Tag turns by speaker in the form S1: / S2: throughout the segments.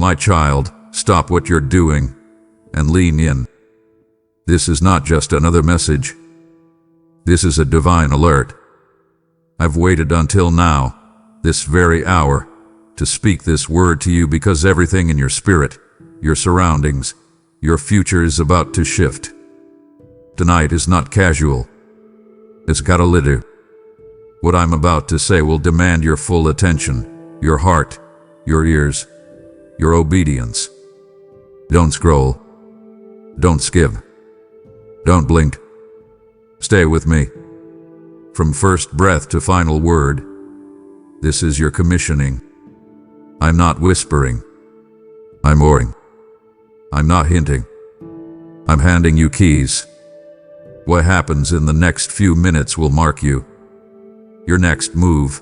S1: My child, stop what you're doing and lean in. This is not just another message. This is a divine alert. I've waited until now, this very hour, to speak this word to you because everything in your spirit, your surroundings, your future is about to shift. Tonight is not casual. It's catalytic. What I'm about to say will demand your full attention, your heart, your ears, your obedience. Don't scroll. Don't skip. Don't blink. Stay with me. From first breath to final word, this is your commissioning. I'm not whispering. I'm roaring. I'm not hinting. I'm handing you keys. What happens in the next few minutes will mark you. Your next move,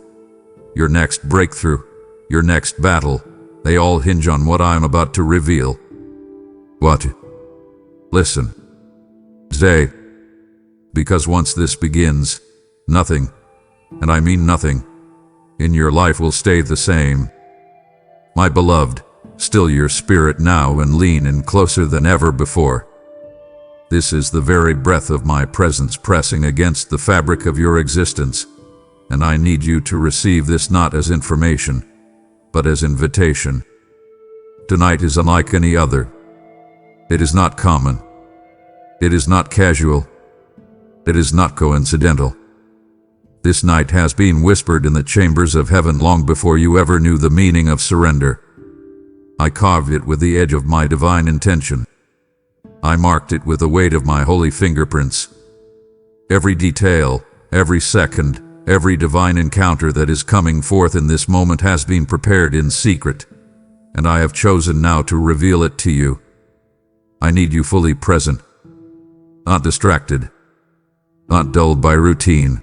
S1: your next breakthrough, your next battle, they all hinge on what I'm about to reveal. What? Listen. Today. Because once this begins, nothing, and I mean nothing, in your life will stay the same. My beloved, still your spirit now and lean in closer than ever before. This is the very breath of my presence pressing against the fabric of your existence, and I need you to receive this not as information, but as invitation. Tonight is unlike any other. It is not common. It is not casual. It is not coincidental. This night has been whispered in the chambers of heaven long before you ever knew the meaning of surrender. I carved it with the edge of my divine intention. I marked it with the weight of my holy fingerprints. Every detail, every second, every divine encounter that is coming forth in this moment has been prepared in secret, and I have chosen now to reveal it to you. I need you fully present, not distracted, not dulled by routine.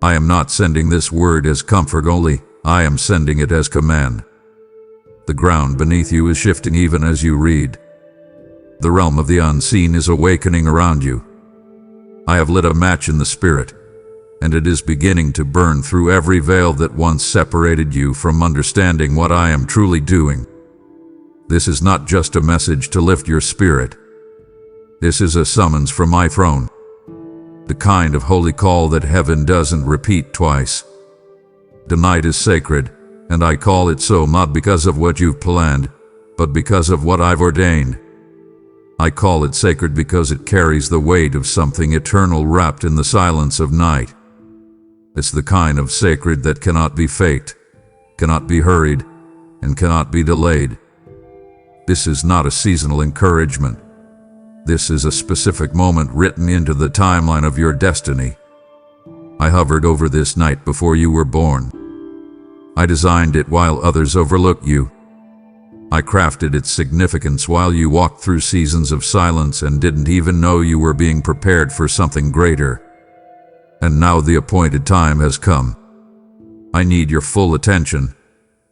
S1: I am not sending this word as comfort only, I am sending it as command. The ground beneath you is shifting even as you read. The realm of the unseen is awakening around you. I have lit a match in the spirit, and it is beginning to burn through every veil that once separated you from understanding what I am truly doing. This is not just a message to lift your spirit. This is a summons from my throne. The kind of holy call that heaven doesn't repeat twice. The night is sacred, and I call it so not because of what you've planned, but because of what I've ordained. I call it sacred because it carries the weight of something eternal wrapped in the silence of night. It's the kind of sacred that cannot be faked, cannot be hurried, and cannot be delayed. This is not a seasonal encouragement. This is a specific moment written into the timeline of your destiny. I hovered over this night before you were born. I designed it while others overlooked you. I crafted its significance while you walked through seasons of silence and didn't even know you were being prepared for something greater. And now the appointed time has come. I need your full attention,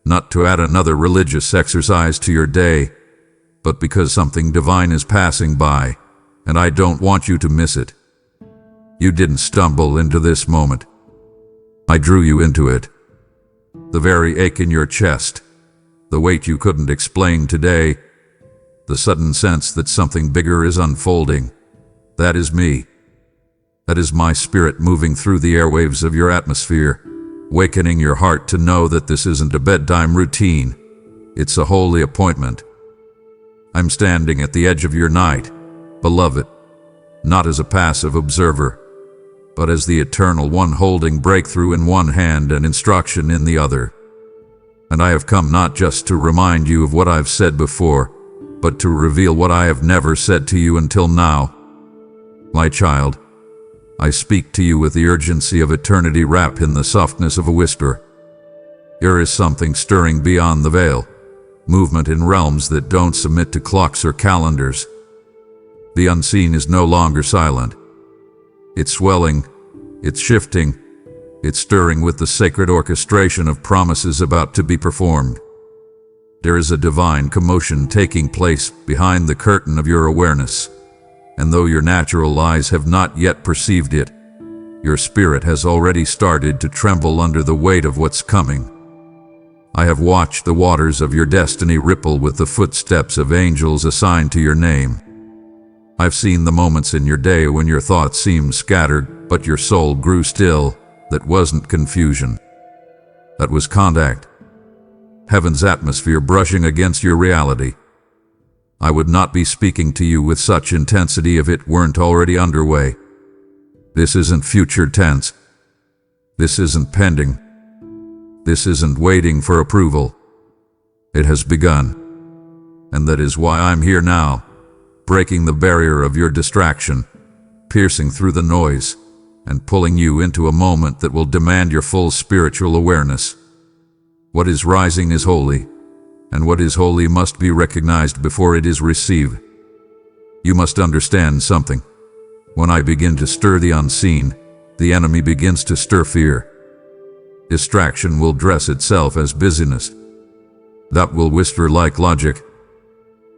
S1: not to add another religious exercise to your day, but because something divine is passing by, and I don't want you to miss it. You didn't stumble into this moment. I drew you into it. The very ache in your chest, the weight you couldn't explain today, the sudden sense that something bigger is unfolding, that is me. That is my spirit moving through the airwaves of your atmosphere, wakening your heart to know that this isn't a bedtime routine. It's a holy appointment. I'm standing at the edge of your night, beloved, not as a passive observer, but as the eternal one holding breakthrough in one hand and instruction in the other. And I have come not just to remind you of what I've said before, but to reveal what I have never said to you until now. My child, I speak to you with the urgency of eternity wrapped in the softness of a whisper. There is something stirring beyond the veil, movement in realms that don't submit to clocks or calendars. The unseen is no longer silent. It's swelling, it's shifting, it's stirring with the sacred orchestration of promises about to be performed. There is a divine commotion taking place behind the curtain of your awareness, and though your natural eyes have not yet perceived it, your spirit has already started to tremble under the weight of what's coming. I have watched the waters of your destiny ripple with the footsteps of angels assigned to your name. I've seen the moments in your day when your thoughts seemed scattered, but your soul grew still. That wasn't confusion. That was contact. Heaven's atmosphere brushing against your reality. I would not be speaking to you with such intensity if it weren't already underway. This isn't future tense. This isn't pending. This isn't waiting for approval. It has begun. And that is why I'm here now, breaking the barrier of your distraction, piercing through the noise, and pulling you into a moment that will demand your full spiritual awareness. What is rising is holy, and what is holy must be recognized before it is received. You must understand something. When I begin to stir the unseen, the enemy begins to stir fear. Distraction will dress itself as busyness. Doubt will whisper like logic.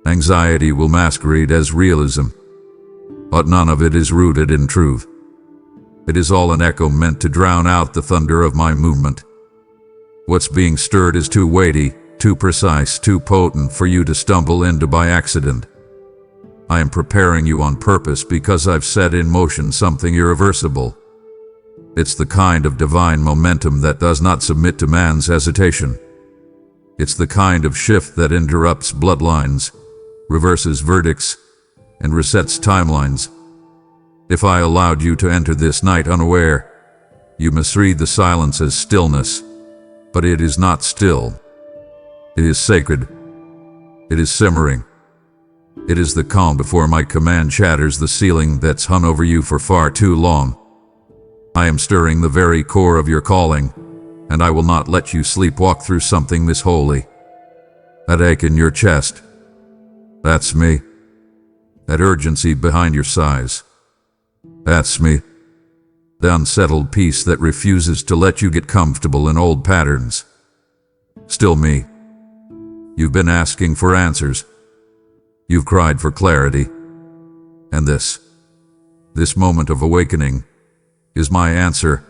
S1: Anxiety will masquerade as realism. But none of it is rooted in truth. It is all an echo meant to drown out the thunder of my movement. What's being stirred is too weighty, too precise, too potent for you to stumble into by accident. I am preparing you on purpose because I've set in motion something irreversible. It's the kind of divine momentum that does not submit to man's hesitation. It's the kind of shift that interrupts bloodlines, reverses verdicts, and resets timelines. If I allowed you to enter this night unaware, you misread the silence as stillness, but it is not still. It is sacred. It is simmering. It is the calm before my command shatters the ceiling that's hung over you for far too long. I am stirring the very core of your calling, and I will not let you sleepwalk through something this holy. That ache in your chest, that's me. That urgency behind your sighs, that's me. The unsettled peace that refuses to let you get comfortable in old patterns, still me. You've been asking for answers. You've cried for clarity. And this moment of awakening is my answer,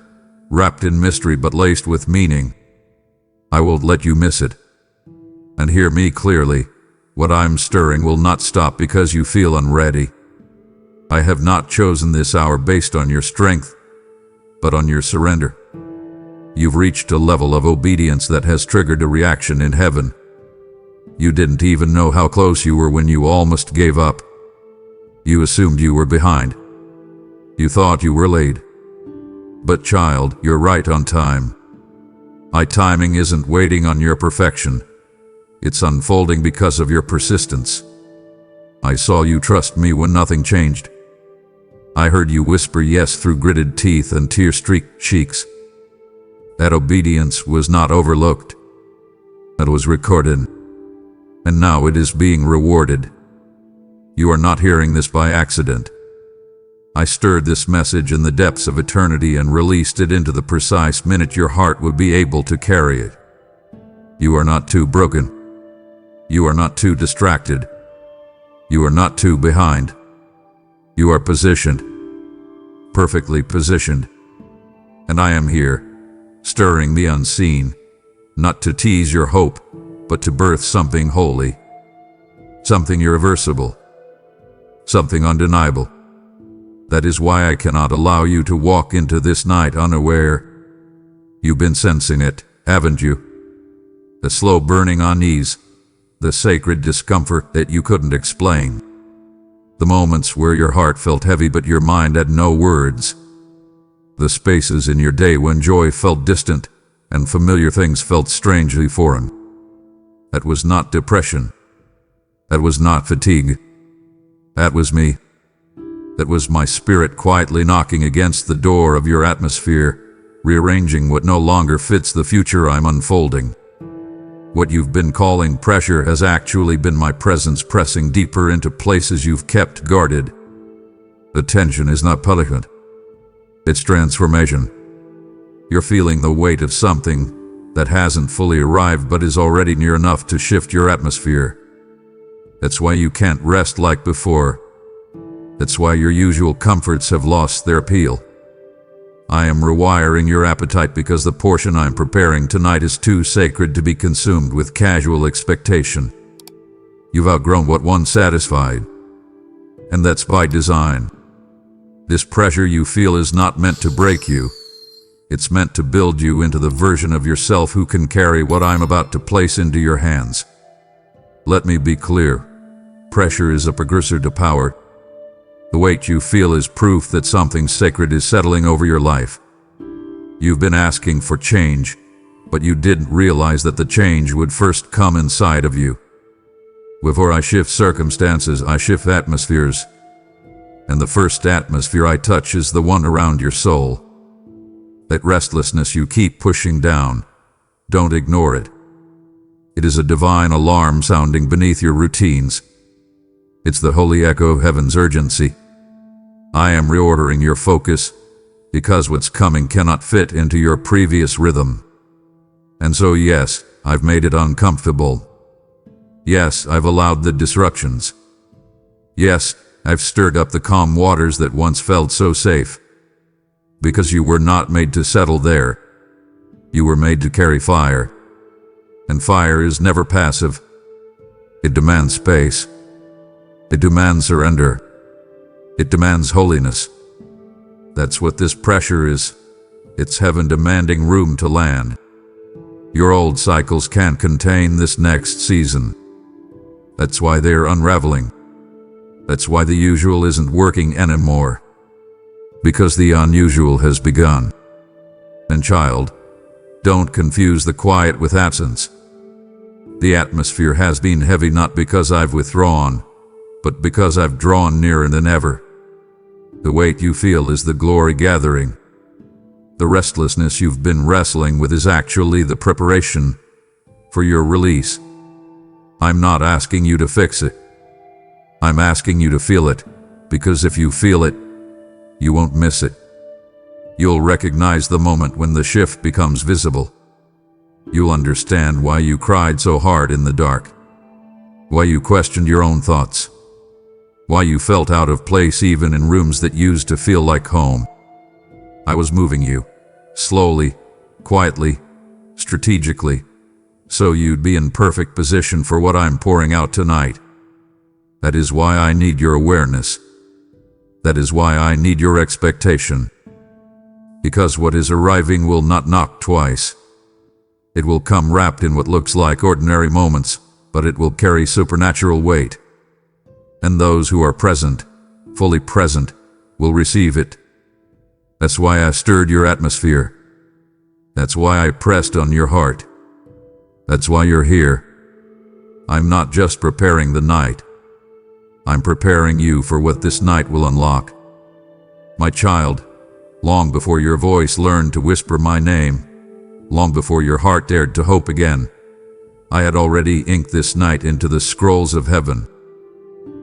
S1: wrapped in mystery but laced with meaning. I won't let you miss it. And hear me clearly. What I'm stirring will not stop because you feel unready. I have not chosen this hour based on your strength, but on your surrender. You've reached a level of obedience that has triggered a reaction in heaven. You didn't even know how close you were when you almost gave up. You assumed you were behind. You thought you were late. But child, you're right on time. My timing isn't waiting on your perfection. It's unfolding because of your persistence. I saw you trust me when nothing changed. I heard you whisper yes through gritted teeth and tear-streaked cheeks. That obedience was not overlooked. It was recorded. And now it is being rewarded. You are not hearing this by accident. I stirred this message in the depths of eternity and released it into the precise minute your heart would be able to carry it. You are not too broken. You are not too distracted. You are not too behind. You are positioned, perfectly positioned. And I am here, stirring the unseen, not to tease your hope, but to birth something holy, something irreversible, something undeniable. That is why I cannot allow you to walk into this night unaware. You've been sensing it, haven't you? The slow burning unease, the sacred discomfort that you couldn't explain. The moments where your heart felt heavy but your mind had no words. The spaces in your day when joy felt distant and familiar things felt strangely foreign. That was not depression. That was not fatigue. That was me. That was my spirit quietly knocking against the door of your atmosphere, rearranging what no longer fits the future I'm unfolding. What you've been calling pressure has actually been my presence pressing deeper into places you've kept guarded. The tension is not punishment. It's transformation. You're feeling the weight of something that hasn't fully arrived but is already near enough to shift your atmosphere. That's why you can't rest like before. That's why your usual comforts have lost their appeal. I am rewiring your appetite because the portion I'm preparing tonight is too sacred to be consumed with casual expectation. You've outgrown what once satisfied, and that's by design. This pressure you feel is not meant to break you. It's meant to build you into the version of yourself who can carry what I'm about to place into your hands. Let me be clear. Pressure is a precursor to power. The weight you feel is proof that something sacred is settling over your life. You've been asking for change, but you didn't realize that the change would first come inside of you. Before I shift circumstances, I shift atmospheres. And the first atmosphere I touch is the one around your soul. That restlessness you keep pushing down, don't ignore it. It is a divine alarm sounding beneath your routines. It's the holy echo of heaven's urgency. I am reordering your focus because what's coming cannot fit into your previous rhythm. And so yes, I've made it uncomfortable. Yes, I've allowed the disruptions. Yes, I've stirred up the calm waters that once felt so safe. Because you were not made to settle there. You were made to carry fire. And fire is never passive. It demands space. It demands surrender. It demands holiness. That's what this pressure is. It's heaven demanding room to land. Your old cycles can't contain this next season. That's why they're unraveling. That's why the usual isn't working anymore. Because the unusual has begun. And child, don't confuse the quiet with absence. The atmosphere has been heavy not because I've withdrawn, but because I've drawn nearer than ever. The weight you feel is the glory gathering. The restlessness you've been wrestling with is actually the preparation for your release. I'm not asking you to fix it. I'm asking you to feel it, because if you feel it, you won't miss it. You'll recognize the moment when the shift becomes visible. You'll understand why you cried so hard in the dark, why you questioned your own thoughts, why you felt out of place even in rooms that used to feel like home. I was moving you, slowly, quietly, strategically, so you'd be in perfect position for what I'm pouring out tonight. That is why I need your awareness. That is why I need your expectation. Because what is arriving will not knock twice. It will come wrapped in what looks like ordinary moments, but it will carry supernatural weight. And those who are present, fully present, will receive it. That's why I stirred your atmosphere. That's why I pressed on your heart. That's why you're here. I'm not just preparing the night. I'm preparing you for what this night will unlock. My child, long before your voice learned to whisper my name, long before your heart dared to hope again, I had already inked this night into the scrolls of heaven.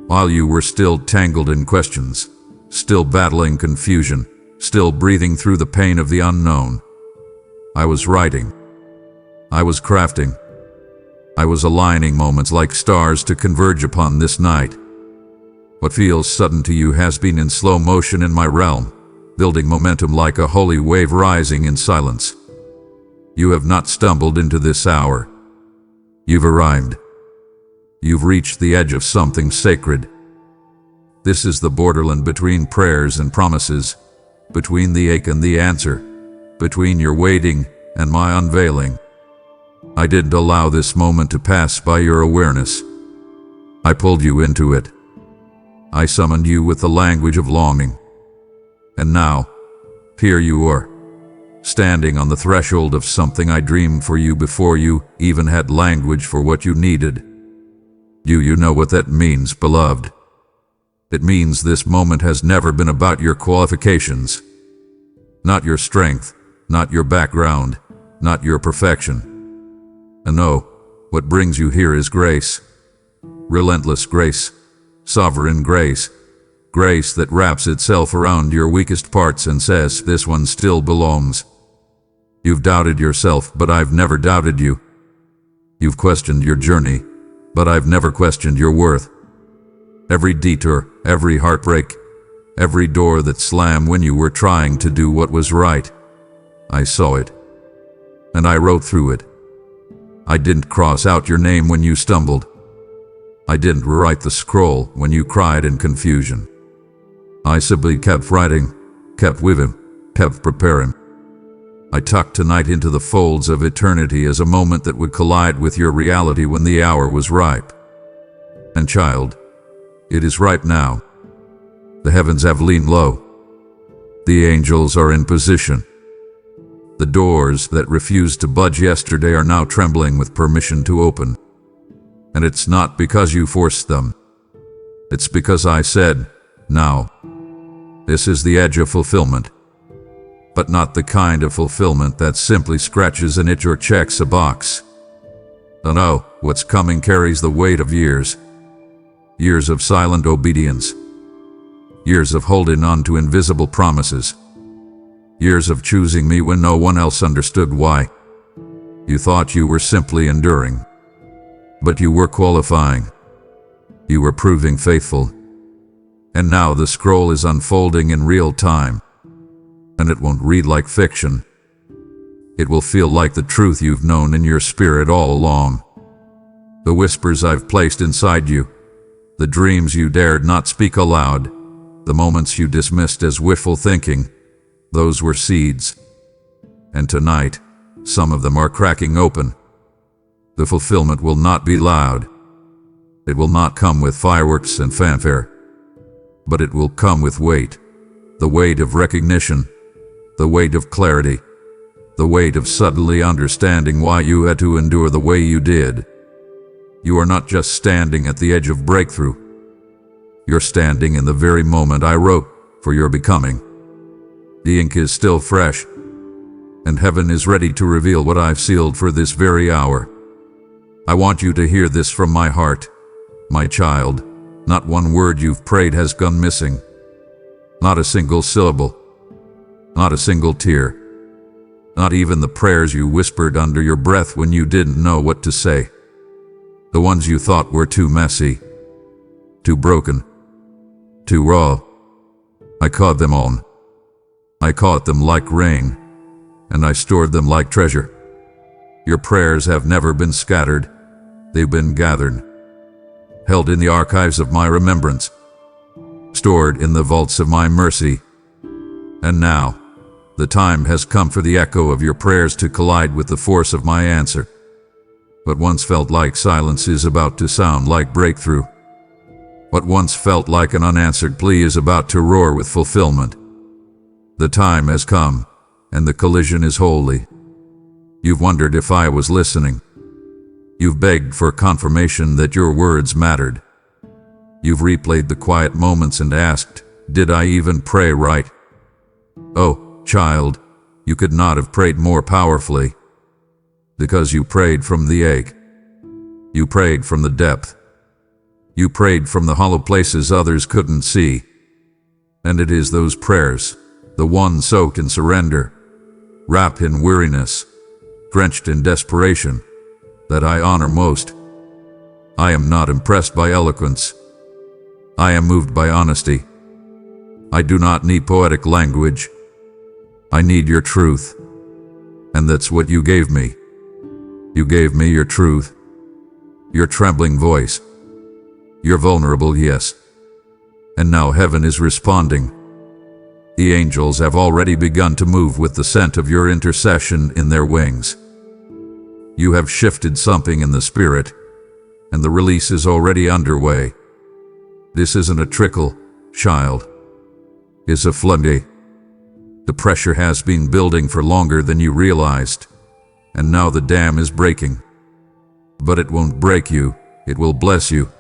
S1: While you were still tangled in questions, still battling confusion, still breathing through the pain of the unknown, I was writing. I was crafting. I was aligning moments like stars to converge upon this night. What feels sudden to you has been in slow motion in my realm, building momentum like a holy wave rising in silence. You have not stumbled into this hour. You've arrived. You've reached the edge of something sacred. This is the borderland between prayers and promises, between the ache and the answer, between your waiting and my unveiling. I didn't allow this moment to pass by your awareness. I pulled you into it. I summoned you with the language of longing. And now, here you are, standing on the threshold of something I dreamed for you before you even had language for what you needed. Do you know what that means, beloved? It means this moment has never been about your qualifications. Not your strength, not your background, not your perfection. And no, what brings you here is grace. Relentless grace. Sovereign grace. Grace that wraps itself around your weakest parts and says, this one still belongs. You've doubted yourself, but I've never doubted you. You've questioned your journey, but I've never questioned your worth. Every detour, every heartbreak, Every door that slammed when you were trying to do what was right. I saw it. And I wrote through it. I didn't cross out your name when you stumbled. I didn't rewrite the scroll when you cried in confusion. I simply kept writing, kept weaving, kept preparing. I tucked tonight into the folds of eternity as a moment that would collide with your reality when the hour was ripe. And child, it is ripe now. The heavens have leaned low. The angels are in position. The doors that refused to budge yesterday are now trembling with permission to open. And it's not because you forced them. It's because I said, now. This is the edge of fulfillment. But not the kind of fulfillment that simply scratches an itch or checks a box. No, what's coming carries the weight of years. Years of silent obedience. Years of holding on to invisible promises. Years of choosing me when no one else understood why. You thought you were simply enduring. But you were qualifying. You were proving faithful. And now the scroll is unfolding in real time. And it won't read like fiction. It will feel like the truth you've known in your spirit all along. The whispers I've placed inside you. The dreams you dared not speak aloud. The moments you dismissed as wishful thinking. Those were seeds. And tonight, some of them are cracking open. The fulfillment will not be loud. It will not come with fireworks and fanfare. But it will come with weight. The weight of recognition. The weight of clarity. The weight of suddenly understanding why you had to endure the way you did. You are not just standing at the edge of breakthrough. You're standing in the very moment I wrote for your becoming. The ink is still fresh, and heaven is ready to reveal what I've sealed for this very hour. I want you to hear this from my heart, my child. Not one word you've prayed has gone missing. Not a single syllable. Not a single tear. Not even the prayers you whispered under your breath when you didn't know what to say. The ones you thought were too messy, too broken, too raw. I caught them on. I caught them like rain, and I stored them like treasure. Your prayers have never been scattered. They've been gathered, held in the archives of my remembrance, stored in the vaults of my mercy. And now, the time has come for the echo of your prayers to collide with the force of my answer. What once felt like silence is about to sound like breakthrough. What once felt like an unanswered plea is about to roar with fulfillment. The time has come, and the collision is holy. You've wondered if I was listening. You've begged for confirmation that your words mattered. You've replayed the quiet moments and asked, did I even pray right? Oh, child, you could not have prayed more powerfully. Because you prayed from the ache. You prayed from the depth. You prayed from the hollow places others couldn't see. And it is those prayers, the ones soaked in surrender, wrapped in weariness, drenched in desperation, that I honor most. I am not impressed by eloquence. I am moved by honesty. I do not need poetic language. I need your truth. And that's what you gave me. You gave me your truth. Your trembling voice. Your vulnerable yes. And now heaven is responding. The angels have already begun to move with the scent of your intercession in their wings. You have shifted something in the spirit, and the release is already underway. This isn't a trickle, child. It's a floodgate. The pressure has been building for longer than you realized, and now the dam is breaking. But it won't break you, it will bless you.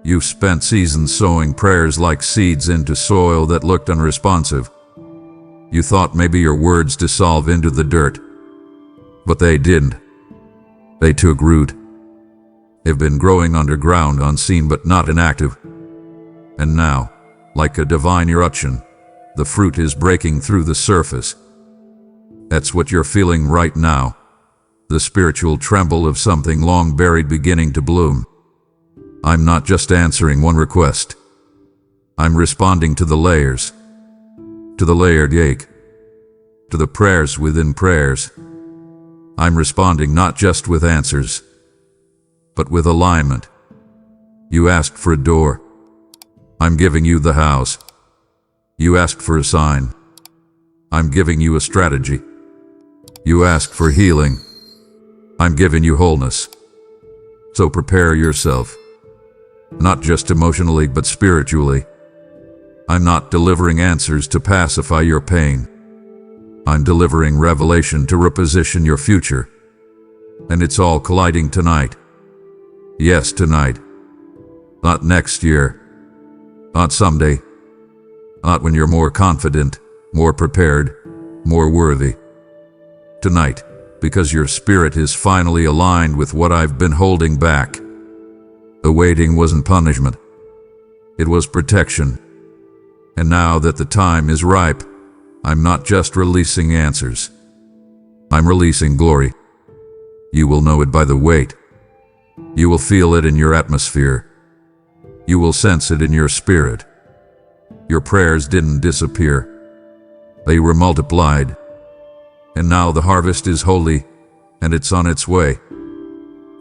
S1: You've spent seasons sowing prayers like seeds into soil that looked unresponsive. You thought maybe your words dissolve into the dirt, but they didn't. They took root. They've been growing underground, unseen but not inactive. And now, like a divine eruption, the fruit is breaking through the surface. That's what you're feeling right now. The spiritual tremble of something long buried beginning to bloom. I'm not just answering one request. I'm responding to the layers, to the layered ache, to the prayers within prayers. I'm responding not just with answers, but with alignment. You asked for a door. I'm giving you the house. You asked for a sign. I'm giving you a strategy. You asked for healing. I'm giving you wholeness. So prepare yourself. Not just emotionally, but spiritually. I'm not delivering answers to pacify your pain. I'm delivering revelation to reposition your future. And it's all colliding tonight. Yes, tonight. Not next year. Not someday. Not when you're more confident, more prepared, more worthy. Tonight, because your spirit is finally aligned with what I've been holding back. The waiting wasn't punishment. It was protection. And now that the time is ripe, I'm not just releasing answers. I'm releasing glory. You will know it by the weight. You will feel it in your atmosphere. You will sense it in your spirit. Your prayers didn't disappear. They were multiplied. And now the harvest is holy, and it's on its way.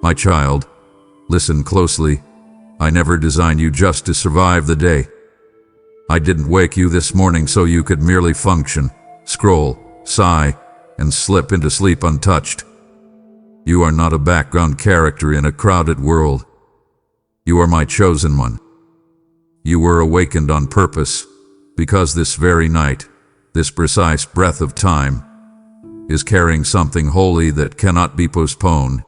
S1: My child, listen closely. I never designed you just to survive the day. I didn't wake you this morning so you could merely function, scroll, sigh, and slip into sleep untouched. You are not a background character in a crowded world. You are my chosen one. You were awakened on purpose, because this very night, this precise breath of time, is carrying something holy that cannot be postponed.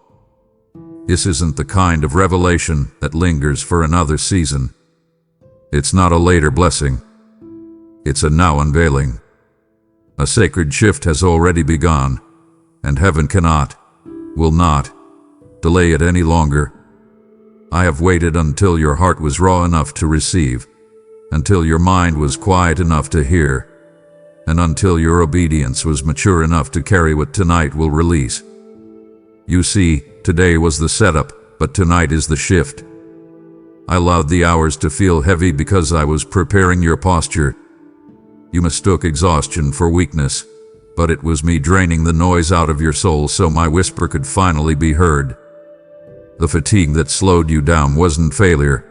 S1: This isn't the kind of revelation that lingers for another season. It's not a later blessing. It's a now unveiling. A sacred shift has already begun, and heaven cannot, will not, delay it any longer. I have waited until your heart was raw enough to receive, until your mind was quiet enough to hear, and until your obedience was mature enough to carry what tonight will release. You see, today was the setup, but tonight is the shift. I allowed the hours to feel heavy because I was preparing your posture. You mistook exhaustion for weakness, but it was me draining the noise out of your soul so my whisper could finally be heard. The fatigue that slowed you down wasn't failure.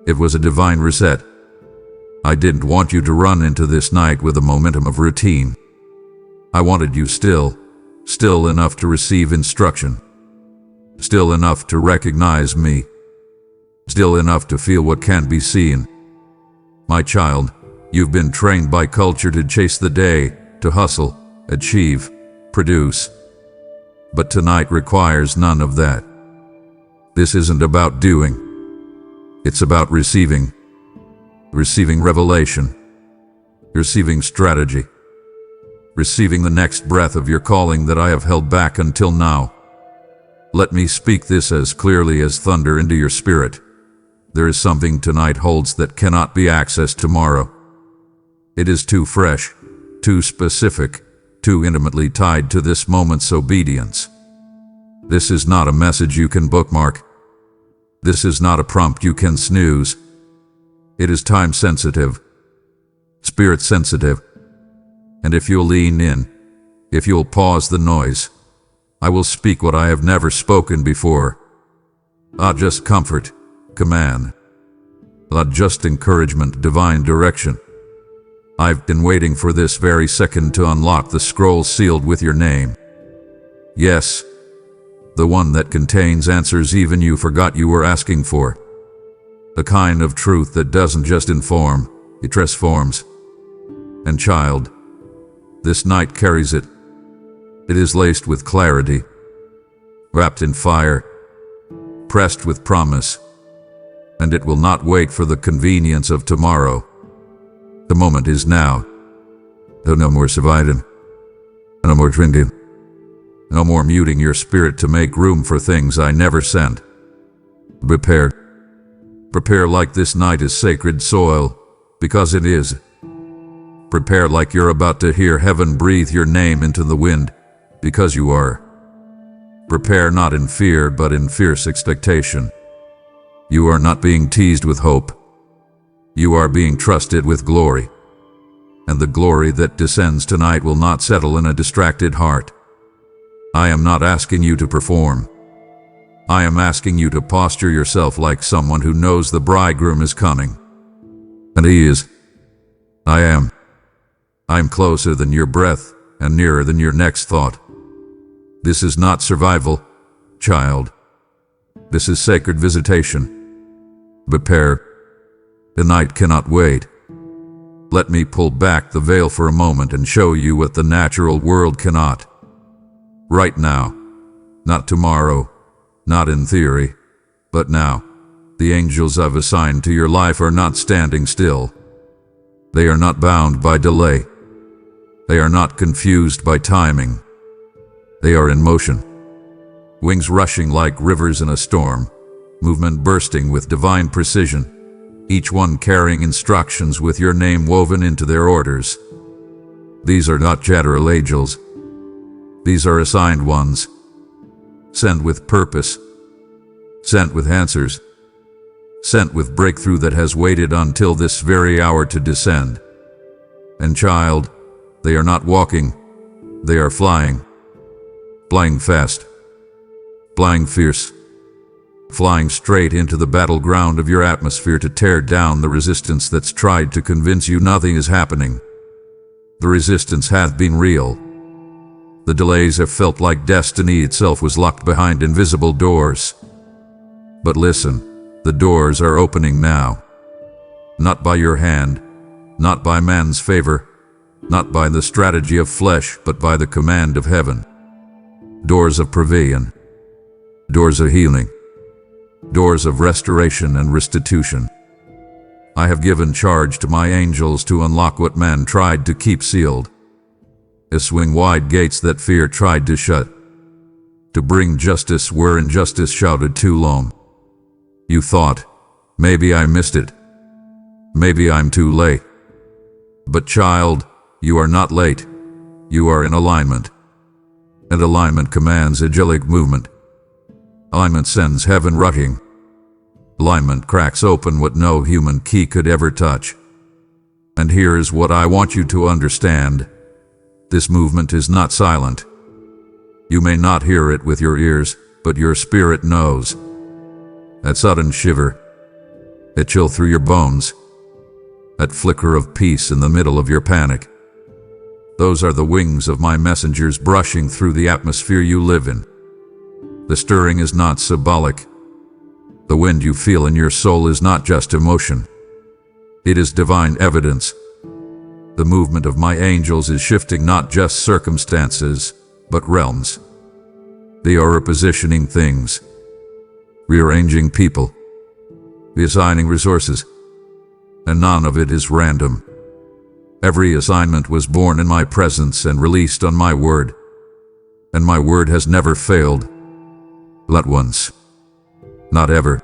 S1: It was a divine reset. I didn't want you to run into this night with the momentum of routine. I wanted you still enough to receive instruction, still enough to recognize me, still enough to feel what can't be seen. My child, you've been trained by culture to chase the day, to hustle, achieve, produce. But tonight requires none of that. This isn't about doing. It's about receiving. Receiving revelation. Receiving strategy. Receiving the next breath of your calling that I have held back until now. Let me speak this as clearly as thunder into your spirit. There is something tonight holds that cannot be accessed tomorrow. It is too fresh, too specific, too intimately tied to this moment's obedience. This is not a message you can bookmark. This is not a prompt you can snooze. It is time sensitive, spirit sensitive. And if you'll lean in, if you'll pause the noise, I will speak what I have never spoken before. Not just comfort, command. Not just encouragement, divine direction. I've been waiting for this very second to unlock the scroll sealed with your name. Yes, the one that contains answers even you forgot you were asking for. The kind of truth that doesn't just inform, it transforms. And child, this night carries it. It is laced with clarity, wrapped in fire, pressed with promise, and it will not wait for the convenience of tomorrow. The moment is now. No more surviving, no more drinking, no more muting your spirit to make room for things I never sent. Prepare. Prepare like this night is sacred soil, because it is. Prepare like you're about to hear heaven breathe your name into the wind, because you are. Prepare not in fear, but in fierce expectation. You are not being teased with hope. You are being trusted with glory, and the glory that descends tonight will not settle in a distracted heart. I am not asking you to perform. I am asking you to posture yourself like someone who knows the bridegroom is coming. And he is. I am. I am closer than your breath and nearer than your next thought. This is not survival, child. This is sacred visitation. Prepare. The night cannot wait. Let me pull back the veil for a moment and show you what the natural world cannot. Right now, not tomorrow, not in theory, but now. The angels I've assigned to your life are not standing still. They are not bound by delay. They are not confused by timing. They are in motion. Wings rushing like rivers in a storm, movement bursting with divine precision, each one carrying instructions with your name woven into their orders. These are not general angels. These are assigned ones, sent with purpose, sent with answers, sent with breakthrough that has waited until this very hour to descend. And child, they are not walking, they are flying. Flying fast, flying fierce, flying straight into the battleground of your atmosphere to tear down the resistance that's tried to convince you nothing is happening. The resistance hath been real. The delays have felt like destiny itself was locked behind invisible doors. But listen, the doors are opening now. Not by your hand, not by man's favor, not by the strategy of flesh, but by the command of heaven. Doors of provision, doors of healing, doors of restoration and restitution. I have given charge to my angels to unlock what man tried to keep sealed, to swing wide gates that fear tried to shut, to bring justice where injustice shouted too long. You thought, maybe I missed it, maybe I'm too late. But child, you are not late, you are in alignment. And alignment commands angelic movement. Alignment sends heaven rocking. Alignment cracks open what no human key could ever touch. And here is what I want you to understand. This movement is not silent. You may not hear it with your ears, but your spirit knows. That sudden shiver, that chill through your bones, that flicker of peace in the middle of your panic. Those are the wings of my messengers brushing through the atmosphere you live in. The stirring is not symbolic. The wind you feel in your soul is not just emotion. It is divine evidence. The movement of my angels is shifting not just circumstances, but realms. They are repositioning things, rearranging people, reassigning resources, and none of it is random. Every assignment was born in my presence and released on my word. And my word has never failed. Not once. Not ever.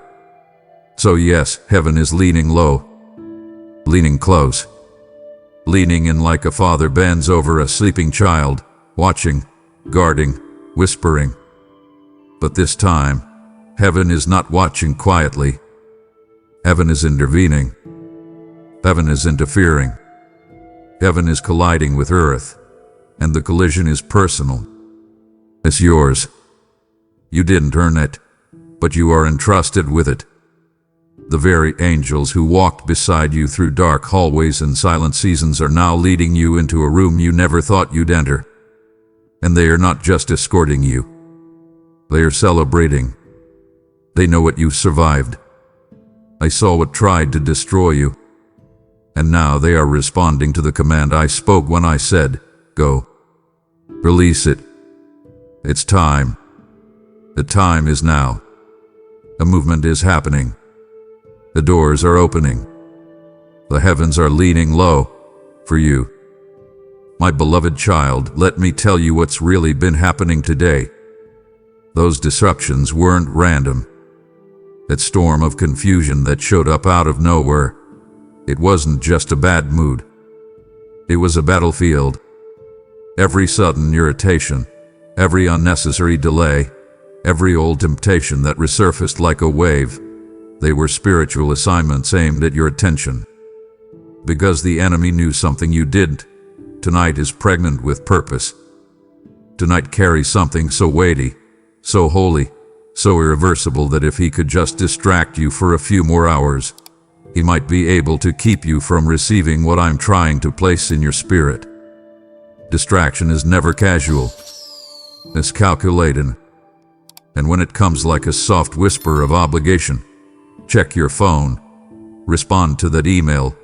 S1: So yes, heaven is leaning low. Leaning close. Leaning in like a father bends over a sleeping child, watching, guarding, whispering. But this time, heaven is not watching quietly. Heaven is intervening. Heaven is interfering. Heaven is colliding with earth, and the collision is personal. It's yours. You didn't earn it, but you are entrusted with it. The very angels who walked beside you through dark hallways and silent seasons are now leading you into a room you never thought you'd enter. And they are not just escorting you. They are celebrating. They know what you survived. I saw what tried to destroy you. And now they are responding to the command I spoke when I said, go. Release it. It's time. The time is now. A movement is happening. The doors are opening. The heavens are leaning low for you. My beloved child, let me tell you what's really been happening today. Those disruptions weren't random. That storm of confusion that showed up out of nowhere, it wasn't just a bad mood. It was a battlefield. Every sudden irritation, every unnecessary delay, every old temptation that resurfaced like a wave, they were spiritual assignments aimed at your attention. Because the enemy knew something you didn't. Tonight is pregnant with purpose. Tonight carries something so weighty, so holy, so irreversible that if he could just distract you for a few more hours, he might be able to keep you from receiving what I'm trying to place in your spirit. Distraction is never casual. It's calculated. And when it comes like a soft whisper of obligation, check your phone, respond to that email,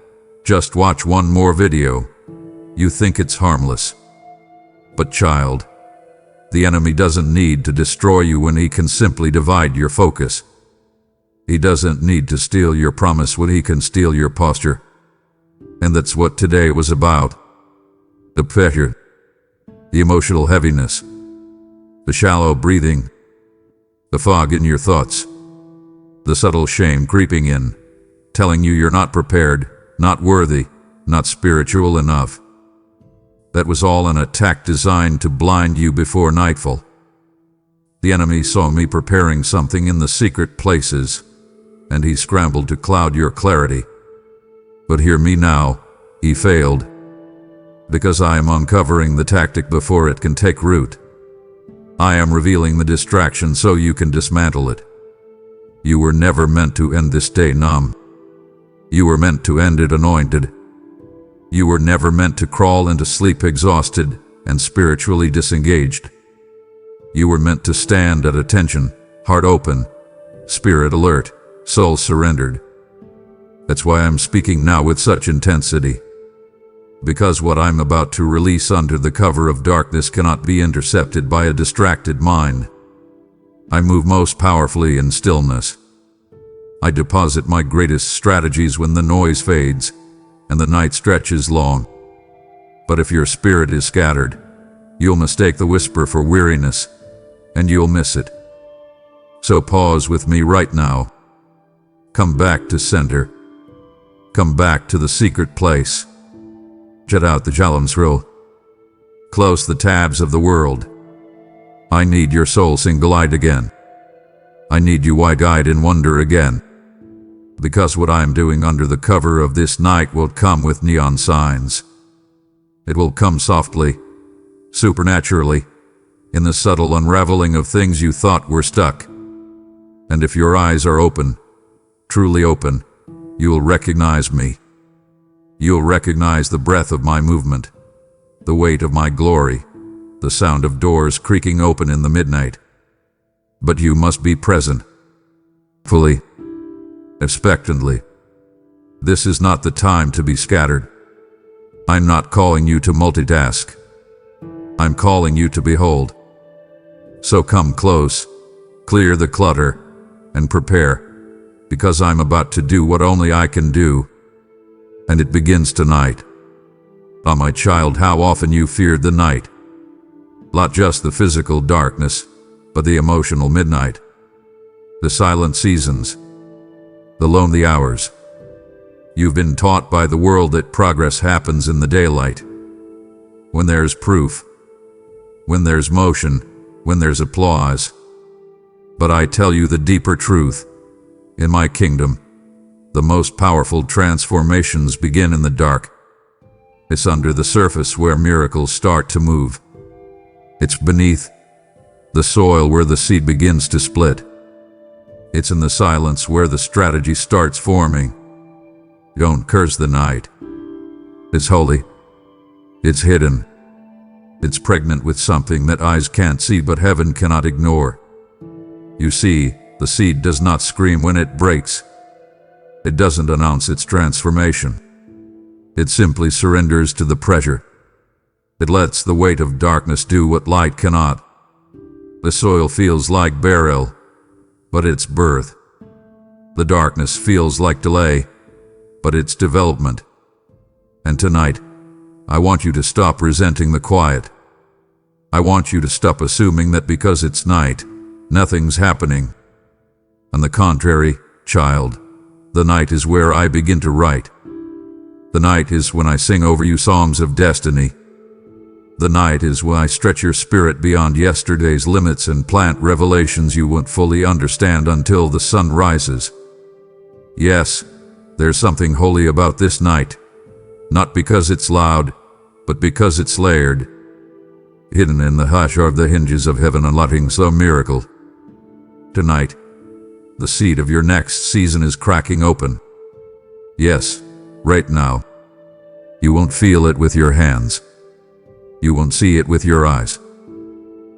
S1: just watch one more video, you think it's harmless. But child, the enemy doesn't need to destroy you when he can simply divide your focus. He doesn't need to steal your promise when he can steal your posture. And that's what today was about. The pressure, the emotional heaviness, the shallow breathing, the fog in your thoughts, the subtle shame creeping in, telling you you're not prepared, not worthy, not spiritual enough. That was all an attack designed to blind you before nightfall. The enemy saw me preparing something in the secret places, and he scrambled to cloud your clarity. But hear me now, he failed, because I am uncovering the tactic before it can take root. I am revealing the distraction so you can dismantle it. You were never meant to end this day numb. You were meant to end it anointed. You were never meant to crawl into sleep exhausted and spiritually disengaged. You were meant to stand at attention, heart open, spirit alert, soul surrendered. That's why I'm speaking now with such intensity. Because what I'm about to release under the cover of darkness cannot be intercepted by a distracted mind. I move most powerfully in stillness. I deposit my greatest strategies when the noise fades and the night stretches long. But if your spirit is scattered, you'll mistake the whisper for weariness, and you'll miss it. So pause with me right now. Come back to center. Come back to the secret place. Shut out the Jalamsro. Close the tabs of the world. I need your soul single-eyed again. I need you wide-eyed in wonder again. Because what I'm doing under the cover of this night will come with neon signs. It will come softly, supernaturally, in the subtle unraveling of things you thought were stuck. And if your eyes are open, truly open, you'll recognize me. You'll recognize the breath of my movement, the weight of my glory, the sound of doors creaking open in the midnight. But you must be present, fully, expectantly. This is not the time to be scattered. I'm not calling you to multitask. I'm calling you to behold. So come close, clear the clutter, and prepare, because I'm about to do what only I can do. And it begins tonight. Ah, my child, how often you feared the night. Not just the physical darkness, but the emotional midnight. The silent seasons. The lonely hours. You've been taught by the world that progress happens in the daylight. When there's proof. When there's motion. When there's applause. But I tell you the deeper truth. In my kingdom, the most powerful transformations begin in the dark. It's under the surface where miracles start to move. It's beneath the soil where the seed begins to split. It's in the silence where the strategy starts forming. Don't curse the night. It's holy. It's hidden. It's pregnant with something that eyes can't see but heaven cannot ignore. You see, the seed does not scream when it breaks. It doesn't announce its transformation. It simply surrenders to the pressure. It lets the weight of darkness do what light cannot. The soil feels like burial, but it's birth. The darkness feels like delay, but it's development. And tonight, I want you to stop resenting the quiet. I want you to stop assuming that because it's night, nothing's happening. On the contrary, child, the night is where I begin to write. The night is when I sing over you songs of destiny. The night is when I stretch your spirit beyond yesterday's limits and plant revelations you won't fully understand until the sun rises. Yes, there's something holy about this night, not because it's loud, but because it's layered. Hidden in the hush are the hinges of heaven unlocking some miracle. Tonight, the seed of your next season is cracking open. Yes, right now. You won't feel it with your hands. You won't see it with your eyes.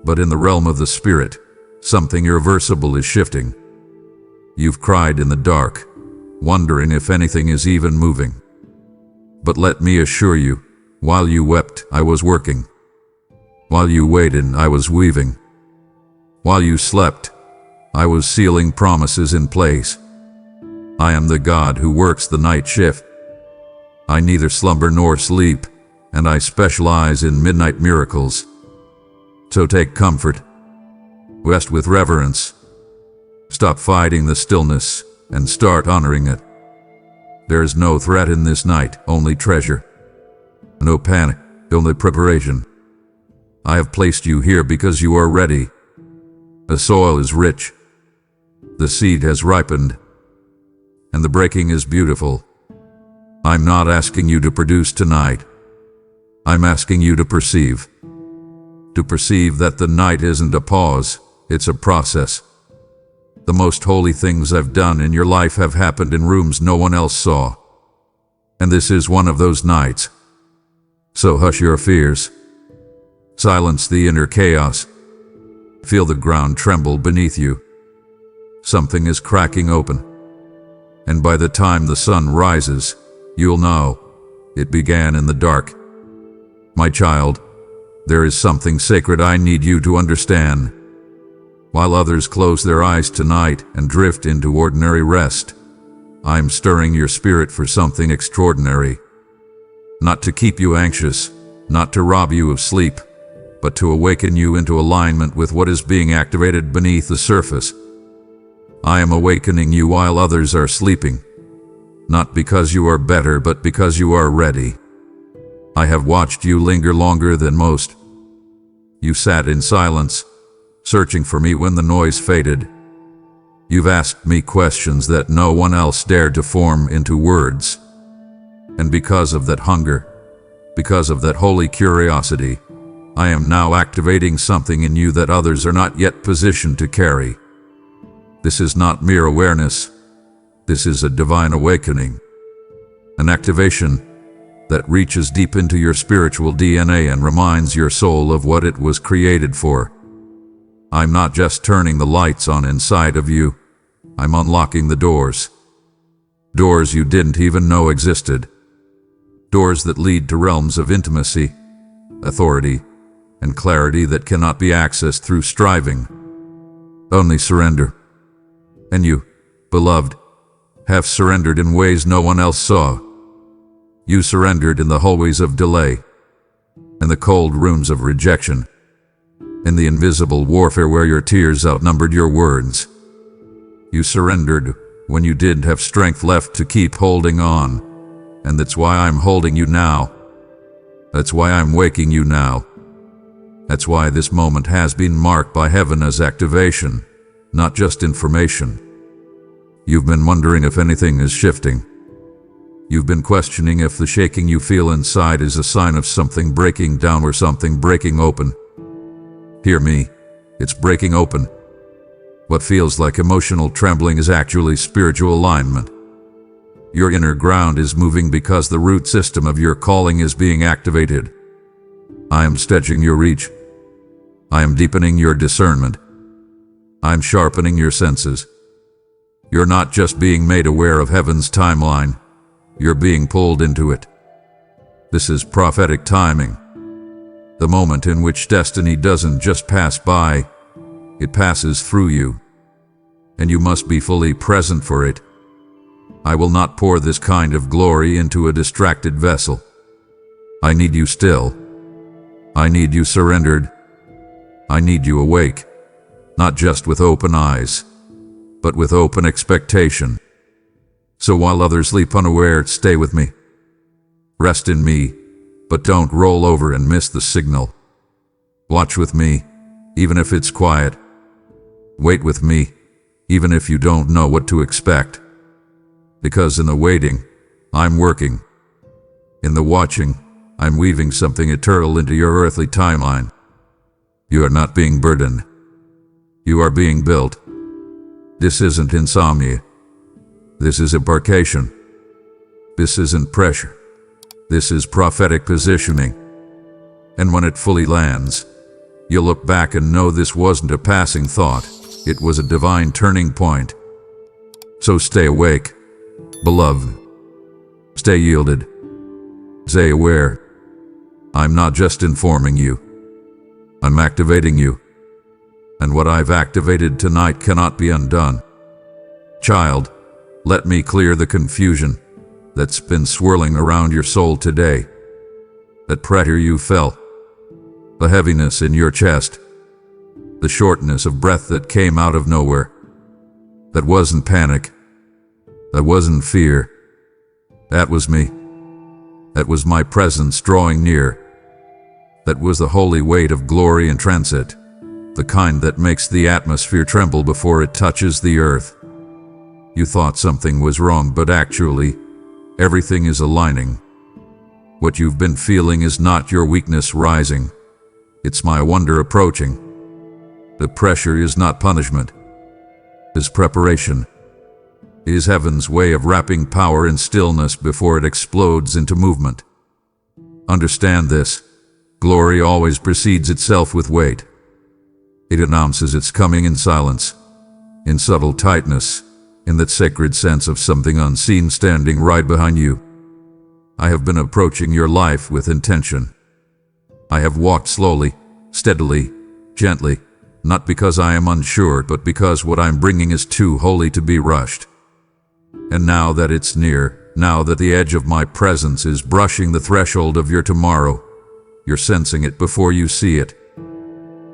S1: But in the realm of the spirit, something irreversible is shifting. You've cried in the dark, wondering if anything is even moving. But let me assure you, while you wept, I was working. While you waited, I was weaving. While you slept, I was sealing promises in place. I am the God who works the night shift. I neither slumber nor sleep, and I specialize in midnight miracles. So take comfort. Rest with reverence. Stop fighting the stillness and start honoring it. There is no threat in this night, only treasure. No panic, only preparation. I have placed you here because you are ready. The soil is rich. The seed has ripened. And the breaking is beautiful. I'm not asking you to produce tonight. I'm asking you to perceive. To perceive that the night isn't a pause, it's a process. The most holy things I've done in your life have happened in rooms no one else saw. And this is one of those nights. So hush your fears. Silence the inner chaos. Feel the ground tremble beneath you. Something is cracking open. And by the time the sun rises, you'll know it began in the dark. My child, there is something sacred I need you to understand. While others close their eyes tonight and drift into ordinary rest, I'm stirring your spirit for something extraordinary. Not to keep you anxious, not to rob you of sleep, but to awaken you into alignment with what is being activated beneath the surface. I am awakening you while others are sleeping, not because you are better, but because you are ready. I have watched you linger longer than most. You sat in silence, searching for me when the noise faded. You've asked me questions that no one else dared to form into words. And because of that hunger, because of that holy curiosity, I am now activating something in you that others are not yet positioned to carry. This is not mere awareness. This is a divine awakening. An activation that reaches deep into your spiritual DNA and reminds your soul of what it was created for. I'm not just turning the lights on inside of you. I'm unlocking the doors. Doors you didn't even know existed. Doors that lead to realms of intimacy, authority, and clarity that cannot be accessed through striving. Only surrender. And you, beloved, have surrendered in ways no one else saw. You surrendered in the hallways of delay, in the cold rooms of rejection, in the invisible warfare where your tears outnumbered your words. You surrendered when you didn't have strength left to keep holding on, and that's why I'm holding you now. That's why I'm waking you now. That's why this moment has been marked by heaven as activation, not just information. You've been wondering if anything is shifting. You've been questioning if the shaking you feel inside is a sign of something breaking down or something breaking open. Hear me, it's breaking open. What feels like emotional trembling is actually spiritual alignment. Your inner ground is moving because the root system of your calling is being activated. I am stretching your reach. I am deepening your discernment. I'm sharpening your senses. You're not just being made aware of heaven's timeline. You're being pulled into it. This is prophetic timing. The moment in which destiny doesn't just pass by, it passes through you. And you must be fully present for it. I will not pour this kind of glory into a distracted vessel. I need you still. I need you surrendered. I need you awake, not just with open eyes, but with open expectation. So while others sleep unaware, stay with me. Rest in me, but don't roll over and miss the signal. Watch with me, even if it's quiet. Wait with me, even if you don't know what to expect. Because in the waiting, I'm working. In the watching, I'm weaving something eternal into your earthly timeline. You are not being burdened. You are being built. This isn't insomnia. This is embarkation. This isn't pressure. This is prophetic positioning. And when it fully lands, you'll look back and know this wasn't a passing thought. It was a divine turning point. So stay awake, beloved. Stay yielded. Stay aware. I'm not just informing you. I'm activating you. And what I've activated tonight cannot be undone. Child, let me clear the confusion that's been swirling around your soul today. That pressure you felt, the heaviness in your chest, the shortness of breath that came out of nowhere. That wasn't panic. That wasn't fear. That was me. That was my presence drawing near. That was the holy weight of glory in transit, the kind that makes the atmosphere tremble before it touches the earth. You thought something was wrong, but actually, everything is aligning. What you've been feeling is not your weakness rising. It's my wonder approaching. The pressure is not punishment. It's preparation. It is heaven's way of wrapping power in stillness before it explodes into movement. Understand this. Glory always precedes itself with weight. It announces its coming in silence, in subtle tightness, in that sacred sense of something unseen standing right behind you. I have been approaching your life with intention. I have walked slowly, steadily, gently, not because I am unsure, but because what I'm bringing is too holy to be rushed. And now that it's near, now that the edge of my presence is brushing the threshold of your tomorrow, you're sensing it before you see it.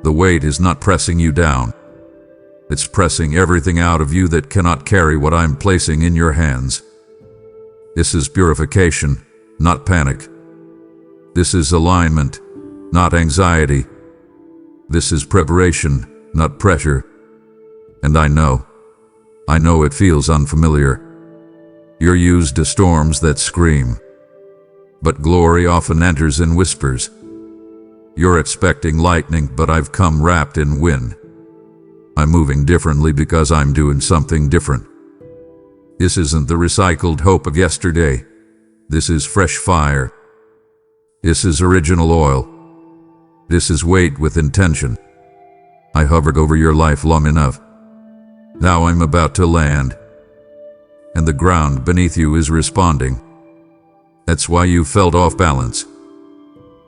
S1: The weight is not pressing you down. It's pressing everything out of you that cannot carry what I'm placing in your hands. This is purification, not panic. This is alignment, not anxiety. This is preparation, not pressure. And I know it feels unfamiliar. You're used to storms that scream. But glory often enters in whispers. You're expecting lightning, but I've come wrapped in wind. I'm moving differently because I'm doing something different. This isn't the recycled hope of yesterday. This is fresh fire. This is original oil. This is weight with intention. I hovered over your life long enough. Now I'm about to land. And the ground beneath you is responding. That's why you felt off balance.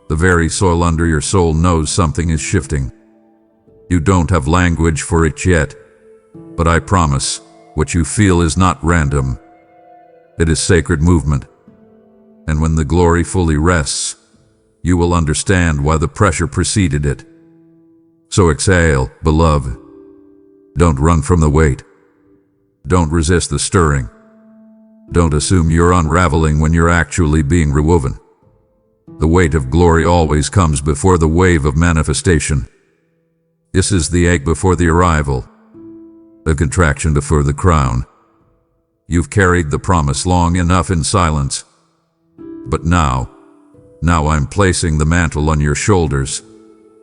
S1: The very soil under your soul knows something is shifting. You don't have language for it yet, but I promise, what you feel is not random. It is sacred movement. And when the glory fully rests, you will understand why the pressure preceded it. So exhale, beloved. Don't run from the weight. Don't resist the stirring. Don't assume you're unraveling when you're actually being rewoven. The weight of glory always comes before the wave of manifestation. This is the egg before the arrival, the contraction before the crown. You've carried the promise long enough in silence. But now I'm placing the mantle on your shoulders,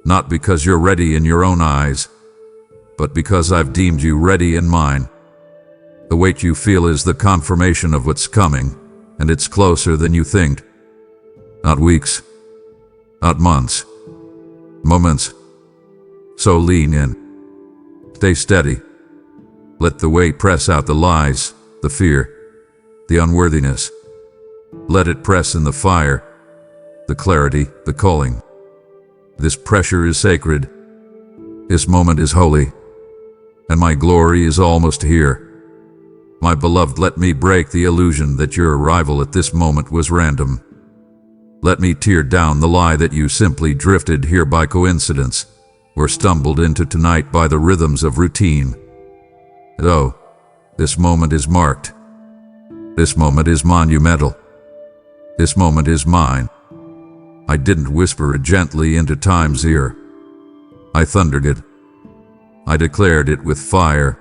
S1: not because you're ready in your own eyes, but because I've deemed you ready in mine. The weight you feel is the confirmation of what's coming, and it's closer than you think. Not weeks, not months, moments. So lean in. Stay steady. Let the weight press out the lies, the fear, the unworthiness. Let it press in the fire, the clarity, the calling. This pressure is sacred. This moment is holy. And my glory is almost here. My beloved, let me break the illusion that your arrival at this moment was random. Let me tear down the lie that you simply drifted here by coincidence, or stumbled into tonight by the rhythms of routine. Oh, this moment is marked. This moment is monumental. This moment is mine. I didn't whisper it gently into time's ear. I thundered it. I declared it with fire.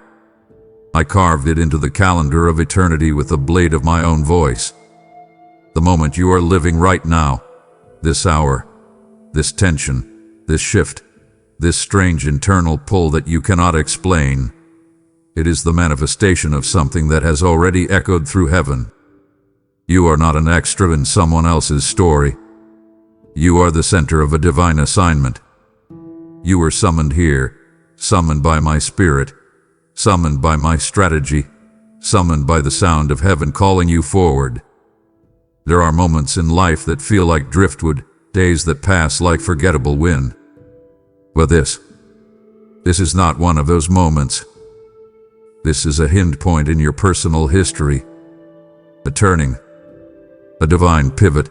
S1: I carved it into the calendar of eternity with the blade of my own voice. The moment you are living right now, this hour, this tension, this shift, this strange internal pull that you cannot explain. It is the manifestation of something that has already echoed through heaven. You are not an extra in someone else's story. You are the center of a divine assignment. You were summoned here, summoned by my spirit, summoned by my strategy, summoned by the sound of heaven calling you forward. There are moments in life that feel like driftwood, days that pass like forgettable wind. But this is not one of those moments. This is a hinge point in your personal history, a turning, a divine pivot,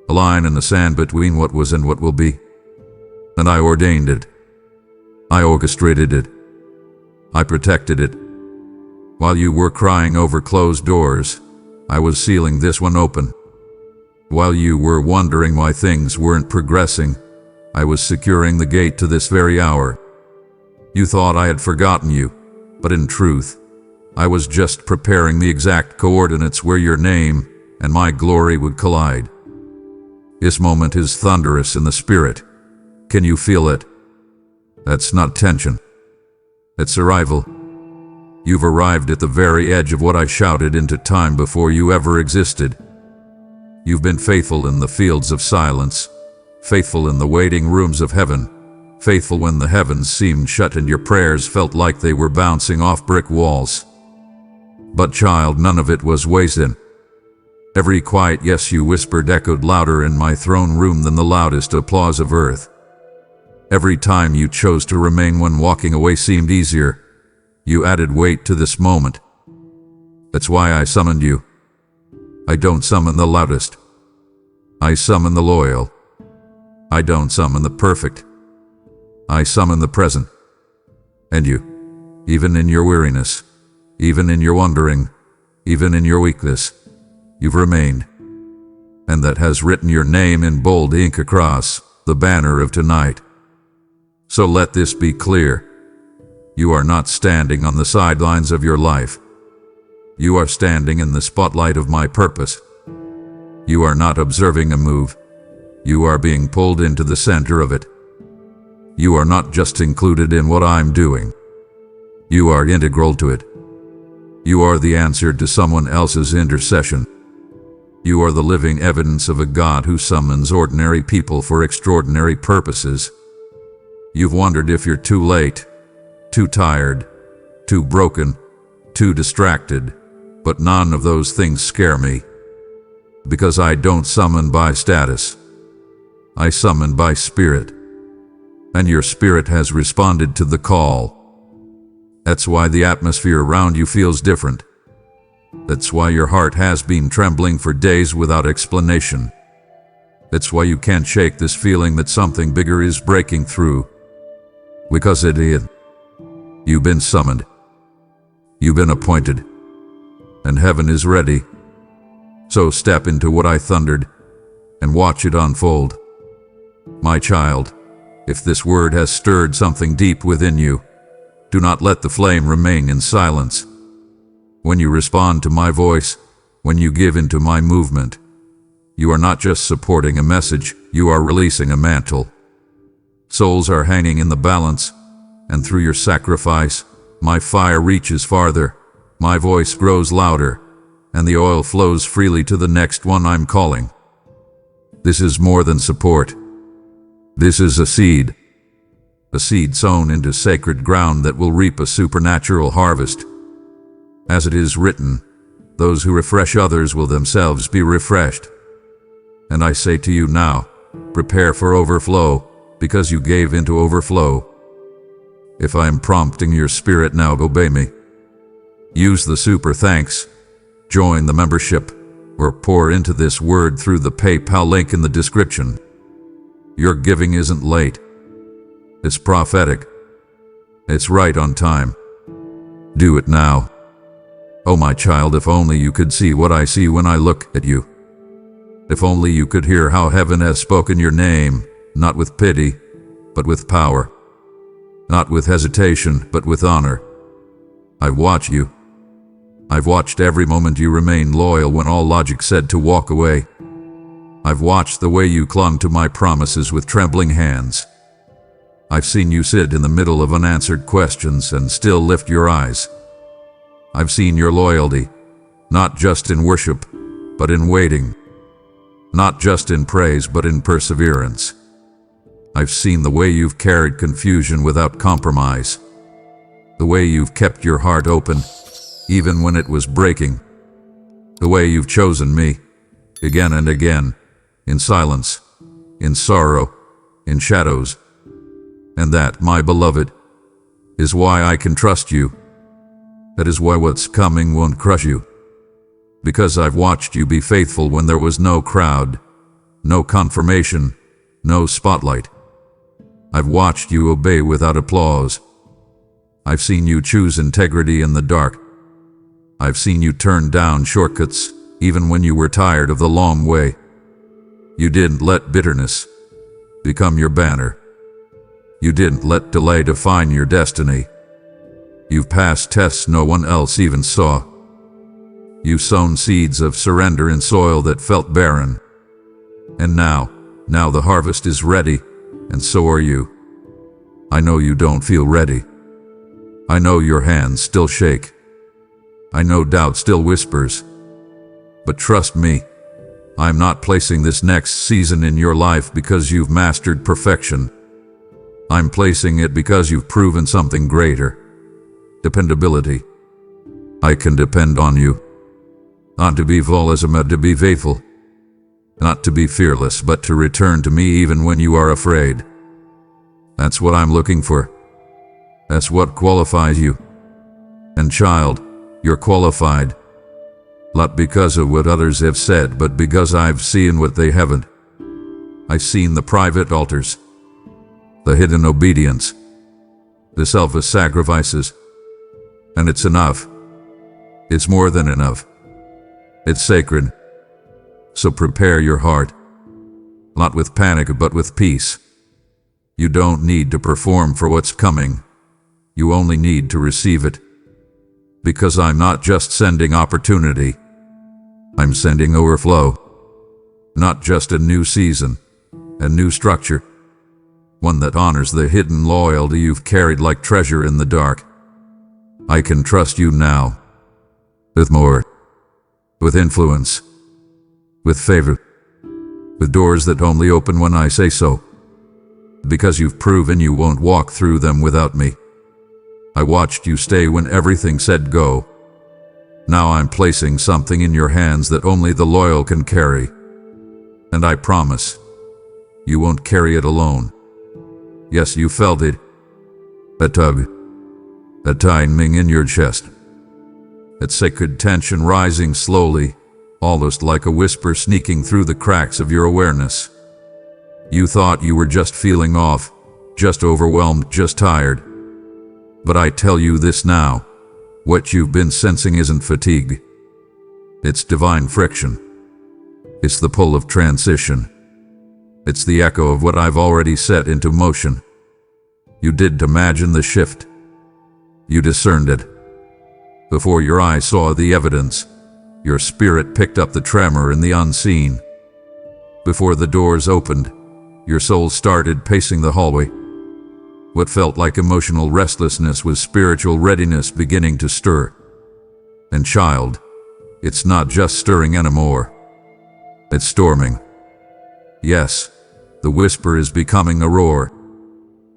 S1: a line in the sand between what was and what will be. And I ordained it. I orchestrated it. I protected it. While you were crying over closed doors, I was sealing this one open. While you were wondering why things weren't progressing, I was securing the gate to this very hour. You thought I had forgotten you, but in truth, I was just preparing the exact coordinates where your name and my glory would collide. This moment is thunderous in the spirit. Can you feel it? That's not tension. It's arrival. You've arrived at the very edge of what I shouted into time before you ever existed. You've been faithful in the fields of silence, faithful in the waiting rooms of heaven, faithful when the heavens seemed shut and your prayers felt like they were bouncing off brick walls. But child, none of it was wasted. Every quiet yes you whispered echoed louder in my throne room than the loudest applause of earth. Every time you chose to remain when walking away seemed easier, you added weight to this moment. That's why I summoned you. I don't summon the loudest. I summon the loyal. I don't summon the perfect. I summon the present. And you, even in your weariness, even in your wandering, even in your weakness, you've remained. And that has written your name in bold ink across the banner of tonight. So let this be clear. You are not standing on the sidelines of your life. You are standing in the spotlight of my purpose. You are not observing a move. You are being pulled into the center of it. You are not just included in what I'm doing. You are integral to it. You are the answer to someone else's intercession. You are the living evidence of a God who summons ordinary people for extraordinary purposes. You've wondered if you're too late, too tired, too broken, too distracted, but none of those things scare me. Because I don't summon by status. I summon by spirit. And your spirit has responded to the call. That's why the atmosphere around you feels different. That's why your heart has been trembling for days without explanation. That's why you can't shake this feeling that something bigger is breaking through. Because it is. You've been summoned. You've been appointed. And heaven is ready. So step into what I thundered and watch it unfold. My child, if this word has stirred something deep within you, do not let the flame remain in silence. When you respond to my voice, when you give into my movement, you are not just supporting a message, you are releasing a mantle. Souls are hanging in the balance, and through your sacrifice, my fire reaches farther, my voice grows louder, and the oil flows freely to the next one I'm calling. This is more than support. This is a seed sown into sacred ground that will reap a supernatural harvest. As it is written, those who refresh others will themselves be refreshed. And I say to you now, prepare for overflow, because you gave into overflow. If I am prompting your spirit now, obey me. Use the super thanks, join the membership, or pour into this word through the PayPal link in the description. Your giving isn't late. It's prophetic. It's right on time. Do it now. Oh my child, if only you could see what I see when I look at you. If only you could hear how heaven has spoken your name, not with pity, but with power. Not with hesitation, but with honor. I've watched you. I've watched every moment you remained loyal when all logic said to walk away. I've watched the way you clung to my promises with trembling hands. I've seen you sit in the middle of unanswered questions and still lift your eyes. I've seen your loyalty, not just in worship, but in waiting. Not just in praise, but in perseverance. I've seen the way you've carried confusion without compromise. The way you've kept your heart open, even when it was breaking. The way you've chosen me, again and again, in silence, in sorrow, in shadows. And that, my beloved, is why I can trust you. That is why what's coming won't crush you. Because I've watched you be faithful when there was no crowd, no confirmation, no spotlight. I've watched you obey without applause. I've seen you choose integrity in the dark. I've seen you turn down shortcuts, even when you were tired of the long way. You didn't let bitterness become your banner. You didn't let delay define your destiny. You've passed tests no one else even saw. You've sown seeds of surrender in soil that felt barren. And now the harvest is ready, and so are you. I know you don't feel ready. I know your hands still shake. I know doubt still whispers. But trust me, I'm not placing this next season in your life because you've mastered perfection. I'm placing it because you've proven something greater. Dependability. I can depend on you. Not to be flawless, but to be faithful. Not to be fearless, but to return to me even when you are afraid. That's what I'm looking for. That's what qualifies you. And child, you're qualified. Not because of what others have said, but because I've seen what they haven't. I've seen the private altars, the hidden obedience, the selfless sacrifices. And it's enough. It's more than enough. It's sacred. So prepare your heart, not with panic, but with peace. You don't need to perform for what's coming. You only need to receive it. Because I'm not just sending opportunity. I'm sending overflow. Not just a new season, a new structure. One that honors the hidden loyalty you've carried like treasure in the dark. I can trust you now. With more. With influence. With favor. With doors that only open when I say so. Because you've proven you won't walk through them without me. I watched you stay when everything said go. Now I'm placing something in your hands that only the loyal can carry. And I promise, you won't carry it alone. Yes, you felt it. A tug. A tightening in your chest. That sacred tension rising slowly, almost like a whisper sneaking through the cracks of your awareness. You thought you were just feeling off, just overwhelmed, just tired. But I tell you this now, what you've been sensing isn't fatigue. It's divine friction. It's the pull of transition. It's the echo of what I've already set into motion. You didn't imagine the shift. You discerned it. Before your eyes saw the evidence, your spirit picked up the tremor in the unseen. Before the doors opened, your soul started pacing the hallway. What felt like emotional restlessness was spiritual readiness beginning to stir. And child, it's not just stirring anymore. It's storming. Yes, the whisper is becoming a roar.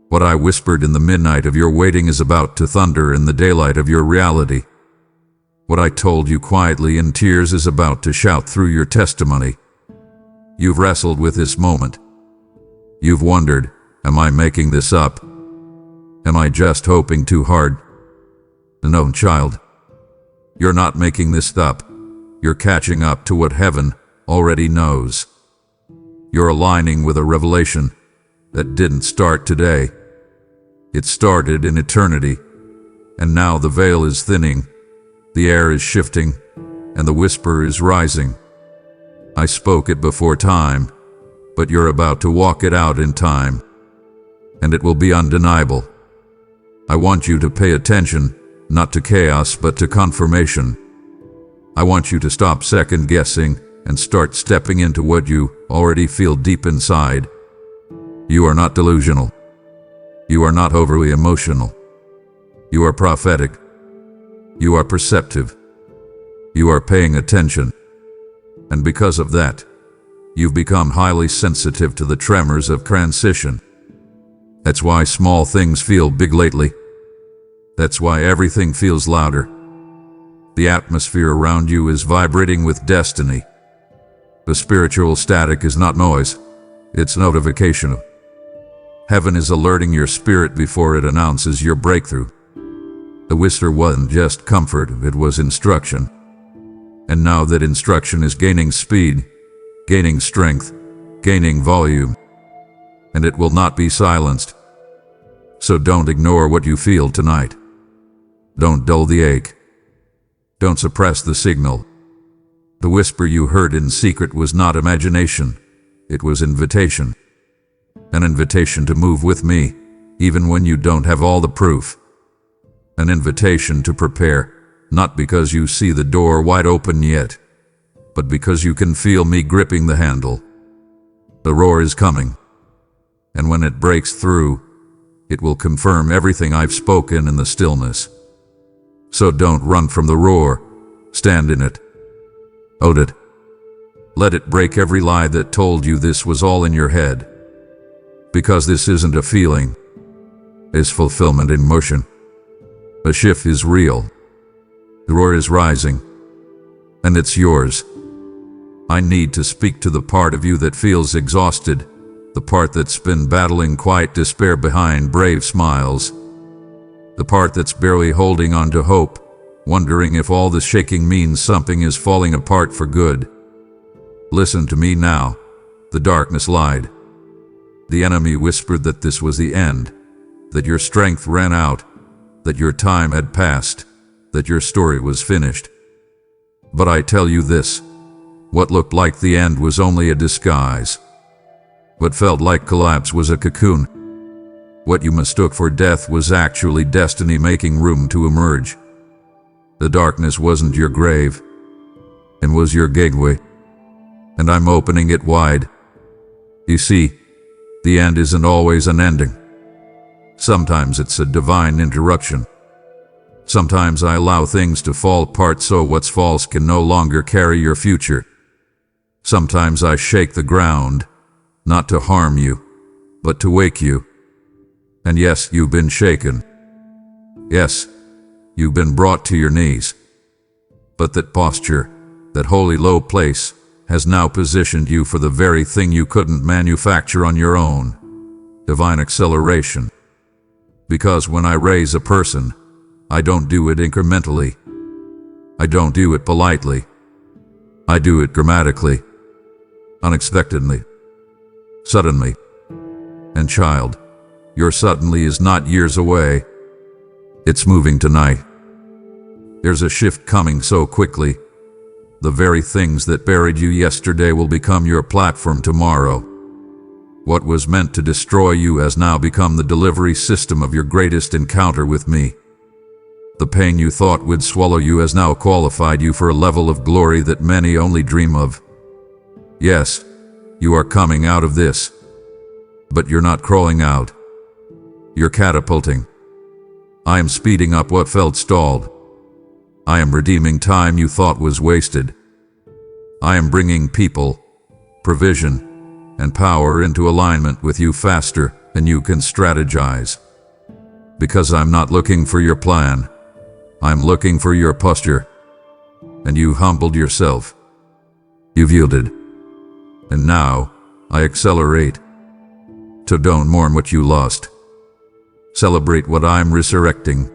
S1: What I whispered in the midnight of your waiting is about to thunder in the daylight of your reality. What I told you quietly in tears is about to shout through your testimony. You've wrestled with this moment. You've wondered, am I making this up? Am I just hoping too hard? No, child. You're not making this up. You're catching up to what heaven already knows. You're aligning with a revelation that didn't start today. It started in eternity, and now the veil is thinning, the air is shifting, and the whisper is rising. I spoke it before time, but you're about to walk it out in time, and it will be undeniable. I want you to pay attention, not to chaos but to confirmation. I want you to stop second guessing and start stepping into what you already feel deep inside. You are not delusional. You are not overly emotional. You are prophetic. You are perceptive. You are paying attention. And because of that, you've become highly sensitive to the tremors of transition. That's why small things feel big lately. That's why everything feels louder. The atmosphere around you is vibrating with destiny. The spiritual static is not noise, it's notification. Heaven is alerting your spirit before it announces your breakthrough. The whisper wasn't just comfort, it was instruction. And now that instruction is gaining speed, gaining strength, gaining volume, and it will not be silenced. So don't ignore what you feel tonight. Don't dull the ache. Don't suppress the signal. The whisper you heard in secret was not imagination. It was invitation. An invitation to move with me, even when you don't have all the proof. An invitation to prepare, not because you see the door wide open yet, but because you can feel me gripping the handle. The roar is coming, and when it breaks through, it will confirm everything I've spoken in the stillness. So don't run from the roar, stand in it. Own it. Let it break every lie that told you this was all in your head. Because this isn't a feeling, it's fulfillment in motion. A shift is real. The roar is rising, and it's yours. I need to speak to the part of you that feels exhausted, the part that's been battling quiet despair behind brave smiles, the part that's barely holding on to hope, wondering if all the shaking means something is falling apart for good. Listen to me now. The darkness lied. The enemy whispered that this was the end, that your strength ran out, that your time had passed, that your story was finished. But I tell you this, what looked like the end was only a disguise. What felt like collapse was a cocoon. What you mistook for death was actually destiny making room to emerge. The darkness wasn't your grave, it was your gateway, and I'm opening it wide. You see, the end isn't always an ending. Sometimes it's a divine interruption. Sometimes I allow things to fall apart so what's false can no longer carry your future. Sometimes I shake the ground, not to harm you, but to wake you. And yes, you've been shaken. Yes, you've been brought to your knees. But that posture, that holy low place, has now positioned you for the very thing you couldn't manufacture on your own. Divine acceleration. Because when I raise a person, I don't do it incrementally. I don't do it politely. I do it dramatically, unexpectedly, suddenly. And child, your suddenly is not years away. It's moving tonight. There's a shift coming so quickly. The very things that buried you yesterday will become your platform tomorrow. What was meant to destroy you has now become the delivery system of your greatest encounter with me. The pain you thought would swallow you has now qualified you for a level of glory that many only dream of. Yes, you are coming out of this. But you're not crawling out. You're catapulting. I am speeding up what felt stalled. I am redeeming time you thought was wasted. I am bringing people, provision, and power into alignment with you faster than you can strategize. Because I'm not looking for your plan. I'm looking for your posture. And you humbled yourself. You've yielded. And now, I accelerate. So don't mourn what you lost. Celebrate what I'm resurrecting.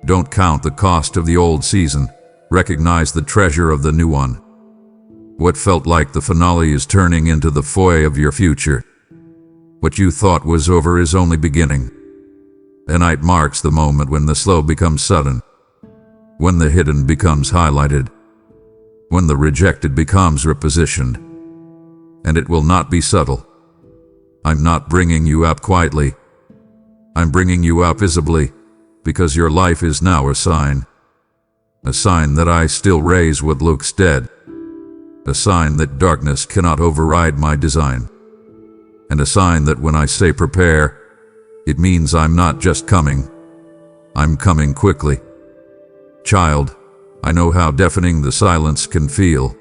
S1: Don't count the cost of the old season. Recognize the treasure of the new one. What felt like the finale is turning into the foyer of your future. What you thought was over is only beginning. The night marks the moment when the slow becomes sudden, when the hidden becomes highlighted, when the rejected becomes repositioned. And it will not be subtle. I'm not bringing you up quietly. I'm bringing you up visibly, because your life is now a sign. a sign that I still raise what looks dead, a sign that darkness cannot override my design, and a sign that when I say prepare, it means I'm not just coming, I'm coming quickly. Child, I know how deafening the silence can feel.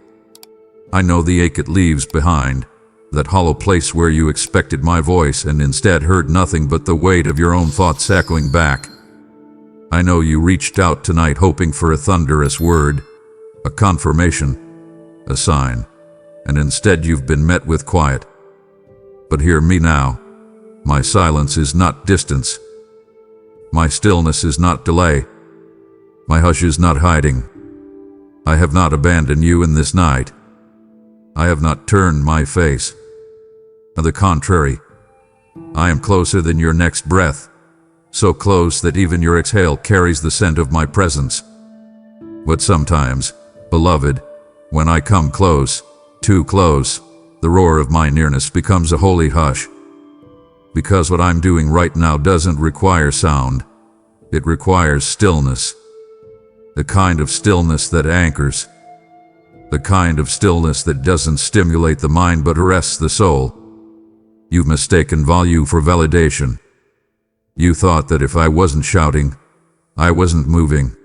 S1: I know the ache it leaves behind, that hollow place where you expected my voice and instead heard nothing but the weight of your own thoughts echoing back. I know you reached out tonight hoping for a thunderous word, a confirmation, a sign, and instead you've been met with quiet. But hear me now. My silence is not distance. My stillness is not delay. My hush is not hiding. I have not abandoned you in this night. I have not turned my face. On the contrary, I am closer than your next breath, so close that even your exhale carries the scent of my presence. But sometimes, beloved, when I come close, too close, the roar of my nearness becomes a holy hush. Because what I'm doing right now doesn't require sound. It requires stillness. The kind of stillness that anchors. The kind of stillness that doesn't stimulate the mind but arrests the soul. You've mistaken volume for validation. You thought that if I wasn't shouting, I wasn't moving.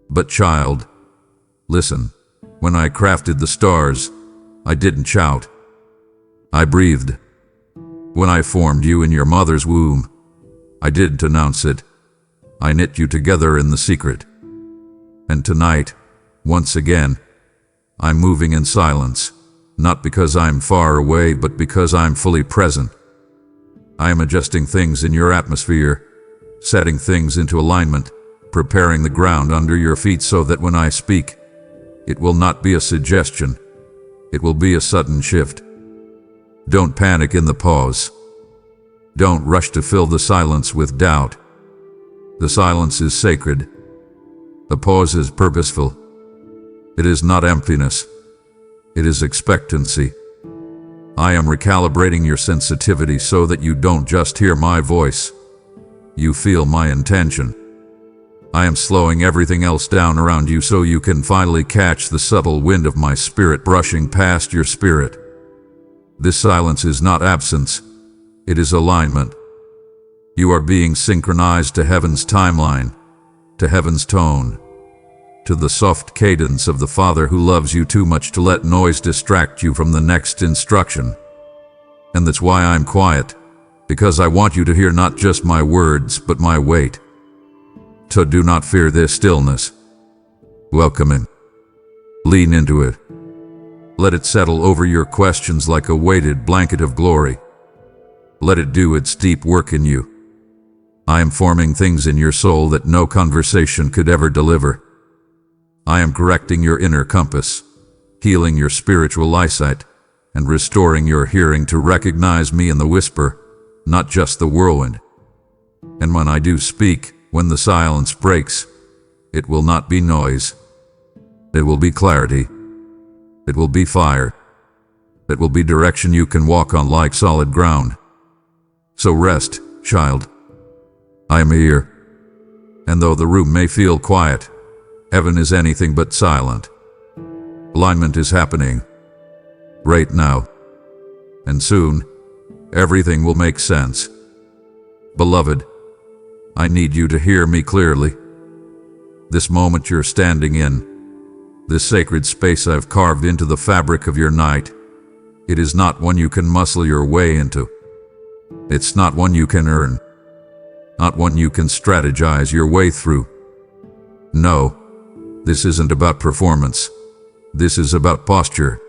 S1: But child, listen, when I crafted the stars, I didn't shout. I breathed. When I formed you in your mother's womb, I didn't announce it. I knit you together in the secret. And tonight, once again, I'm moving in silence, not because I'm far away, but because I'm fully present. I am adjusting things in your atmosphere, setting things into alignment, preparing the ground under your feet so that when I speak, it will not be a suggestion. It will be a sudden shift. Don't panic in the pause. Don't rush to fill the silence with doubt. The silence is sacred. The pause is purposeful. It is not emptiness. It is expectancy. I am recalibrating your sensitivity so that you don't just hear my voice. You feel my intention. I am slowing everything else down around you so you can finally catch the subtle wind of my spirit brushing past your spirit. This silence is not absence. It is alignment. You are being synchronized to heaven's timeline, to heaven's tone, to the soft cadence of the Father who loves you too much to let noise distract you from the next instruction. And that's why I'm quiet, because I want you to hear not just my words, but my weight. So do not fear this stillness. Welcome it. Lean into it. Let it settle over your questions like a weighted blanket of glory. Let it do its deep work in you. I am forming things in your soul that no conversation could ever deliver. I am correcting your inner compass, healing your spiritual eyesight, and restoring your hearing to recognize me in the whisper, not just the whirlwind. And when I do speak, when the silence breaks, it will not be noise. It will be clarity. It will be fire. It will be direction you can walk on like solid ground. So rest, child. I am here. And though the room may feel quiet, heaven is anything but silent. Alignment is happening. Right now. And soon, everything will make sense. Beloved, I need you to hear me clearly. This moment you're standing in, this sacred space I've carved into the fabric of your night, it is not one you can muscle your way into. It's not one you can earn. Not one you can strategize your way through. No, this isn't about performance. This is about posture.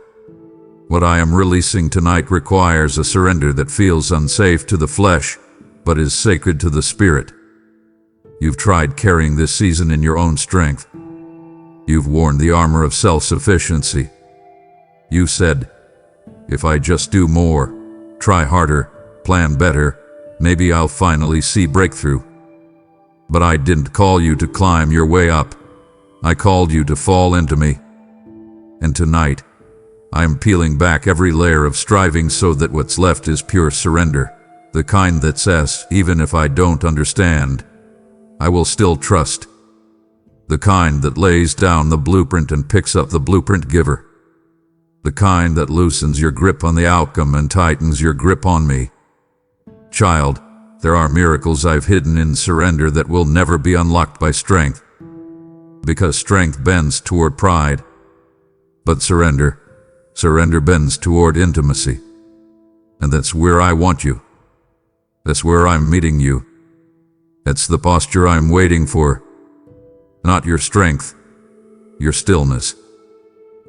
S1: What I am releasing tonight requires a surrender that feels unsafe to the flesh, but is sacred to the spirit. You've tried carrying this season in your own strength. You've worn the armor of self-sufficiency. You said, if I just do more, try harder, plan better, maybe I'll finally see breakthrough. But I didn't call you to climb your way up. I called you to fall into me. And tonight, I'm peeling back every layer of striving so that what's left is pure surrender, the kind that says, even if I don't understand, I will still trust. The kind that lays down the blueprint and picks up the blueprint giver. The kind that loosens your grip on the outcome and tightens your grip on me. Child, there are miracles I've hidden in surrender that will never be unlocked by strength. Because strength bends toward pride. But surrender bends toward intimacy. And that's where I want you. That's where I'm meeting you. That's the posture I'm waiting for. Not your strength, your stillness.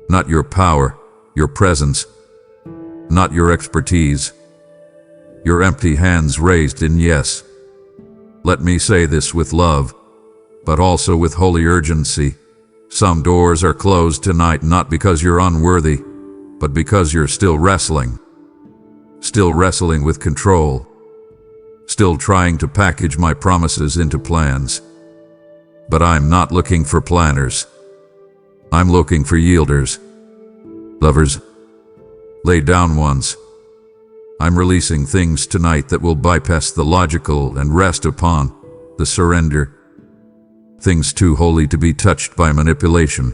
S1: Not your power, your presence. Not your expertise. Your empty hands raised in yes. Let me say this with love, but also with holy urgency. Some doors are closed tonight not because you're unworthy, but because you're still wrestling. Still wrestling with control. Still trying to package my promises into plans. But I'm not looking for planners. I'm looking for yielders. Lovers. Lay down ones. I'm releasing things tonight that will bypass the logical and rest upon the surrender. Things too holy to be touched by manipulation.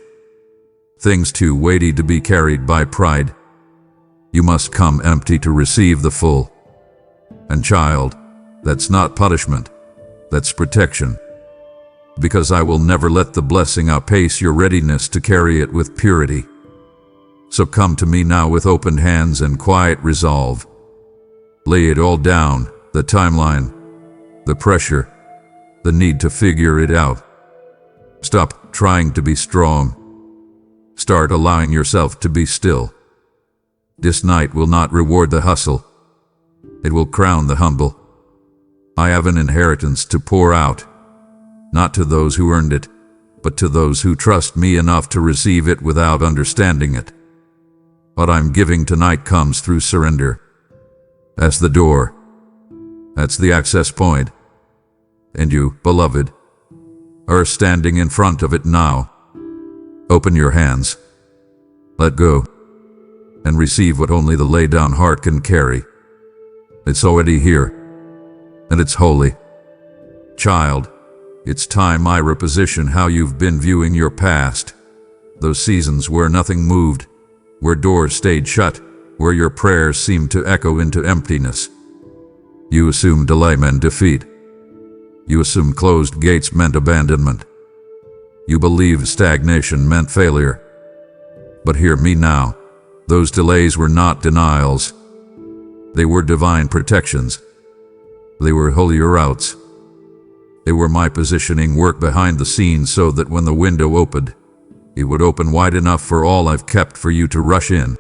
S1: Things too weighty to be carried by pride. You must come empty to receive the full. And child, that's not punishment. That's protection. Because I will never let the blessing outpace your readiness to carry it with purity. So come to me now with open hands and quiet resolve. Lay it all down, the timeline, the pressure, the need to figure it out. Stop trying to be strong. Start allowing yourself to be still. This night will not reward the hustle. It will crown the humble. I have an inheritance to pour out, not to those who earned it, but to those who trust me enough to receive it without understanding it. What I'm giving tonight comes through surrender. That's the door. That's the access point. And you, beloved, are standing in front of it now. Open your hands. Let go. And receive what only the laid-down heart can carry. It's already here. And it's holy. Child, it's time I reposition how you've been viewing your past. Those seasons where nothing moved, where doors stayed shut, where your prayers seemed to echo into emptiness. You assumed delay meant defeat. You assumed closed gates meant abandonment. You believed stagnation meant failure. But hear me now. Those delays were not denials. They were divine protections. They were holier routes. They were my positioning work behind the scenes so that when the window opened, it would open wide enough for all I've kept for you to rush in.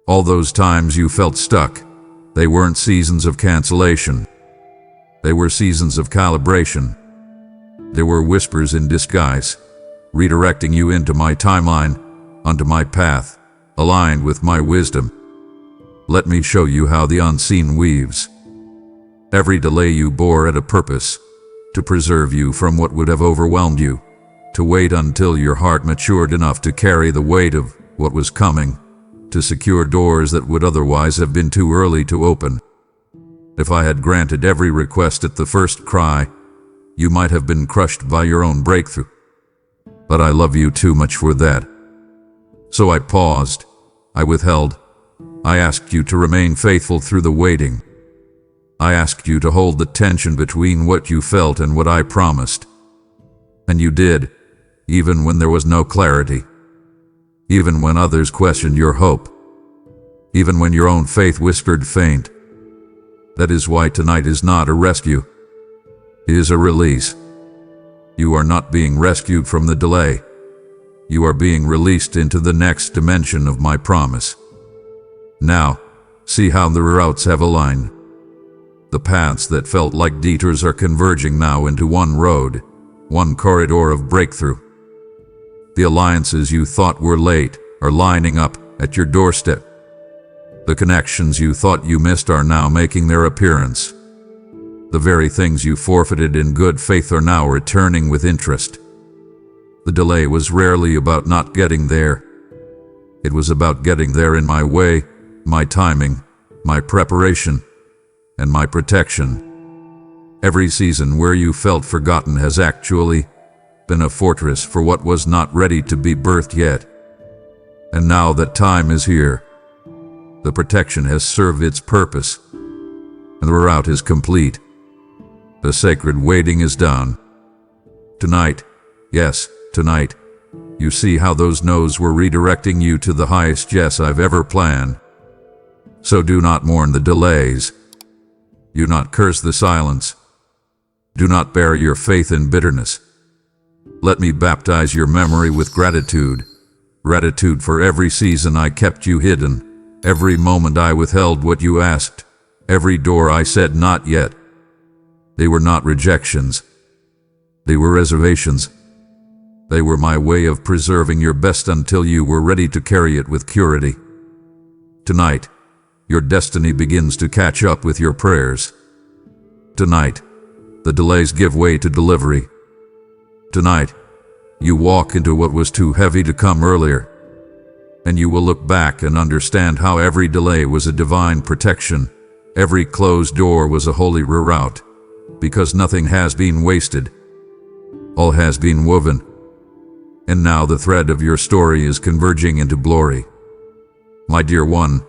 S1: All those times you felt stuck, they weren't seasons of cancellation. They were seasons of calibration. They were whispers in disguise, redirecting you into my timeline, onto my path, aligned with my wisdom. Let me show you how the unseen weaves. Every delay you bore had a purpose, to preserve you from what would have overwhelmed you, to wait until your heart matured enough to carry the weight of what was coming, to secure doors that would otherwise have been too early to open. If I had granted every request at the first cry, you might have been crushed by your own breakthrough. But I love you too much for that. So I paused, I withheld, I asked you to remain faithful through the waiting. I asked you to hold the tension between what you felt and what I promised. And you did, even when there was no clarity. Even when others questioned your hope. Even when your own faith whispered faint. That is why tonight is not a rescue. It is a release. You are not being rescued from the delay. You are being released into the next dimension of my promise. Now, see how the routes have aligned. The paths that felt like detours are converging now into one road, one corridor of breakthrough. The alliances you thought were late are lining up at your doorstep. The connections you thought you missed are now making their appearance. The very things you forfeited in good faith are now returning with interest. The delay was rarely about not getting there. It was about getting there in my way, my timing, my preparation, and my protection. Every season where you felt forgotten has actually been a fortress for what was not ready to be birthed yet. And now that time is here, the protection has served its purpose, and the route is complete. The sacred waiting is done. Tonight, yes, tonight, you see how those no's were redirecting you to the highest yes I've ever planned. So do not mourn the delays. Do not curse the silence. Do not bury your faith in bitterness. Let me baptize your memory with gratitude. Gratitude for every season I kept you hidden, every moment I withheld what you asked, every door I said not yet. They were not rejections. They were reservations. They were my way of preserving your best until you were ready to carry it with purity. Tonight, your destiny begins to catch up with your prayers. Tonight, the delays give way to delivery. Tonight, you walk into what was too heavy to come earlier, and you will look back and understand how every delay was a divine protection, every closed door was a holy reroute, because nothing has been wasted. All has been woven, and now the thread of your story is converging into glory. My dear one,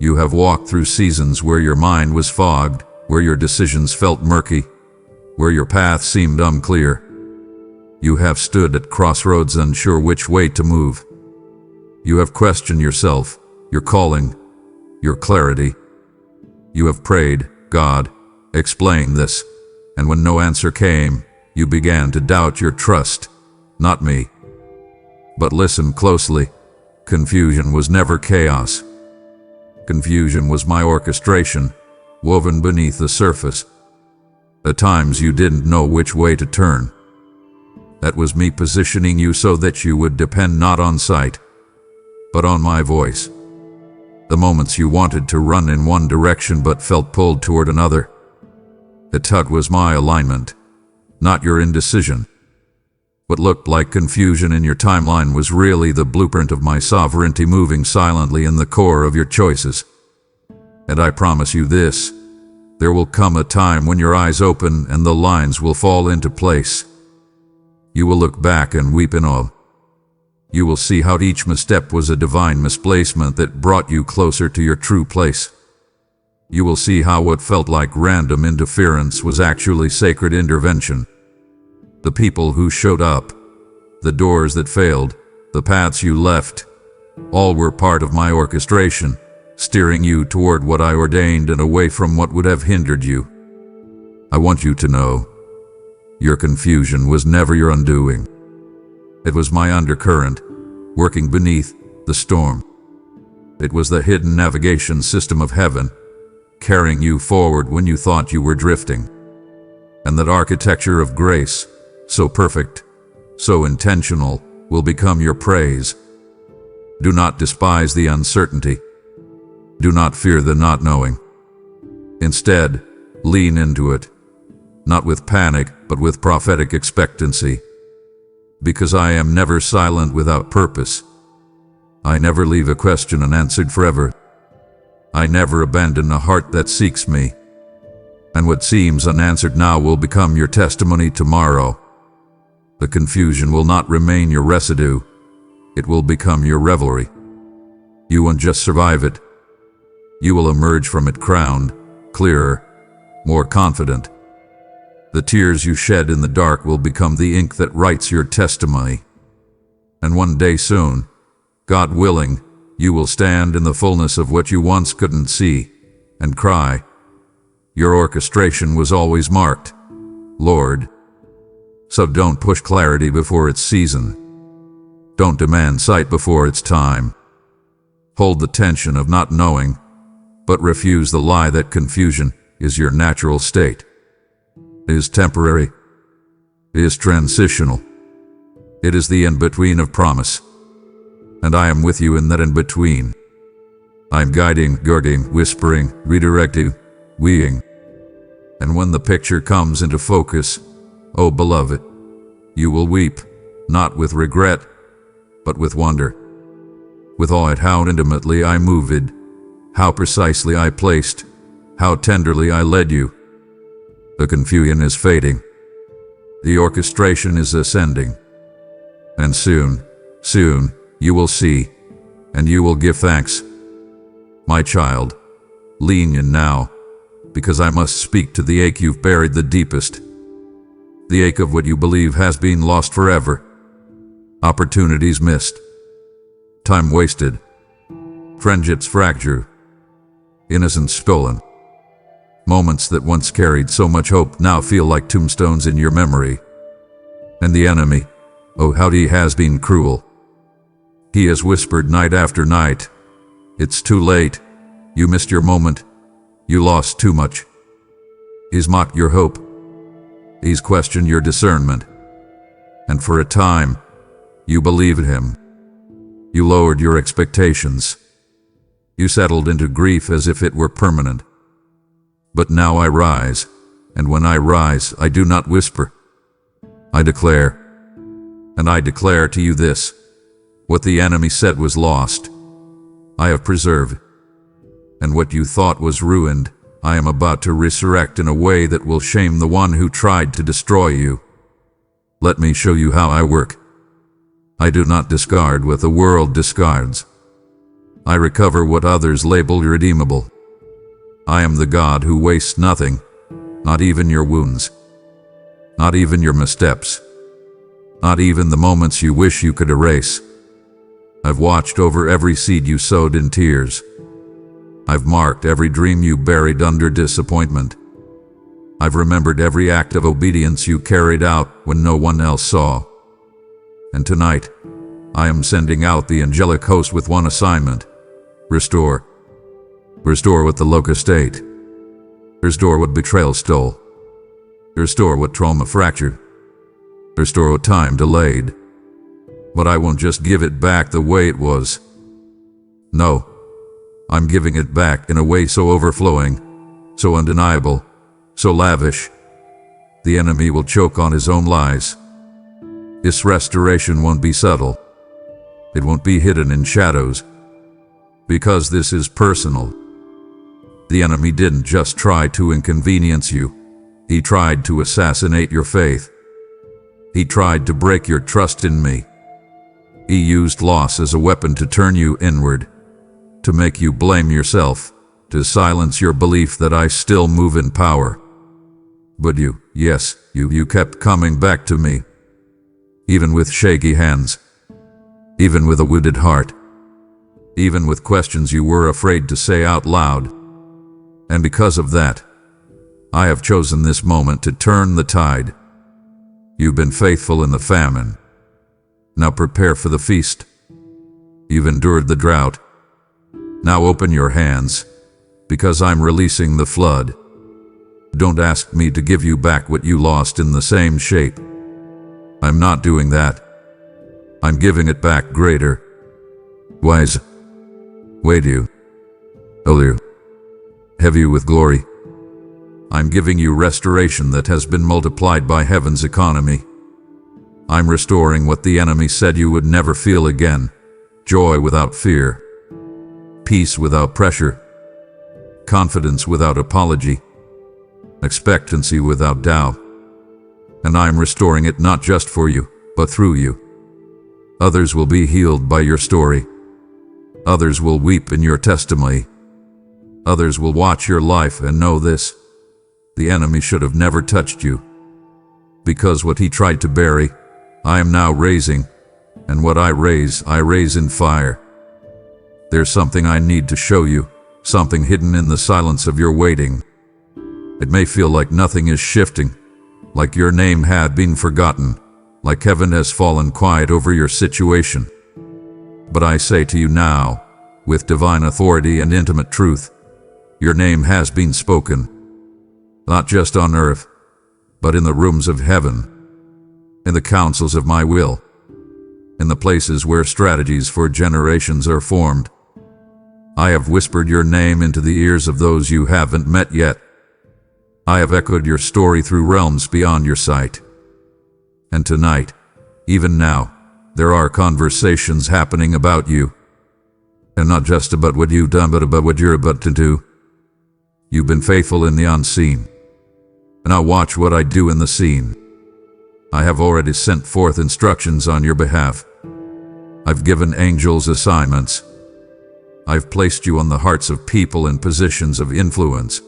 S1: you have walked through seasons where your mind was fogged, where your decisions felt murky, where your path seemed unclear. You have stood at crossroads unsure which way to move. You have questioned yourself, your calling, your clarity. You have prayed, God, explain this, and when no answer came, you began to doubt your trust, not me. But listen closely, confusion was never chaos. Confusion was my orchestration, woven beneath the surface. At times you didn't know which way to turn. That was me positioning you so that you would depend not on sight, but on my voice. The moments you wanted to run in one direction but felt pulled toward another. The tug was my alignment, not your indecision. What looked like confusion in your timeline was really the blueprint of my sovereignty moving silently in the core of your choices. And I promise you this, there will come a time when your eyes open and the lines will fall into place. You will look back and weep in awe. You will see how each misstep was a divine misplacement that brought you closer to your true place. You will see how what felt like random interference was actually sacred intervention. The people who showed up, the doors that failed, the paths you left, all were part of my orchestration, steering you toward what I ordained and away from what would have hindered you. I want you to know, your confusion was never your undoing. It was my undercurrent, working beneath the storm. It was the hidden navigation system of heaven, carrying you forward when you thought you were drifting. And that architecture of grace, so perfect, so intentional, will become your praise. Do not despise the uncertainty. Do not fear the not knowing. Instead, lean into it, not with panic, but with prophetic expectancy. Because I am never silent without purpose. I never leave a question unanswered forever. I never abandon a heart that seeks me. And what seems unanswered now will become your testimony tomorrow. The confusion will not remain your residue. It will become your revelry. You won't just survive it. You will emerge from it crowned, clearer, more confident. The tears you shed in the dark will become the ink that writes your testimony. And one day soon, God willing, you will stand in the fullness of what you once couldn't see, and cry, your orchestration was always marked, Lord. So don't push clarity before its season. Don't demand sight before its time. Hold the tension of not knowing, but refuse the lie that confusion is your natural state. It is temporary. It is transitional. It is the in-between of promise. And I am with you in that in-between. I am guiding, guarding, whispering, redirecting, weaving. And when the picture comes into focus, oh beloved, you will weep, not with regret, but with wonder. With awe at how intimately I moved, how precisely I placed, how tenderly I led you. The confusion is fading. The orchestration is ascending. And soon, you will see, and you will give thanks. My child, lean in now, because I must speak to the ache you've buried the deepest. The ache of what you believe has been lost forever. Opportunities missed. Time wasted. Friendships fractured. Innocence stolen. Moments that once carried so much hope now feel like tombstones in your memory. And the enemy, oh how he has been cruel. He has whispered night after night, "It's too late. You missed your moment. You lost too much." He's mocked your hope. He's questioned your discernment. And for a time, you believed him. You lowered your expectations. You settled into grief as if it were permanent. But now I rise, and when I rise, I do not whisper. I declare. And I declare to you this: what the enemy said was lost, I have preserved. And what you thought was ruined, I am about to resurrect in a way that will shame the one who tried to destroy you. Let me show you how I work. I do not discard what the world discards. I recover what others label irredeemable. I am the God who wastes nothing, not even your wounds, not even your missteps, not even the moments you wish you could erase. I've watched over every seed you sowed in tears. I've marked every dream you buried under disappointment. I've remembered every act of obedience you carried out when no one else saw. And tonight, I am sending out the angelic host with one assignment: restore. Restore what the locust ate. Restore what betrayal stole. Restore what trauma fractured. Restore what time delayed. But I won't just give it back the way it was. No, I'm giving it back in a way so overflowing, so undeniable, so lavish, the enemy will choke on his own lies. This restoration won't be subtle. It won't be hidden in shadows. Because this is personal. The enemy didn't just try to inconvenience you. He tried to assassinate your faith. He tried to break your trust in me. He used loss as a weapon to turn you inward, to make you blame yourself, to silence your belief that I still move in power. But you kept coming back to me, even with shaky hands, even with a wounded heart, even with questions you were afraid to say out loud. And because of that, I have chosen this moment to turn the tide. You've been faithful in the famine. Now prepare for the feast. You've endured the drought. Now open your hands, because I'm releasing the flood. Don't ask me to give you back what you lost in the same shape. I'm not doing that. I'm giving it back greater, wiser, weightier, holier, heavier with glory. I'm giving you restoration that has been multiplied by heaven's economy. I'm restoring what the enemy said you would never feel again: joy without fear, peace without pressure, confidence without apology, expectancy without doubt. And I'm restoring it not just for you, but through you. Others will be healed by your story. Others will weep in your testimony. Others will watch your life and know this: the enemy should have never touched you. Because what he tried to bury, I am now raising, and what I raise in fire. There's something I need to show you, something hidden in the silence of your waiting. It may feel like nothing is shifting, like your name had been forgotten, like heaven has fallen quiet over your situation. But I say to you now, with divine authority and intimate truth, your name has been spoken, not just on earth, but in the rooms of heaven, in the councils of my will, in the places where strategies for generations are formed. I have whispered your name into the ears of those you haven't met yet. I have echoed your story through realms beyond your sight. And tonight, even now, there are conversations happening about you. And not just about what you've done, but about what you're about to do. You've been faithful in the unseen. And now watch what I do in the seen. I have already sent forth instructions on your behalf. I've given angels assignments. I've placed you on the hearts of people in positions of influence.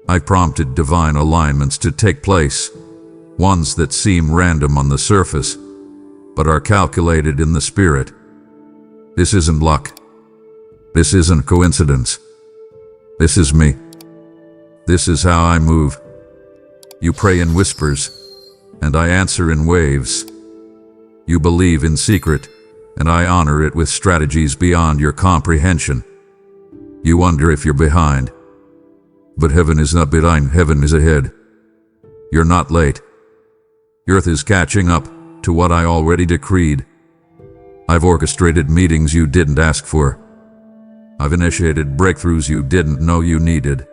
S1: I prompted divine alignments to take place, ones that seem random on the surface, but are calculated in the spirit. This isn't luck. This isn't coincidence. This is me. This is how I move. You pray in whispers, and I answer in waves. You believe in secret, and I honor it with strategies beyond your comprehension. You wonder if you're behind. But heaven is not behind, heaven is ahead. You're not late. Earth is catching up to what I already decreed. I've orchestrated meetings you didn't ask for. I've initiated breakthroughs you didn't know you needed.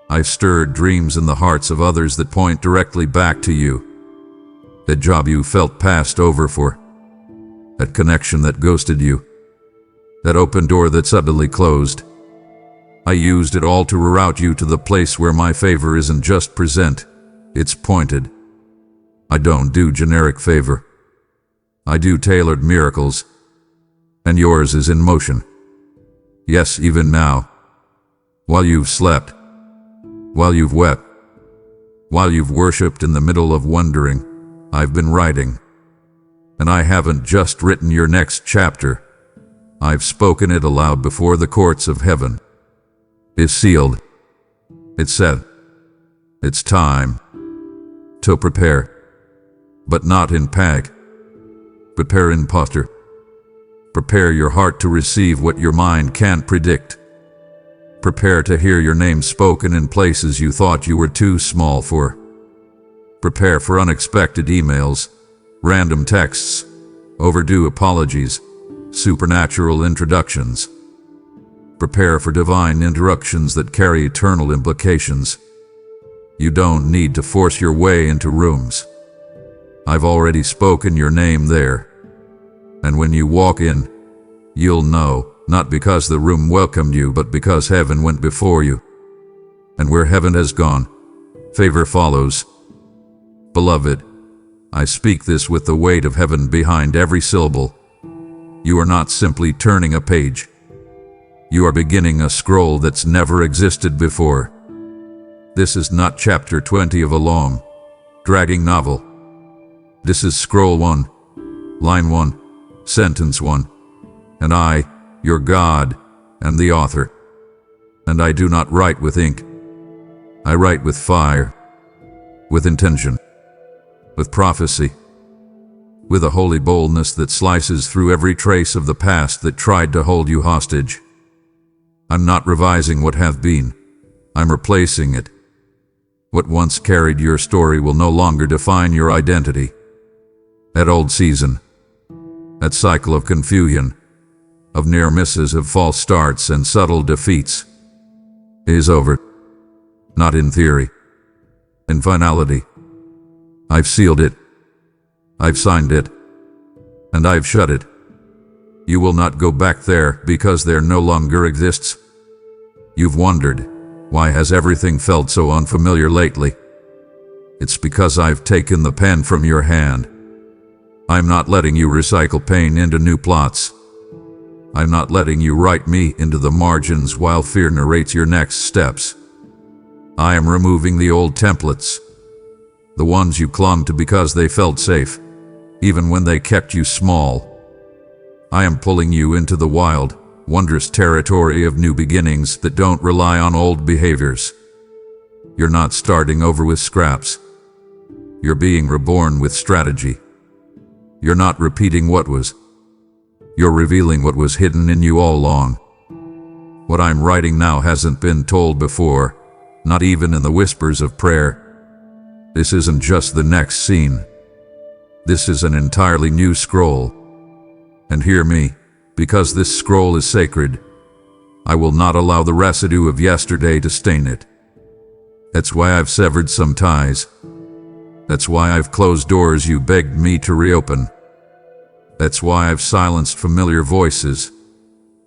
S1: I've stirred dreams in the hearts of others that point directly back to you. That job you felt passed over for. That connection that ghosted you. That open door that suddenly closed. I used it all to reroute you to the place where my favor isn't just present, it's pointed. I don't do generic favor. I do tailored miracles. And yours is in motion. Yes, even now. While you've slept. While you've wept. While you've worshipped in the middle of wondering, I've been writing. And I haven't just written your next chapter. I've spoken it aloud before the courts of heaven. It's sealed. It's said. It's time to prepare. But not in panic. Prepare in posture. Prepare your heart to receive what your mind can't predict. Prepare to hear your name spoken in places you thought you were too small for. Prepare for unexpected emails, random texts, overdue apologies, supernatural introductions. Prepare for divine interruptions that carry eternal implications. You don't need to force your way into rooms. I've already spoken your name there. And when you walk in, you'll know, not because the room welcomed you, but because heaven went before you. And where heaven has gone, favor follows. Beloved, I speak this with the weight of heaven behind every syllable. You are not simply turning a page. You are beginning a scroll that's never existed before. This is not chapter 20 of a long, dragging novel. This is scroll 1, line 1, sentence 1. And I, your God, am the author. And I do not write with ink. I write with fire, with intention, with prophecy, with a holy boldness that slices through every trace of the past that tried to hold you hostage. I'm not revising what hath been. I'm replacing it. What once carried your story will no longer define your identity. That old season, that cycle of confusion, of near misses, of false starts and subtle defeats, is over. Not in theory, in finality. I've sealed it. I've signed it. And I've shut it. You will not go back there because there no longer exists. You've wondered, why has everything felt so unfamiliar lately? It's because I've taken the pen from your hand. I'm not letting you recycle pain into new plots. I'm not letting you write me into the margins while fear narrates your next steps. I am removing the old templates, the ones you clung to because they felt safe, even when they kept you small. I am pulling you into the wild, wondrous territory of new beginnings that don't rely on old behaviors. You're not starting over with scraps. You're being reborn with strategy. You're not repeating what was. You're revealing what was hidden in you all along. What I'm writing now hasn't been told before, not even in the whispers of prayer. This isn't just the next scene. This is an entirely new scroll. And hear me, because this scroll is sacred, I will not allow the residue of yesterday to stain it. That's why I've severed some ties. That's why I've closed doors you begged me to reopen. That's why I've silenced familiar voices,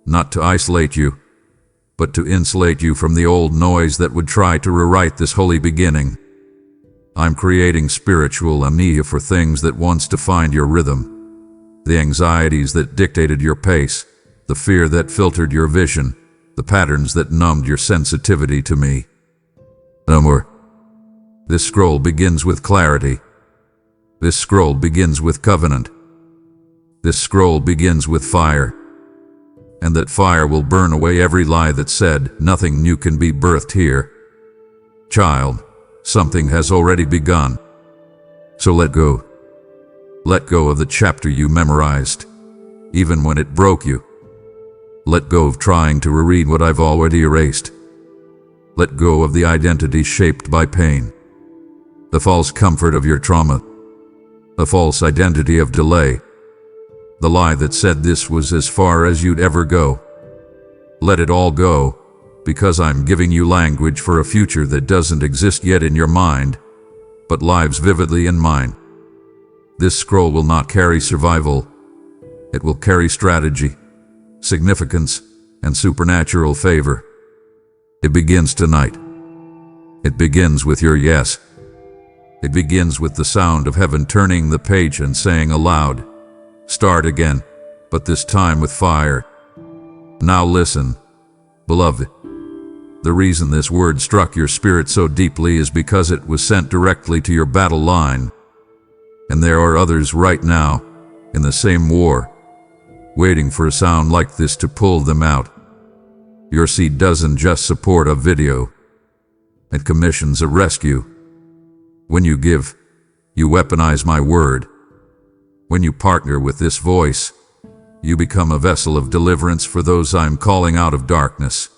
S1: not to isolate you, but to insulate you from the old noise that would try to rewrite this holy beginning. I'm creating spiritual amnesia for things that once defined your rhythm, the anxieties that dictated your pace, the fear that filtered your vision, the patterns that numbed your sensitivity to me. No more. This scroll begins with clarity. This scroll begins with covenant. This scroll begins with fire. And that fire will burn away every lie that said nothing new can be birthed here. Child, something has already begun. So let go. Let go of the chapter you memorized, even when it broke you. Let go of trying to reread what I've already erased. Let go of the identity shaped by pain, the false comfort of your trauma, the false identity of delay, the lie that said this was as far as you'd ever go. Let it all go, because I'm giving you language for a future that doesn't exist yet in your mind, but lives vividly in mine. This scroll will not carry survival. It will carry strategy, significance, and supernatural favor. It begins tonight. It begins with your yes. It begins with the sound of heaven turning the page and saying aloud, "Start again, but this time with fire." Now listen, beloved. The reason this word struck your spirit so deeply is because it was sent directly to your battle line. And there are others right now, in the same war, waiting for a sound like this to pull them out. Your seed doesn't just support a video. It commissions a rescue. When you give, you weaponize my word. When you partner with this voice, you become a vessel of deliverance for those I'm calling out of darkness.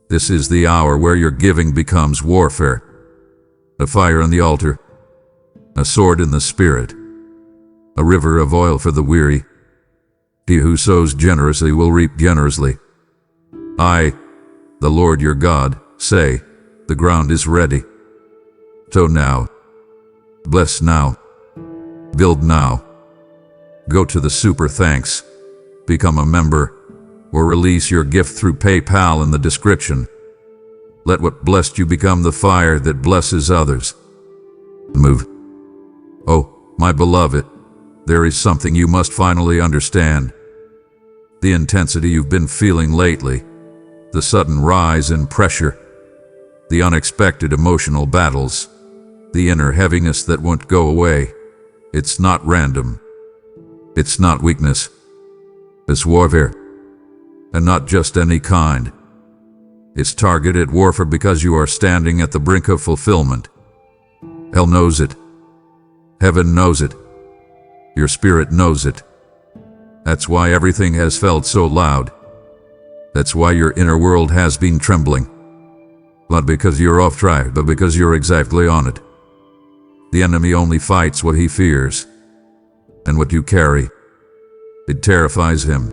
S1: This is the hour where your giving becomes warfare. A fire on the altar, a sword in the spirit, a river of oil for the weary. He who sows generously will reap generously. I, the Lord your God, say, the ground is ready. Sow now. Bless now. Build now. Go to the super thanks. Become a member, or release your gift through PayPal in the description. Let what blessed you become the fire that blesses others. Move. Oh, my beloved, there is something you must finally understand. The intensity you've been feeling lately, the sudden rise in pressure, the unexpected emotional battles, the inner heaviness that won't go away. It's not random. It's not weakness. It's warfare. And not just any kind. It's targeted warfare because you are standing at the brink of fulfillment. Hell knows it. Heaven knows it. Your spirit knows it. That's why everything has felt so loud. That's why your inner world has been trembling. Not because you're off track, but because you're exactly on it. The enemy only fights what he fears. And what you carry, it terrifies him.